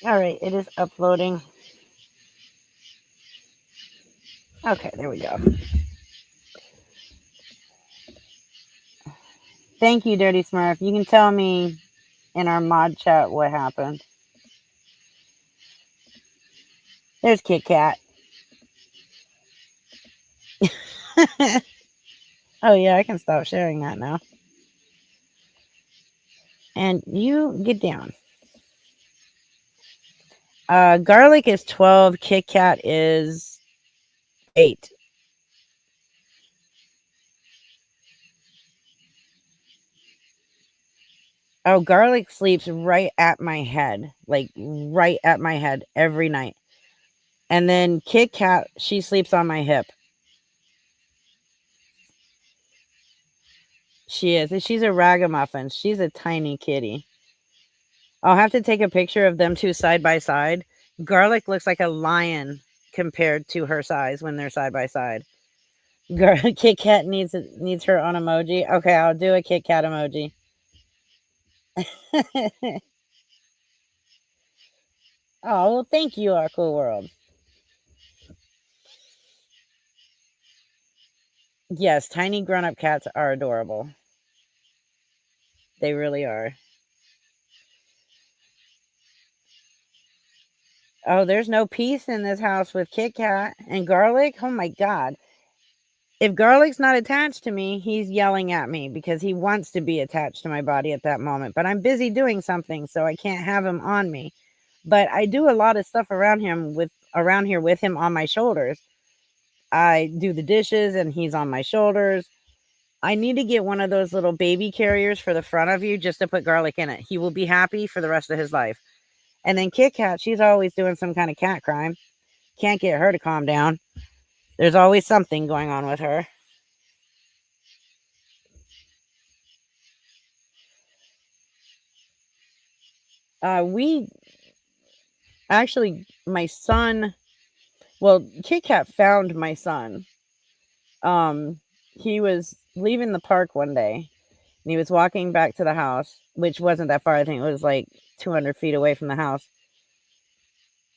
All right, it is uploading. Okay, there we go. Thank you, Dirty Smurf. You can tell me in our mod chat what happened. There's Kit Kat. Oh, yeah, I can stop sharing that now. And you get down. Garlic is 12. Kit Kat is 8. Oh, Garlic sleeps right at my head. Right at my head every night. And then Kit Kat, she sleeps on my hip. She is. And she's a ragamuffin. She's a tiny kitty. I'll have to take a picture of them two side by side. Garlic looks like a lion compared to her size when they're side by side. Kit Kat needs her own emoji. Okay, I'll do a Kit Kat emoji. Oh, well, thank you, our cool world. Yes, tiny grown-up cats are adorable. They really are. Oh, there's no peace in this house with Kit Kat and Garlic. Oh my God. If Garlic's not attached to me, he's yelling at me because he wants to be attached to my body at that moment. But I'm busy doing something, so I can't have him on me. But I do a lot of stuff around here with him on my shoulders. I do the dishes and he's on my shoulders. I need to get one of those little baby carriers for the front of you just to put Garlic in it. He will be happy for the rest of his life. And then Kit Kat, she's always doing some kind of cat crime. Can't get her to calm down. There's always something going on with her. We actually, my son, well, Kit Kat found my son. He was leaving the park one day and he was walking back to the house, which wasn't that far. I think it was like 200 feet away from the house.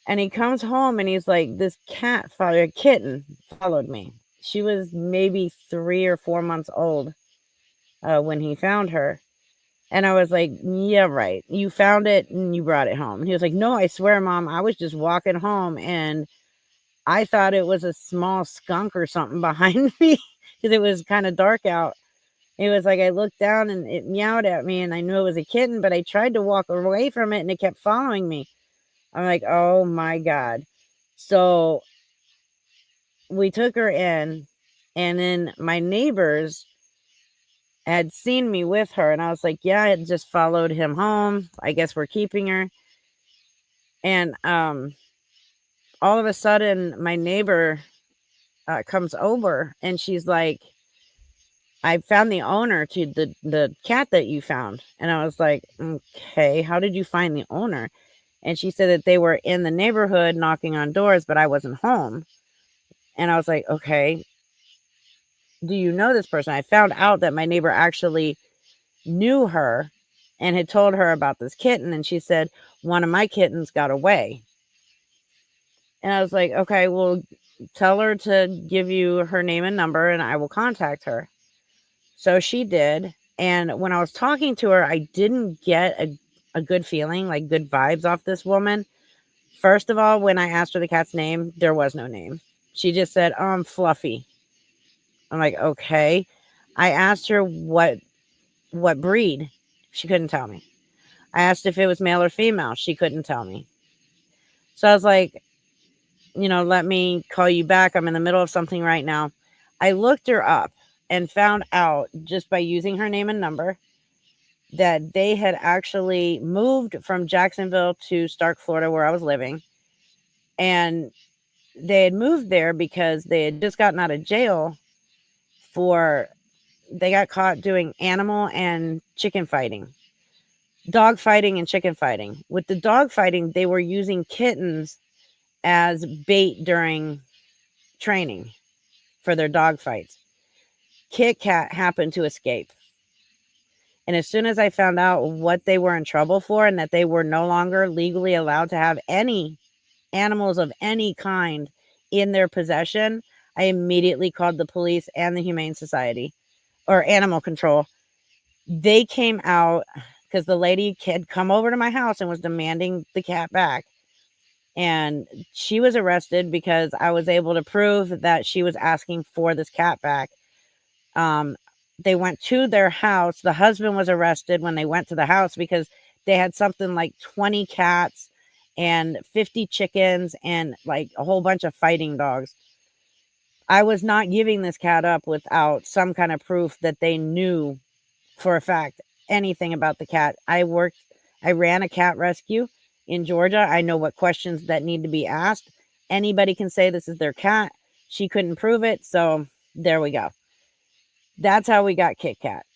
And he comes home and he's like, this kitten followed me. She was maybe 3 or 4 months old when he found her. And I was like, yeah, right. You found it and you brought it home. And he was like, no, I swear, Mom, I was just walking home and I thought it was a small skunk or something behind me because it was kind of dark out. It was like I looked down and it meowed at me and I knew it was a kitten, but I tried to walk away from it and it kept following me. I'm like, oh my God. So we took her in, and then my neighbors had seen me with her, and I was like, yeah, I had just followed him home. I guess we're keeping her. And all of a sudden, my neighbor comes over, and she's like, I found the owner to the cat that you found. And I was like, okay, how did you find the owner? And she said that they were in the neighborhood knocking on doors, but I wasn't home. And I was like, okay, do you know this person? I found out that my neighbor actually knew her and had told her about this kitten. And she said, one of my kittens got away. And I was like, okay, well, tell her to give you her name and number and I will contact her. So she did. And when I was talking to her, I didn't get a good feeling, like good vibes off this woman. First of all, when I asked her the cat's name, there was no name. She just said, Fluffy. I'm like, okay. I asked her what breed. She couldn't tell me. I asked if it was male or female. She couldn't tell me. So I was like, let me call you back. I'm in the middle of something right now. I looked her up and found out just by using her name and number that they had actually moved from Jacksonville to Stark, Florida, where I was living. And they had moved there because they had just gotten out of jail they got caught doing animal and chicken fighting. Dog fighting and chicken fighting. With the dog fighting, they were using kittens as bait during training for their dog fights. Kit Kat happened to escape. And as soon as I found out what they were in trouble for and that they were no longer legally allowed to have any animals of any kind in their possession, I immediately called the police and the Humane Society or animal control. They came out because the lady had come over to my house and was demanding the cat back. And she was arrested because I was able to prove that she was asking for this cat back. They went to their house. The husband was arrested when they went to the house because they had something like 20 cats and 50 chickens and like a whole bunch of fighting dogs. I was not giving this cat up without some kind of proof that they knew for a fact anything about the cat. I ran a cat rescue in Georgia. I know what questions that need to be asked. Anybody can say this is their cat. She couldn't prove it. So there we go. That's how we got Kit Kat.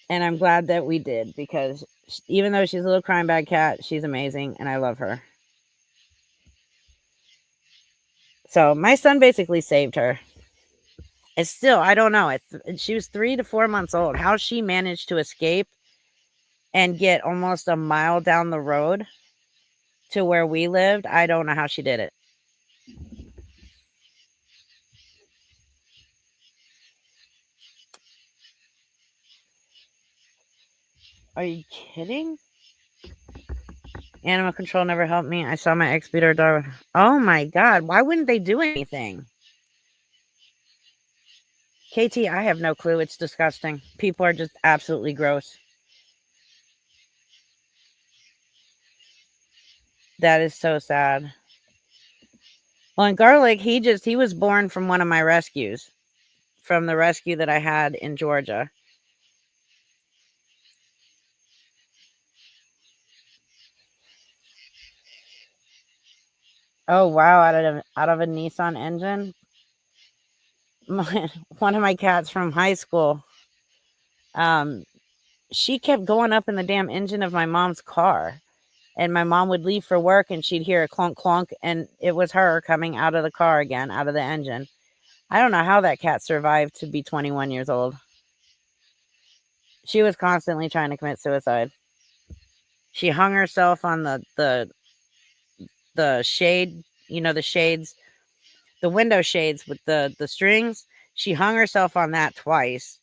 And I'm glad that we did because even though she's a little crime bag cat, she's amazing and I love her. So my son basically saved her. It's still, I don't know. She was 3 to 4 months old. How she managed to escape and get almost a mile down the road to where we lived. I don't know how she did it. Are you kidding? Animal control never helped me. I saw my ex beat her dog. Oh my God. Why wouldn't they do anything? KT, I have no clue. It's disgusting. People are just absolutely gross. That is so sad. Well, and Garlic, he was born from one of my rescues, from the rescue that I had in Georgia. Oh wow, out of a Nissan engine. One of my cats from high school, she kept going up in the damn engine of my mom's car. And my mom would leave for work and she'd hear a clunk clunk, and it was her coming out of the car again, out of the engine. I don't know how that cat survived to be 21 years old. She was constantly trying to commit suicide. She hung herself on the shade, the shades, the window shades with the strings. She hung herself on that twice.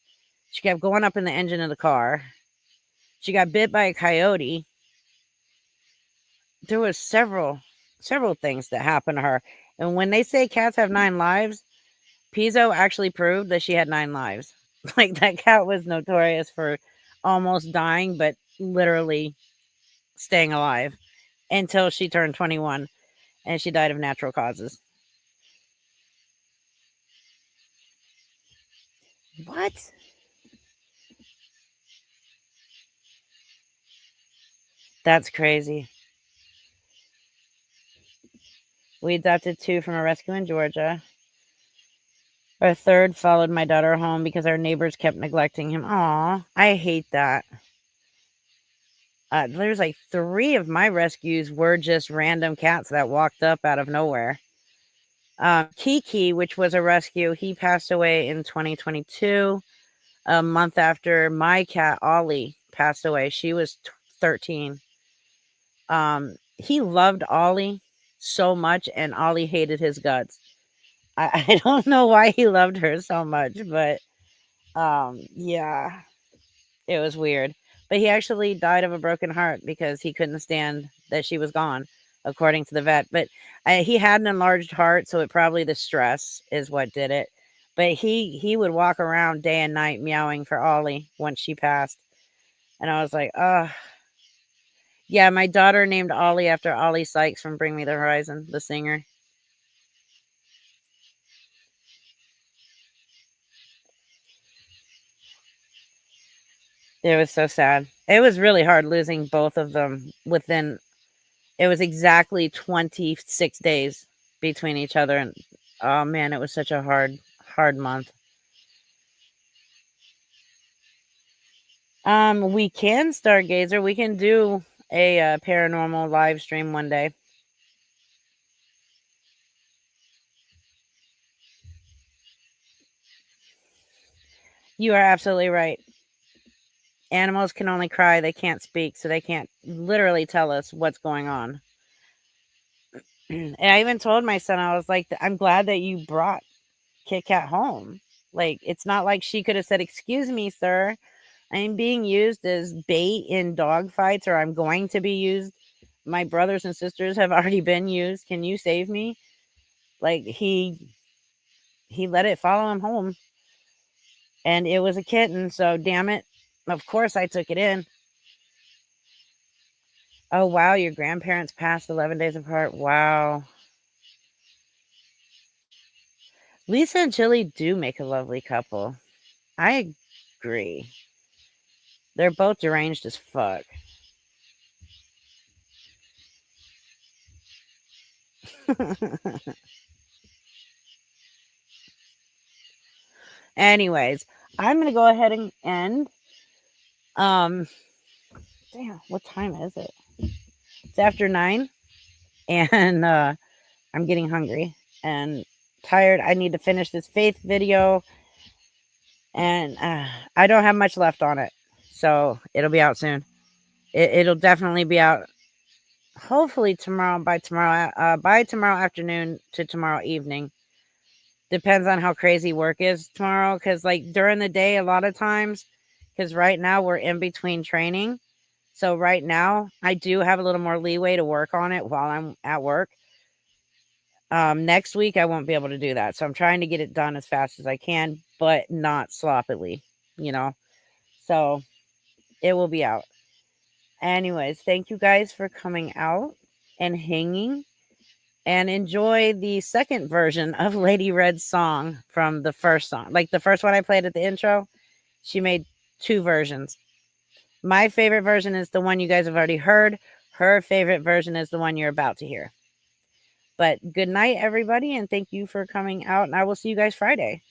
She kept going up in the engine of the car. She got bit by a coyote. There was several things that happened to her. And when they say cats have 9 lives, Pizzo actually proved that she had 9 lives. Like, that cat was notorious for almost dying, but literally staying alive until she turned 21 and she died of natural causes. What? That's crazy. We adopted 2 from a rescue in Georgia. Our third followed my daughter home because our neighbors kept neglecting him. Aw, I hate that. There's like 3 of my rescues were just random cats that walked up out of nowhere. Kiki, which was a rescue, he passed away in 2022, a month after my cat Ollie passed away. She was 13. He loved Ollie so much, and Ollie hated his guts. I don't know why he loved her so much, but yeah, it was weird. But he actually died of a broken heart because he couldn't stand that she was gone, according to the vet. But he had an enlarged heart, so it probably the stress is what did it. But he would walk around day and night meowing for Ollie once she passed. And I was like, oh. Yeah, my daughter named Ollie after Ollie Sykes from Bring Me the Horizon, the singer. It was so sad. It was really hard losing both of them within, it was exactly 26 days between each other. And oh man, it was such a hard month. We can, Stargazer. We can do a paranormal live stream one day. You are absolutely right. Animals can only cry. They can't speak, so they can't literally tell us what's going on. And I even told my son, I was like, I'm glad that you brought Kit Kat home. Like, it's not like she could have said, excuse me, sir, I'm being used as bait in dog fights, or I'm going to be used. My brothers and sisters have already been used. Can you save me? Like, he let it follow him home. And it was a kitten, so damn it. Of course I took it in. Oh, wow, your grandparents passed 11 days apart. Wow. Lisa and Chili do make a lovely couple. I agree. They're both deranged as fuck. Anyways, I'm going to go ahead and end. Damn, what time is it? It's after 9. And I'm getting hungry and tired. I need to finish this faith video. And I don't have much left on it. So it'll be out soon. It'll definitely be out. Hopefully by tomorrow afternoon to tomorrow evening. Depends on how crazy work is tomorrow. Because like during the day, a lot of times, because right now we're in between training. So right now I do have a little more leeway to work on it while I'm at work. Next week I won't be able to do that. So I'm trying to get it done as fast as I can, but not sloppily, So it will be out. Anyways, thank you guys for coming out and hanging, and enjoy the second version of Lady Red's song from the first song. Like the first one I played at the intro, she made 2 versions. My favorite version is the one you guys have already heard. Her favorite version is the one you're about to hear. But good night, everybody, and thank you for coming out, and I will see you guys Friday.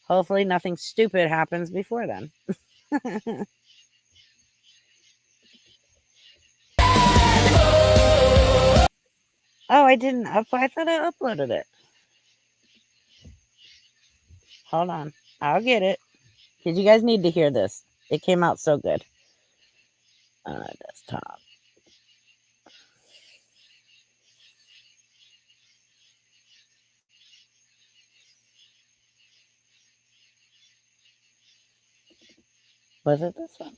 Hopefully nothing stupid happens before then. Oh, I didn't I thought I uploaded it. Hold on. I'll get it. Because you guys need to hear this. It came out so good. Desktop. Was it this one?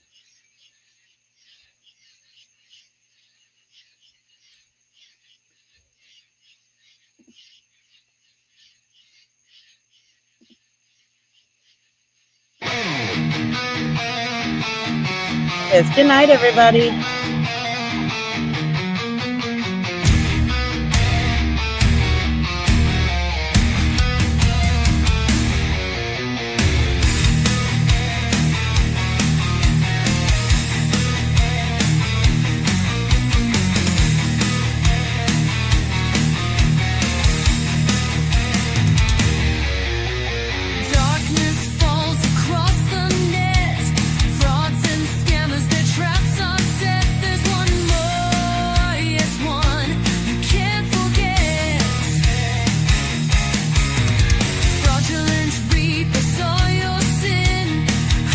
Yes. Good night, everybody. Darkness falls across the net. Frauds and scammers, their traps are set. There's one more, yes, one you can't forget. Fraudulent reapers saw your sin,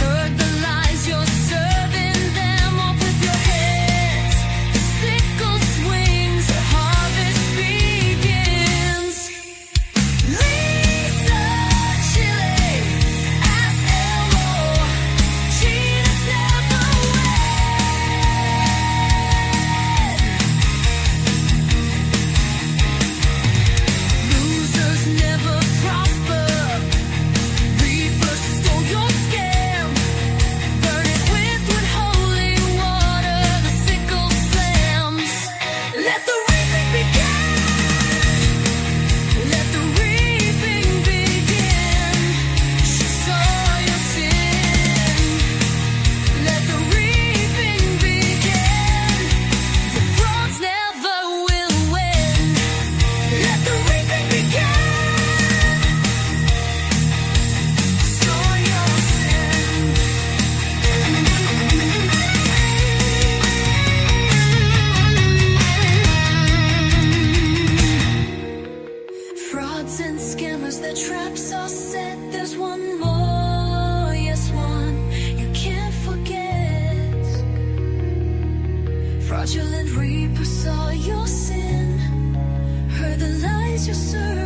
heard the lies you're serving them off with your heads. The sickle swings, the harvest begins. Lisa Chile, ask Elmo, cheaters never win. Losers never prosper. Reapers stole your scam. Burn it with holy water. The sickle slams. Let the reaping begin. Let the reaping begin. She saw your sin. Let the reaping begin. The frauds never will win. Let the reaping begin. Saw your sin. Frauds and scammers, their traps are set. There's one more, yes, one you can't forget. Fraudulent reapers saw your sin, heard the lies you serve.